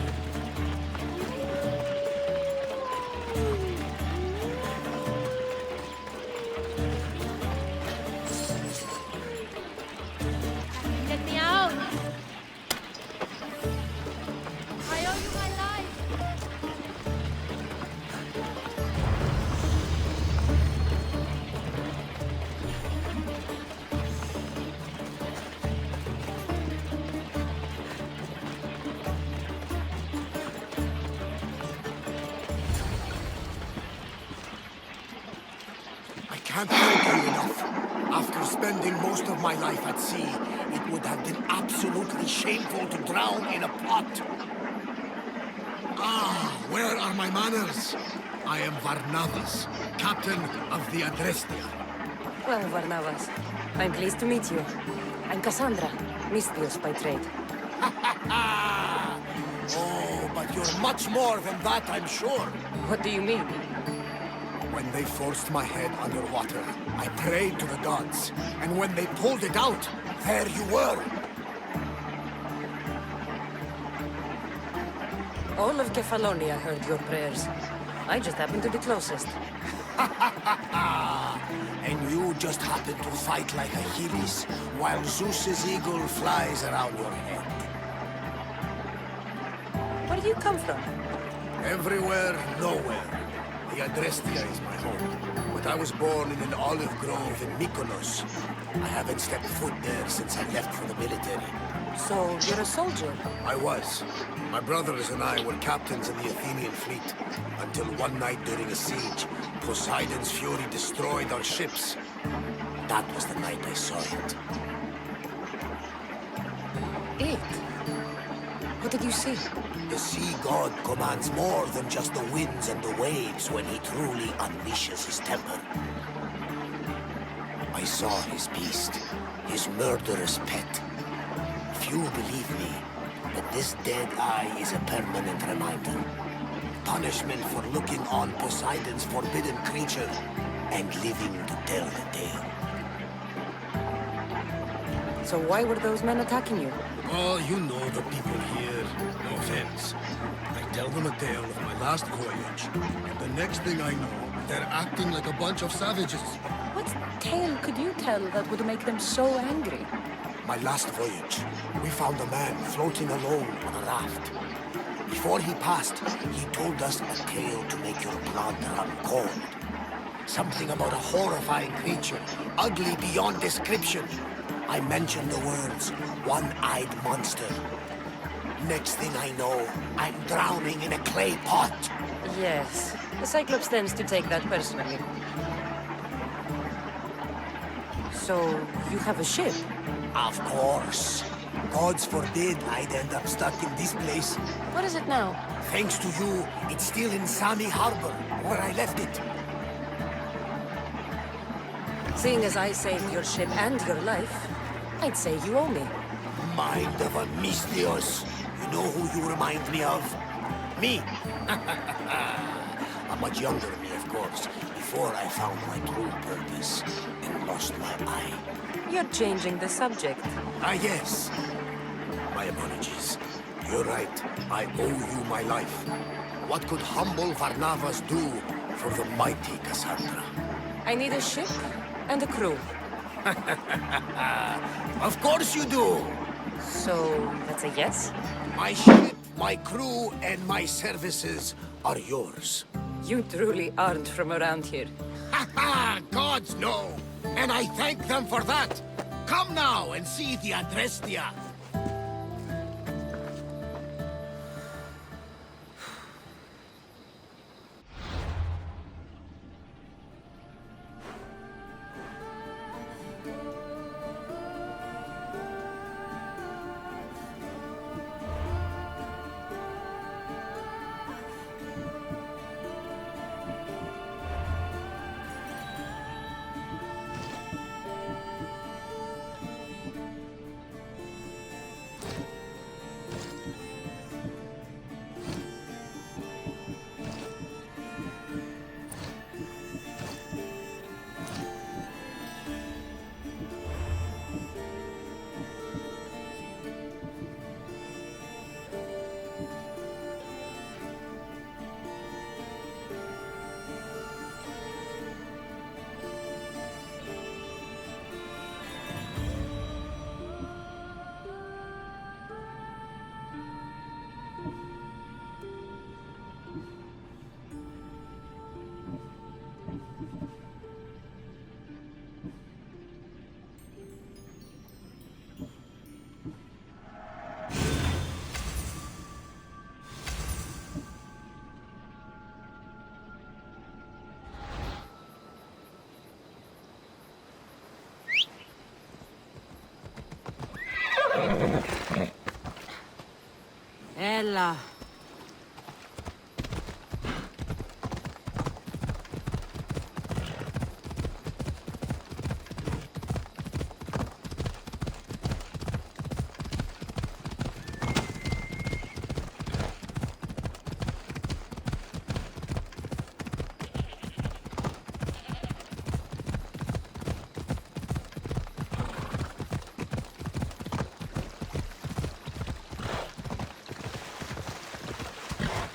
Speaker 15: can't thank you enough. After spending most of my life at sea, it would have been absolutely shameful to drown in a pot. Ah, where are my manners? I am Varnavas, captain of the Adrestia.
Speaker 11: Well, Varnavas, I'm pleased to meet you. I'm Cassandra, Misthios by trade.
Speaker 15: Oh, but you're much more than that, I'm sure.
Speaker 11: What do you mean?
Speaker 15: When they forced my head underwater, I prayed to the gods. And when they pulled it out, there you were.
Speaker 11: All of Kefalonia heard your prayers. I just happened to be closest.
Speaker 15: And you just happened to fight like Achilles, while Zeus's eagle flies around your head.
Speaker 11: Where do you come from?
Speaker 15: Everywhere, nowhere. The Adrestia is my home. But I was born in an olive grove in Mykonos. I haven't stepped foot there since I left for the military.
Speaker 11: So, you're a soldier?
Speaker 15: I was. My brothers and I were captains in the Athenian fleet. Until one night during a siege, Poseidon's fury destroyed our ships. That was the night I saw it.
Speaker 11: It? What did you see?
Speaker 15: The sea god commands more than just the winds and the waves when he truly unleashes his temper. I saw his beast, his murderous pet. Few believe me, but this dead eye is a permanent reminder. Punishment for looking on Poseidon's forbidden creature and living to tell the tale.
Speaker 11: So why were those men attacking you?
Speaker 15: Oh, you know the people here. No offense. I tell them a tale of my last voyage, and the next thing I know, they're acting like a bunch of savages.
Speaker 11: What tale could you tell that would make them so angry?
Speaker 15: My last voyage, we found a man floating alone on a raft. Before he passed, he told us a tale to make your blood run cold. Something about a horrifying creature, ugly beyond description. I mentioned the words, one-eyed monster. Next thing I know, I'm drowning in a clay pot.
Speaker 11: Yes, the Cyclops tends to take that personally. So, you have a ship?
Speaker 15: Of course. Gods forbid I'd end up stuck in this place.
Speaker 11: What is it now?
Speaker 15: Thanks to you, it's still in Sami Harbor, where I left it.
Speaker 11: Seeing as I saved your ship and your life, I'd say you owe me.
Speaker 15: Mind of a Misthios. You know who you remind me of? Me. A much younger me, of course, before I found my true purpose and lost my eye.
Speaker 11: You're changing the subject.
Speaker 15: Ah, yes. My apologies. You're right. I owe you my life. What could humble Varnavas do for the mighty Cassandra?
Speaker 11: I need a ship and a crew.
Speaker 15: Of course you do!
Speaker 11: So, that's a yes?
Speaker 15: My ship, my crew, and my services are yours.
Speaker 11: You truly aren't from around here.
Speaker 15: Ha ha! Gods know! And I thank them for that! Come now and see the Adrestia!
Speaker 9: Voila.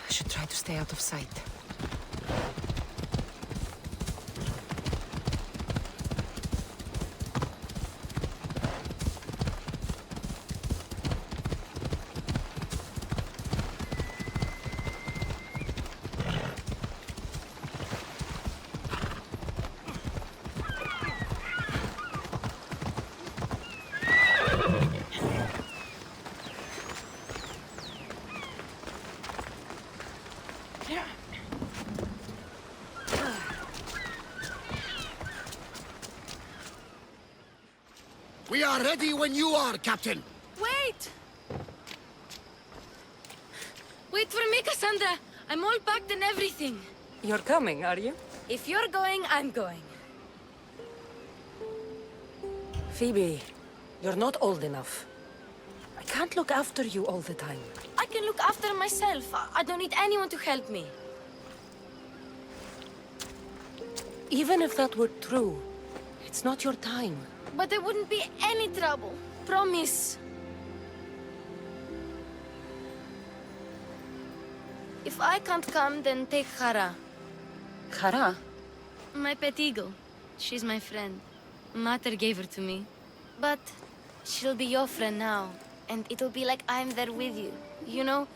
Speaker 10: I should try to stay out of sight.
Speaker 15: We are ready when you are, Captain.
Speaker 8: Wait! Wait for me, Cassandra. I'm all packed and everything.
Speaker 11: You're coming, are you?
Speaker 8: If you're going, I'm going.
Speaker 11: Phoebe, you're not old enough. I can't look after you all the time.
Speaker 8: I can look after myself. I don't need anyone to help me.
Speaker 11: Even if that were true, it's not your time.
Speaker 8: But there wouldn't be any trouble. Promise. If I can't come, then take Hara.
Speaker 11: Hara?
Speaker 8: My pet eagle. She's my friend. Mater gave her to me. But she'll be your friend now. And it'll be like I'm there with you. You know?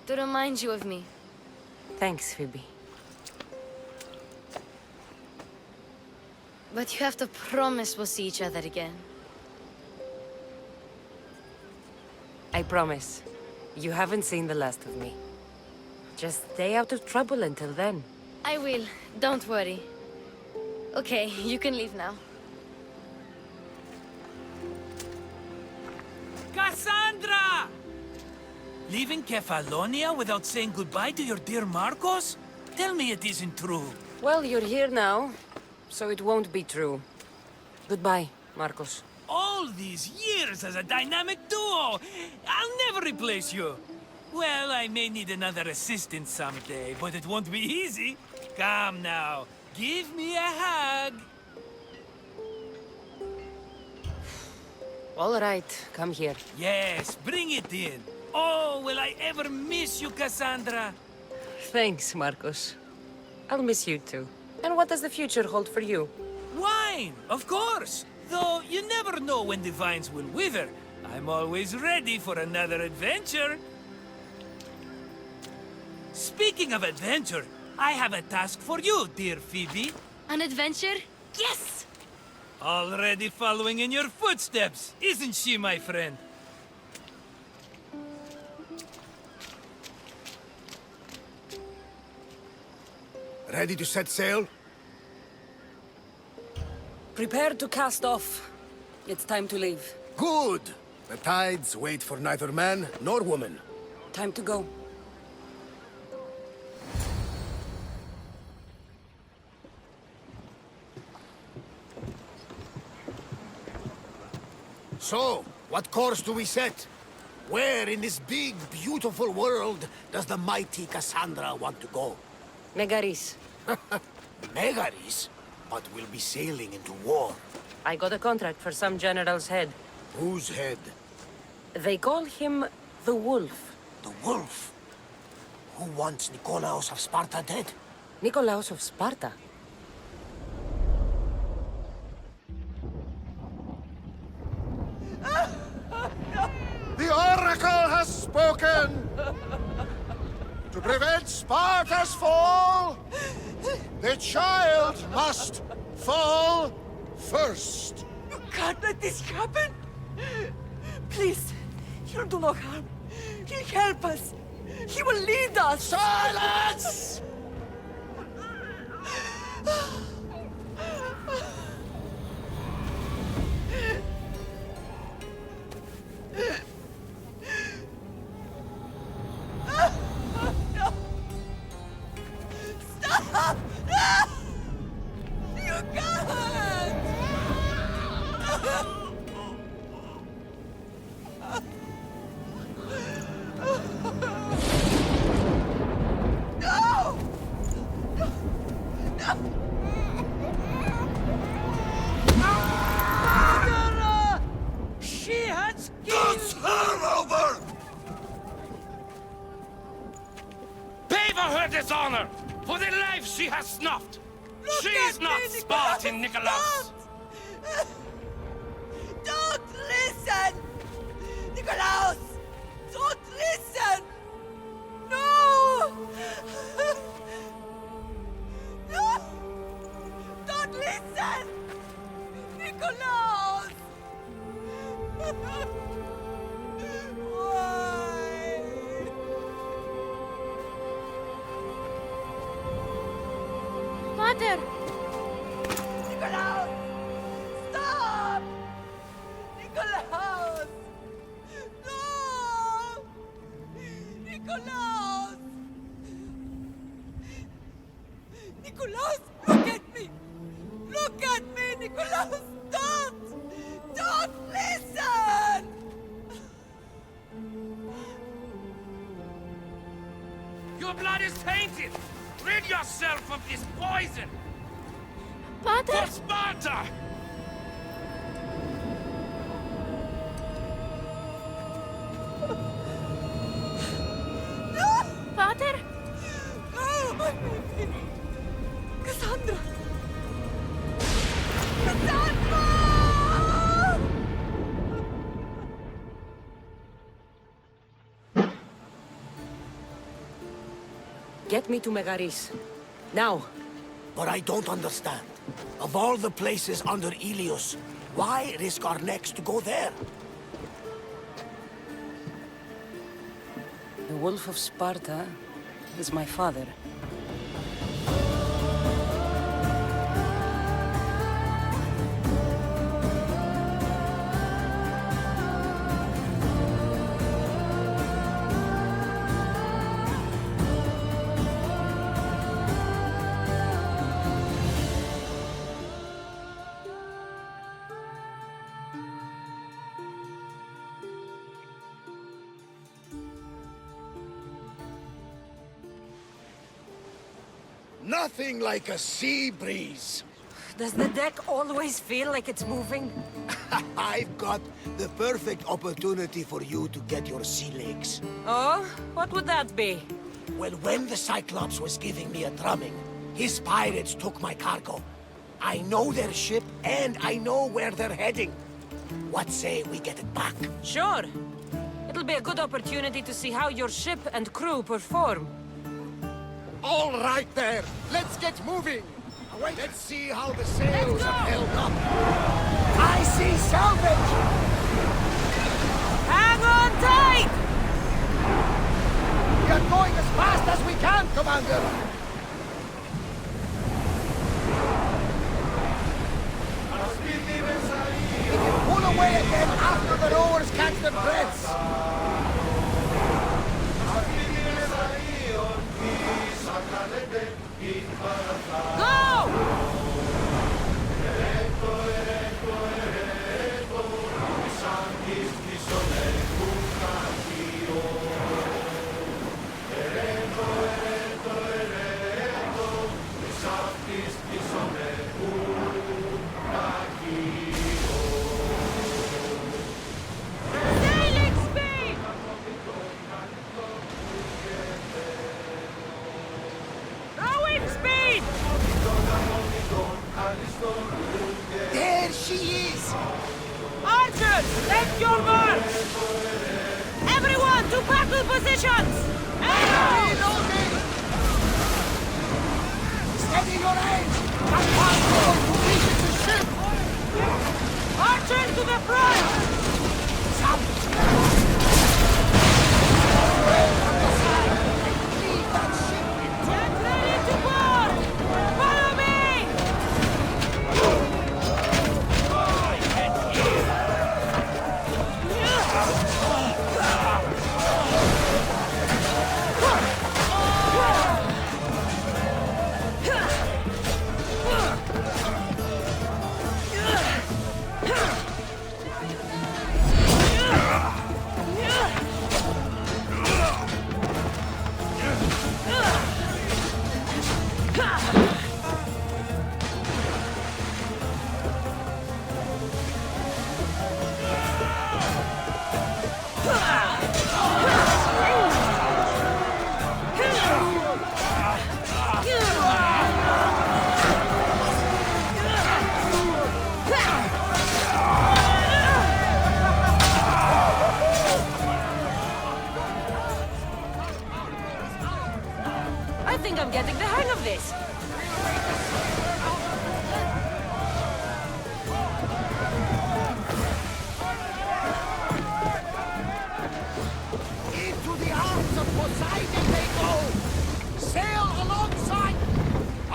Speaker 8: To remind you of me.
Speaker 11: Thanks, Phoebe.
Speaker 8: But you have to promise we'll see each other again.
Speaker 11: I promise. You haven't seen the last of me. Just stay out of trouble until then.
Speaker 8: I will. Don't worry. Okay, you can leave now.
Speaker 13: Cassandra! Leaving Kefalonia without saying goodbye to your dear Marcos? Tell me it isn't true.
Speaker 11: Well, you're here now, so it won't be true. Goodbye, Marcos.
Speaker 13: All these years as a dynamic duo! I'll never replace you! Well, I may need another assistant someday, but it won't be easy. Come now, give me a hug!
Speaker 11: All right, come here.
Speaker 13: Yes, bring it in. Oh, will I ever miss you, Cassandra?
Speaker 11: Thanks, Marcos. I'll miss you too. And what does the future hold for you?
Speaker 13: Wine, of course! Though you never know when the vines will wither. I'm always ready for another adventure. Speaking of adventure, I have a task for you, dear Phoebe.
Speaker 8: An adventure? Yes!
Speaker 13: Already following in your footsteps, isn't she, my friend?
Speaker 15: Ready to set sail?
Speaker 11: Prepare to cast off. It's time to leave.
Speaker 15: Good! The tides wait for neither man nor woman.
Speaker 11: Time to go.
Speaker 15: So, what course do we set? Where in this big, beautiful world does the mighty Cassandra want to go?
Speaker 11: Megaris.
Speaker 15: Megaris? But we'll be sailing into war.
Speaker 11: I got a contract for some general's head.
Speaker 15: Whose head?
Speaker 11: They call him the Wolf.
Speaker 15: The Wolf? Who wants Nikolaos of Sparta dead?
Speaker 11: Nikolaos of Sparta?
Speaker 4: The Oracle has spoken! To prevent Sparta's fall, the child must fall first.
Speaker 14: You can't let this happen! Please, he'll do no harm. He'll help us. He will lead us!
Speaker 15: Silence!
Speaker 17: dishonor! For the life she has snuffed!
Speaker 14: Look
Speaker 17: She's
Speaker 14: at
Speaker 17: not
Speaker 14: me,
Speaker 17: Spartan, Nikolaus!
Speaker 14: Don't listen! Nikolaus! Don't listen! No! No! Don't listen! Nikolaus! Why?
Speaker 16: Mother!
Speaker 14: Nikolaus! Stop! Nikolaus! No! Nikolaus! Nikolaus, look at me! Look at me, Nikolaus! Don't! Don't listen!
Speaker 17: Your blood is tainted! Rid yourself of this poison!
Speaker 16: Pater!
Speaker 17: For Sparta!
Speaker 14: No!
Speaker 16: Pater!
Speaker 14: No, my baby! Cassandra! Cassandra!
Speaker 11: Get me to Megaris. Now.
Speaker 15: But I don't understand. Of all the places under Ilios, why risk our necks to go there?
Speaker 11: The Wolf of Sparta is my father.
Speaker 15: Nothing like a sea breeze.
Speaker 11: Does the deck always feel like it's moving?
Speaker 15: I've got the perfect opportunity for you to get your sea legs.
Speaker 11: Oh? What would that be?
Speaker 15: Well, when the Cyclops was giving me a drumming, his pirates took my cargo. I know their ship, and I know where they're heading. What say we get it back?
Speaker 11: Sure. It'll be a good opportunity to see how your ship and crew perform.
Speaker 15: All right there. Let's get moving. Let's see how the sails have held up. I see salvage!
Speaker 11: Hang on tight!
Speaker 15: We are going as fast as we can, Commander. We can pull away again after the rowers catch their breaths.
Speaker 11: Go!
Speaker 14: Sailing speed!
Speaker 11: Rowing speed!
Speaker 15: There she is!
Speaker 11: Archers, take your marks! Everyone to battle positions!
Speaker 15: Reloading! Steady your aim! I can't go to reach the ship!
Speaker 11: Archers to the front! Get ready to board! Follow me!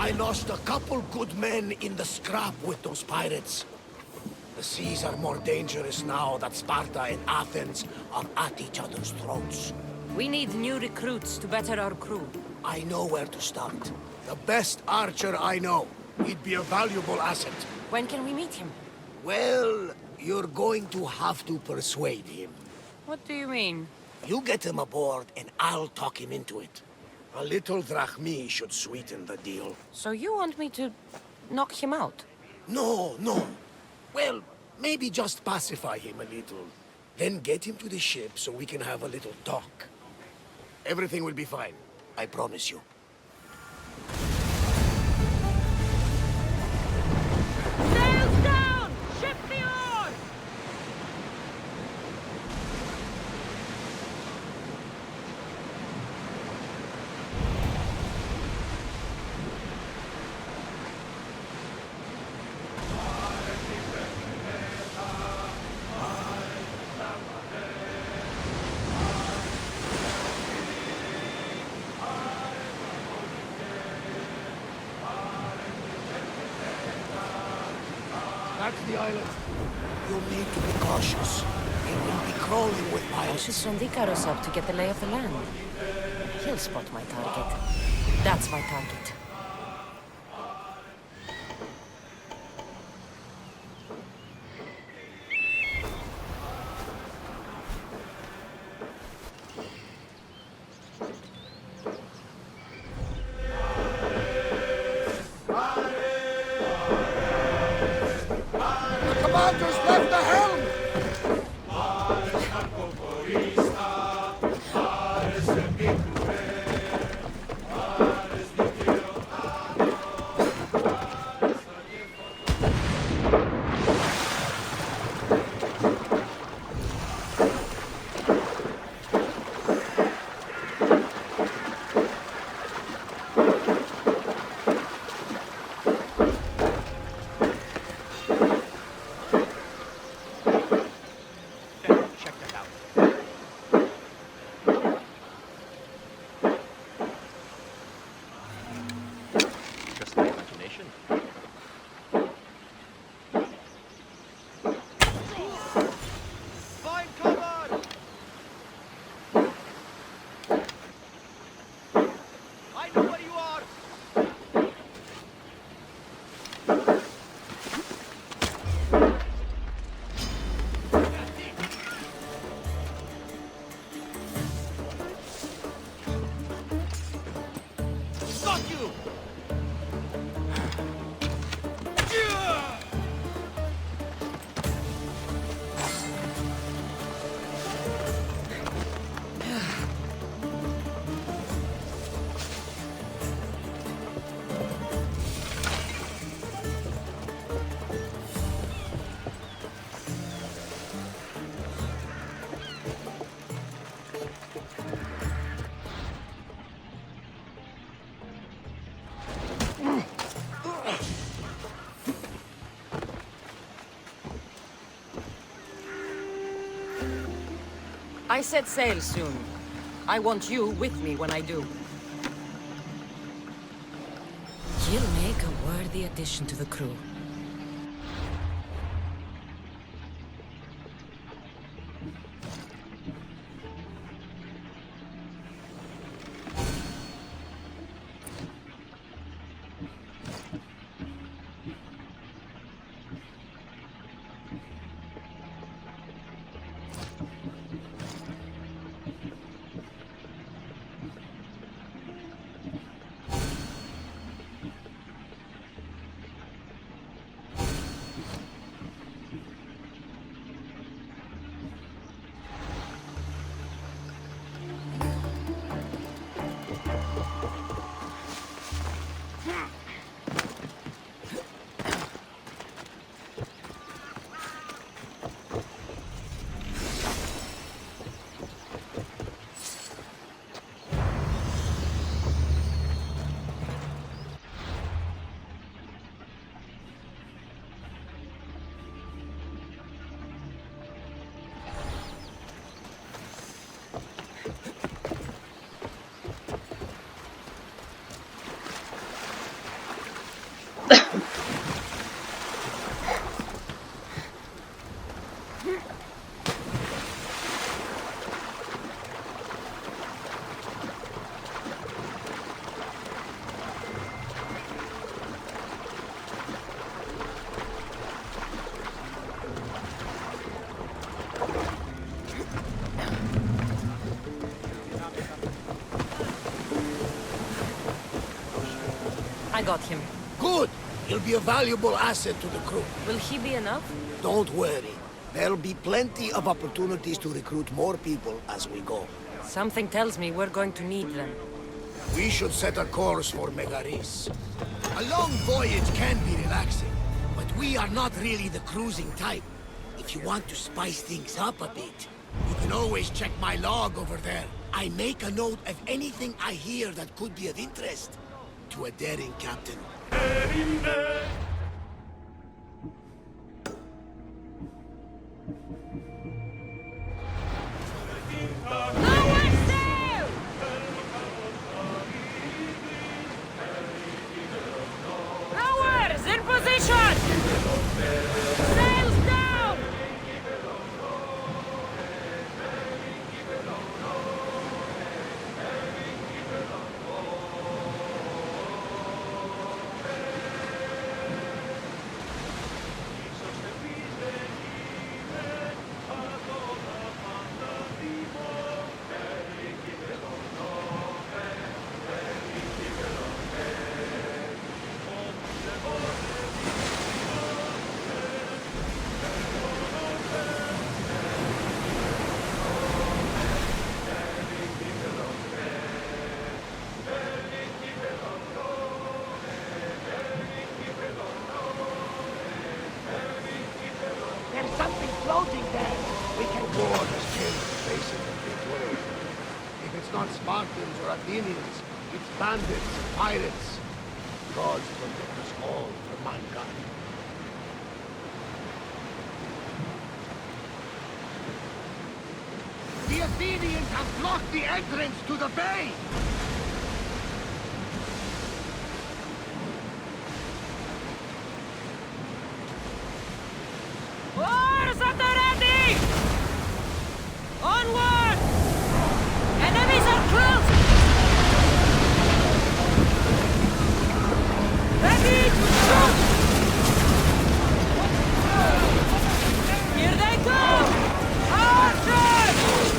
Speaker 15: I lost a couple good men in the scrap with those pirates. The seas are more dangerous now that Sparta and Athens are at each other's throats.
Speaker 11: We need new recruits to better our crew.
Speaker 15: I know where to start. The best archer I know. He'd be a valuable asset.
Speaker 11: When can we meet him?
Speaker 15: Well, you're going to have to persuade him.
Speaker 11: What do you mean?
Speaker 15: You get him aboard and I'll talk him into it. A little drachmi should sweeten the deal.
Speaker 11: So you want me to knock him out?
Speaker 15: No, no. Well, maybe just pacify him a little. Then get him to the ship so we can have a little talk. Everything will be fine. I promise you.
Speaker 11: Sails down! Ship the oar!
Speaker 15: That's the island. You'll need to be cautious. It will be crawling with
Speaker 11: I
Speaker 15: pirates.
Speaker 11: should send Icarus up to get the lay of the land. He'll spot my target. That's my target.
Speaker 15: The commander's left the helm!
Speaker 2: Check that out. Just my imagination. Find cover! I know where you are! Got you!
Speaker 11: I set sail soon. I want you with me when I do.
Speaker 10: You'll make a worthy addition to the crew.
Speaker 11: I got him.
Speaker 15: Good! He'll be a valuable asset to the crew.
Speaker 11: Will he be enough?
Speaker 15: Don't worry. There'll be plenty of opportunities to recruit more people as we go.
Speaker 11: Something tells me we're going to need them.
Speaker 15: We should set a course for Megaris. A long voyage can be relaxing, but we are not really the cruising type. If you want to spice things up a bit, you can always check my log over there. I make a note of anything I hear that could be of interest to a daring captain.
Speaker 11: Rowers in position! Sails down!
Speaker 15: There's something floating there. We can war has changed the face of the big world. If it's not Spartans or Athenians, it's bandits, pirates. Gods protect us all from mankind. The Athenians have blocked the entrance to the bay!
Speaker 11: Oars at the ready! Onward! Enemies are close! Ready to shoot! Here they come! Archers! Shoot!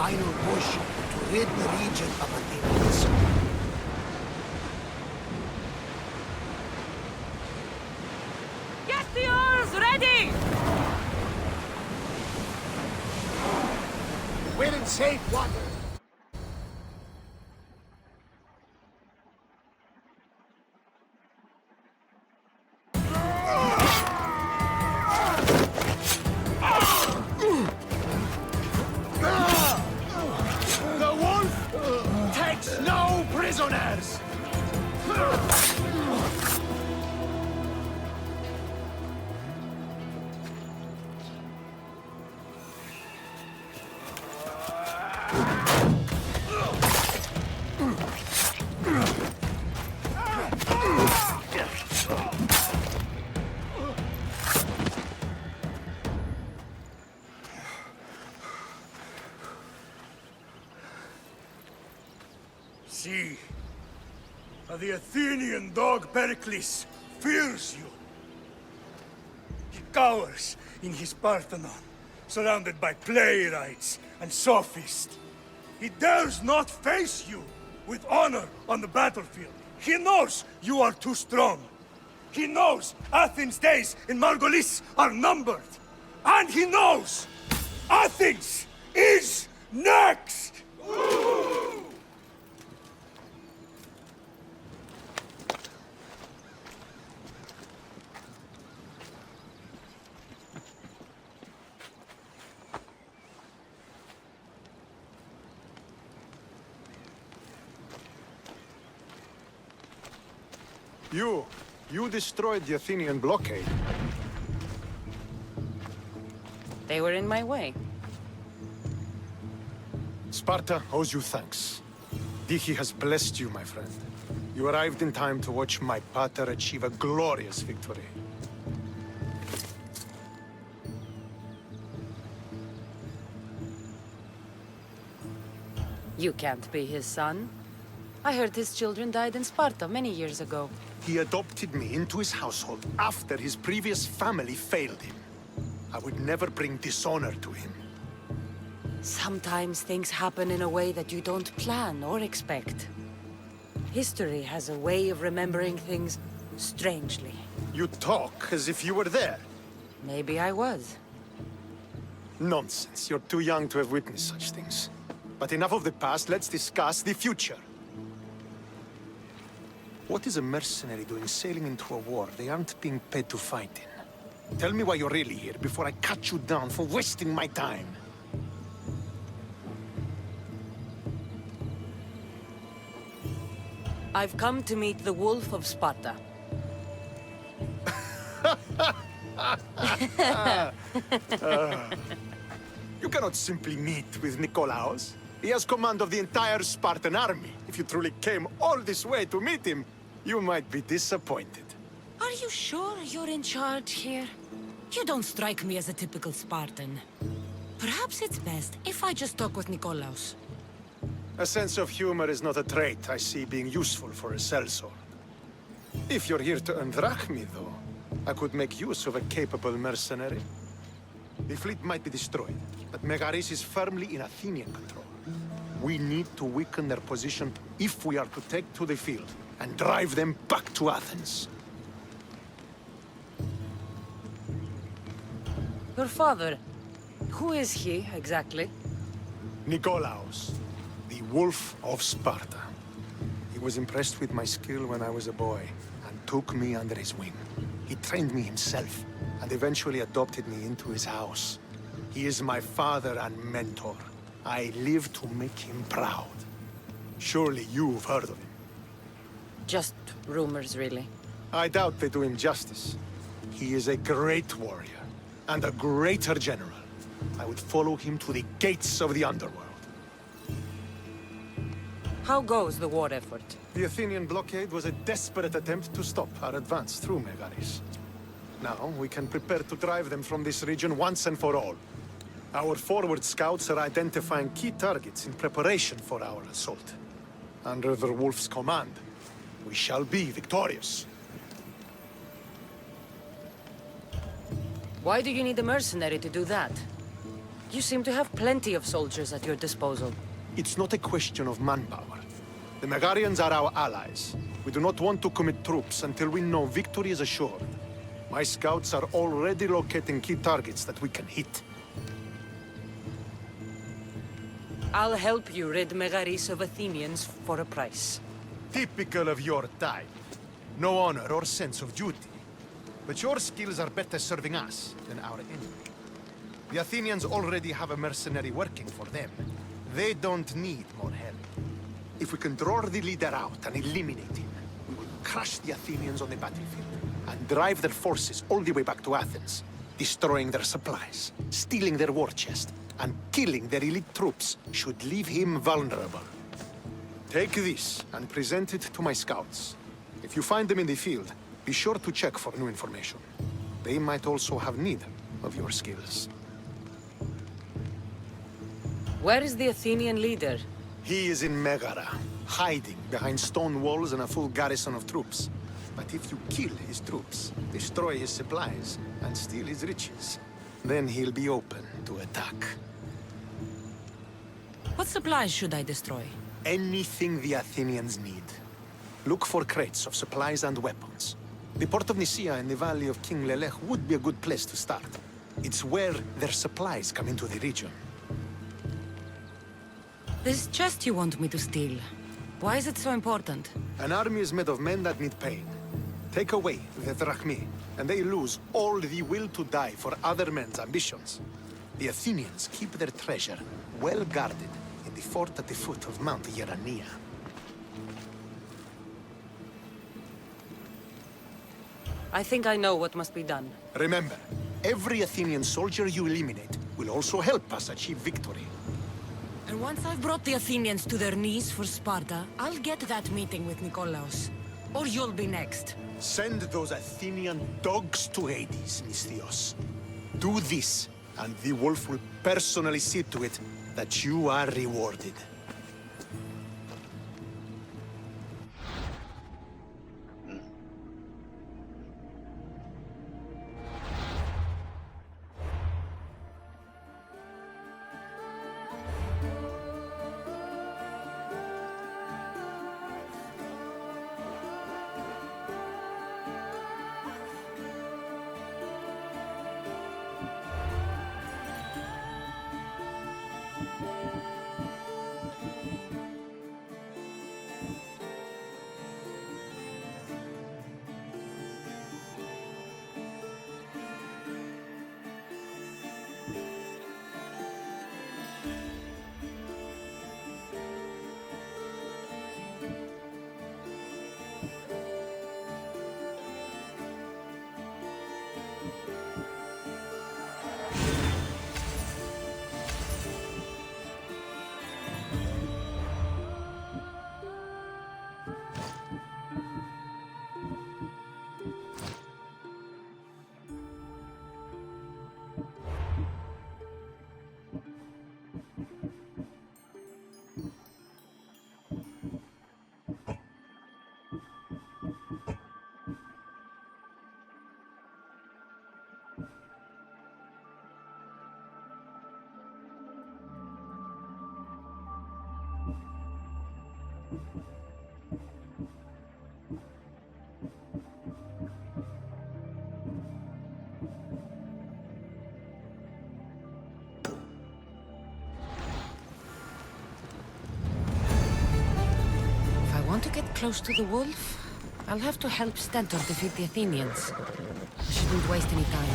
Speaker 15: final push to rid the region of Athenians.
Speaker 11: Get the oars ready!
Speaker 15: We're in safe water.
Speaker 4: The wolf takes no prisoners! See, the Athenian dog Pericles fears you. He cowers in his Parthenon, surrounded by playwrights and sophists. He dares not face you with honor on the battlefield. He knows you are too strong. He knows Athens' days in Margolis are numbered. And he knows Athens is next!
Speaker 20: You destroyed the Athenian blockade.
Speaker 11: They were in my way.
Speaker 20: Sparta owes you thanks. Dihi has blessed you, my friend. You arrived in time to watch my pater achieve a glorious victory.
Speaker 11: You can't be his son. I heard his children died in Sparta many years ago.
Speaker 20: He adopted me into his household after his previous family failed him. I would never bring dishonor to him.
Speaker 11: Sometimes things happen in a way that you don't plan or expect. History has a way of remembering things strangely.
Speaker 20: You talk as if you were there.
Speaker 11: Maybe I was.
Speaker 20: Nonsense. You're too young to have witnessed such things. But enough of the past, let's discuss the future. What is a mercenary doing sailing into a war they aren't being paid to fight in? Tell me why you're really here before I cut you down for wasting my time.
Speaker 11: I've come to meet the Wolf of Sparta.
Speaker 20: You cannot simply meet with Nikolaos. He has command of the entire Spartan army. If you truly came all this way to meet him, you might be disappointed.
Speaker 9: Are you sure you're in charge here? You don't strike me as a typical Spartan. Perhaps it's best if I just talk with Nikolaos.
Speaker 20: A sense of humor is not a trait I see being useful for a sellsword. If you're here to earn drachmi, though, I could make use of a capable mercenary. The fleet might be destroyed, but Megaris is firmly in Athenian control. We need to weaken their position if we are to take to the field and drive them back to Athens.
Speaker 11: Your father, who is he exactly?
Speaker 20: Nikolaos, the Wolf of Sparta. He was impressed with my skill when I was a boy and took me under his wing. He trained me himself and eventually adopted me into his house. He is my father and mentor. I live to make him proud. Surely you've heard of him.
Speaker 11: Just rumors, really.
Speaker 20: I doubt they do him justice. He is a great warrior and a greater general. I would follow him to the gates of the underworld.
Speaker 11: How goes the war effort?
Speaker 20: The Athenian blockade was a desperate attempt to stop our advance through Megaris. Now we can prepare to drive them from this region once and for all. Our forward scouts are identifying key targets in preparation for our assault. Under the Wolf's command, we shall be victorious.
Speaker 11: Why do you need a mercenary to do that? You seem to have plenty of soldiers at your disposal.
Speaker 20: It's not a question of manpower. The Megarians are our allies. We do not want to commit troops until we know victory is assured. My scouts are already locating key targets that we can hit.
Speaker 11: I'll help you rid Megaris of Athenians for a price.
Speaker 20: Typical of your type. No honor or sense of duty. But your skills are better serving us than our enemy. The Athenians already have a mercenary working for them. They don't need more help. If we can draw the leader out and eliminate him, we will crush the Athenians on the battlefield and drive their forces all the way back to Athens, destroying their supplies, stealing their war chest, and killing their elite troops should leave him vulnerable. Take this and present it to my scouts. If you find them in the field, be sure to check for new information. They might also have need of your skills.
Speaker 11: Where is the Athenian leader?
Speaker 20: He is in Megara, hiding behind stone walls and a full garrison of troops. But if you kill his troops, destroy his supplies, and steal his riches, then he'll be open to attack.
Speaker 11: What supplies should I destroy?
Speaker 20: Anything the Athenians need. Look for crates of supplies and weapons. The port of Nicaea in the valley of King Lelech would be a good place to start. It's where their supplies come into the region.
Speaker 11: This chest you want me to steal. Why is it so important?
Speaker 20: An army is made of men that need pain. Take away the drachmi, and they lose all the will to die for other men's ambitions. The Athenians keep their treasure well guarded in the fort at the foot of Mount Yerania.
Speaker 11: I think I know what must be done.
Speaker 20: Remember, every Athenian soldier you eliminate will also help us achieve victory.
Speaker 11: And once I've brought the Athenians to their knees for Sparta, I'll get that meeting with Nikolaos. Or you'll be next.
Speaker 20: Send those Athenian dogs to Hades, Misthios. Do this, and the wolf will personally see to it that you are rewarded.
Speaker 11: Want to get close to the wolf? I'll have to help Stentor defeat the Athenians. I shouldn't waste any time.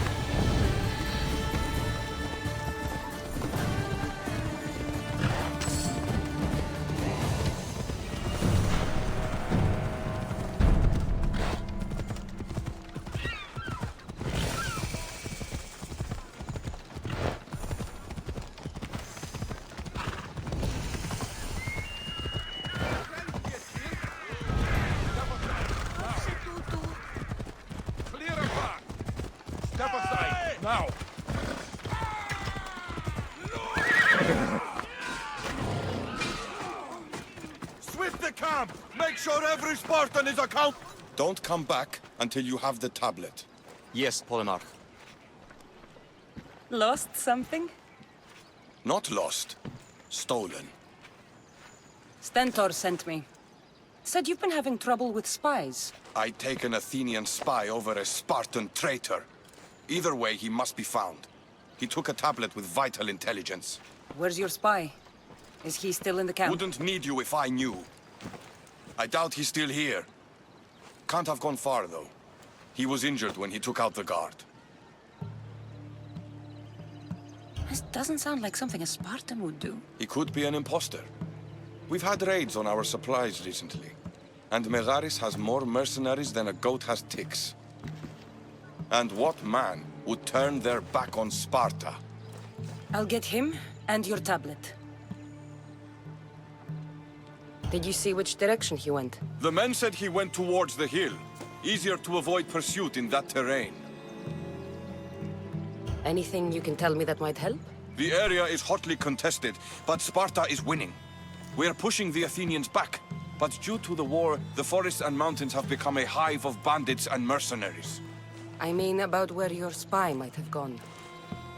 Speaker 18: Now! Sweep the camp! Make sure every Spartan is account—
Speaker 22: Don't come back until you have the tablet.
Speaker 6: Yes, Polemarch.
Speaker 11: Lost something?
Speaker 22: Not lost. Stolen.
Speaker 11: Stentor sent me. Said you've been having trouble with spies.
Speaker 22: I take an Athenian spy over a Spartan traitor. Either way, he must be found. He took a tablet with vital intelligence.
Speaker 11: Where's your spy? Is he still in the camp?
Speaker 22: Wouldn't need you if I knew. I doubt he's still here. Can't have gone far, though. He was injured when he took out the guard.
Speaker 11: This doesn't sound like something a Spartan would do.
Speaker 22: He could be an imposter. We've had raids on our supplies recently. And Megaris has more mercenaries than a goat has ticks. And what man would turn their back on Sparta?
Speaker 11: I'll get him and your tablet. Did you see which direction he went?
Speaker 22: The men said he went towards the hill. Easier to avoid pursuit in that terrain.
Speaker 11: Anything you can tell me that might help?
Speaker 22: The area is hotly contested, but Sparta is winning. We are pushing the Athenians back. But due to the war, the forests and mountains have become a hive of bandits and mercenaries.
Speaker 11: I mean about where your spy might have gone.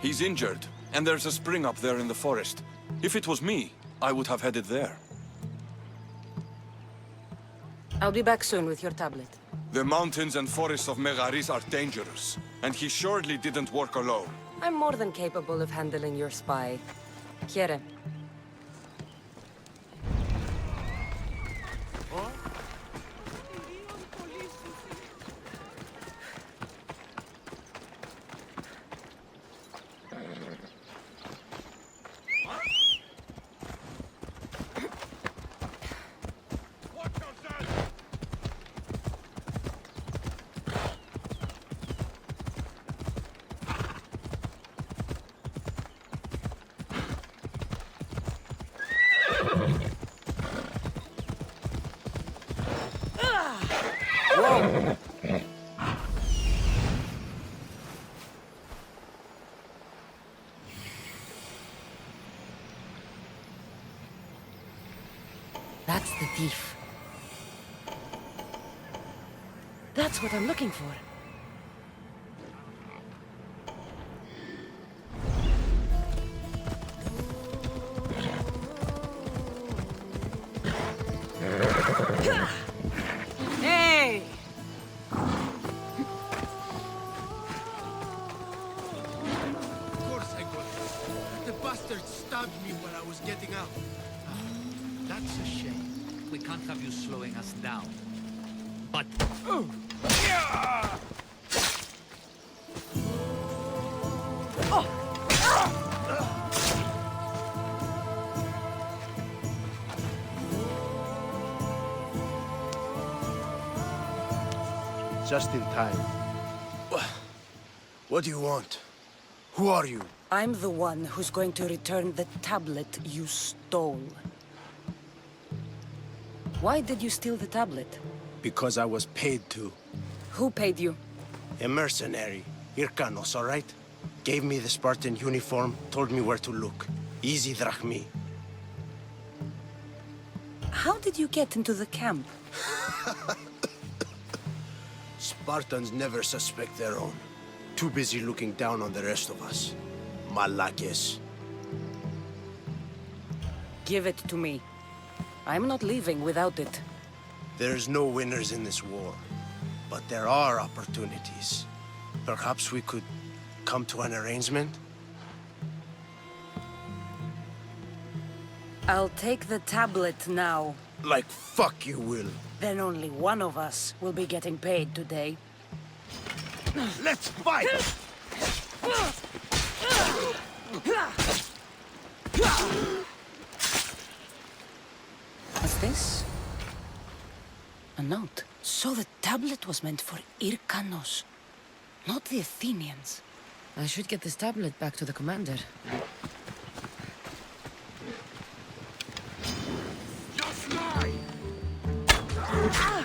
Speaker 22: He's injured, and there's a spring up there in the forest. If it was me, I would have headed there.
Speaker 11: I'll be back soon with your tablet.
Speaker 22: The mountains and forests of Megaris are dangerous, and he surely didn't work alone.
Speaker 11: I'm more than capable of handling your spy. Here. Whoa! That's the thief. That's what I'm looking for. Hey!
Speaker 17: Of course I got it. The bastard stabbed me when I was getting out. That's a shame.
Speaker 2: We can't have you slowing us down. But...
Speaker 15: Just in time. What do you want? Who are you?
Speaker 11: I'm the one who's going to return the tablet you stole. Why did you steal the tablet?
Speaker 15: Because I was paid to.
Speaker 11: Who paid you?
Speaker 15: A mercenary. Irkanos, all right? Gave me the Spartan uniform, told me where to look. Easy drachmi.
Speaker 11: How did you get into the camp?
Speaker 15: Spartans never suspect their own. Too busy looking down on the rest of us. Malakes.
Speaker 11: Give it to me. I'm not leaving without it.
Speaker 15: There's no winners in this war. But there are opportunities. Perhaps we could come to an arrangement?
Speaker 11: I'll take the tablet now.
Speaker 15: Like fuck you will.
Speaker 11: Then only one of us will be getting paid today.
Speaker 15: Let's fight!
Speaker 11: What's this? A note. So the tablet was meant for Irkanos, not the Athenians.
Speaker 10: I should get this tablet back to the commander.
Speaker 17: Just lie!
Speaker 11: Ah!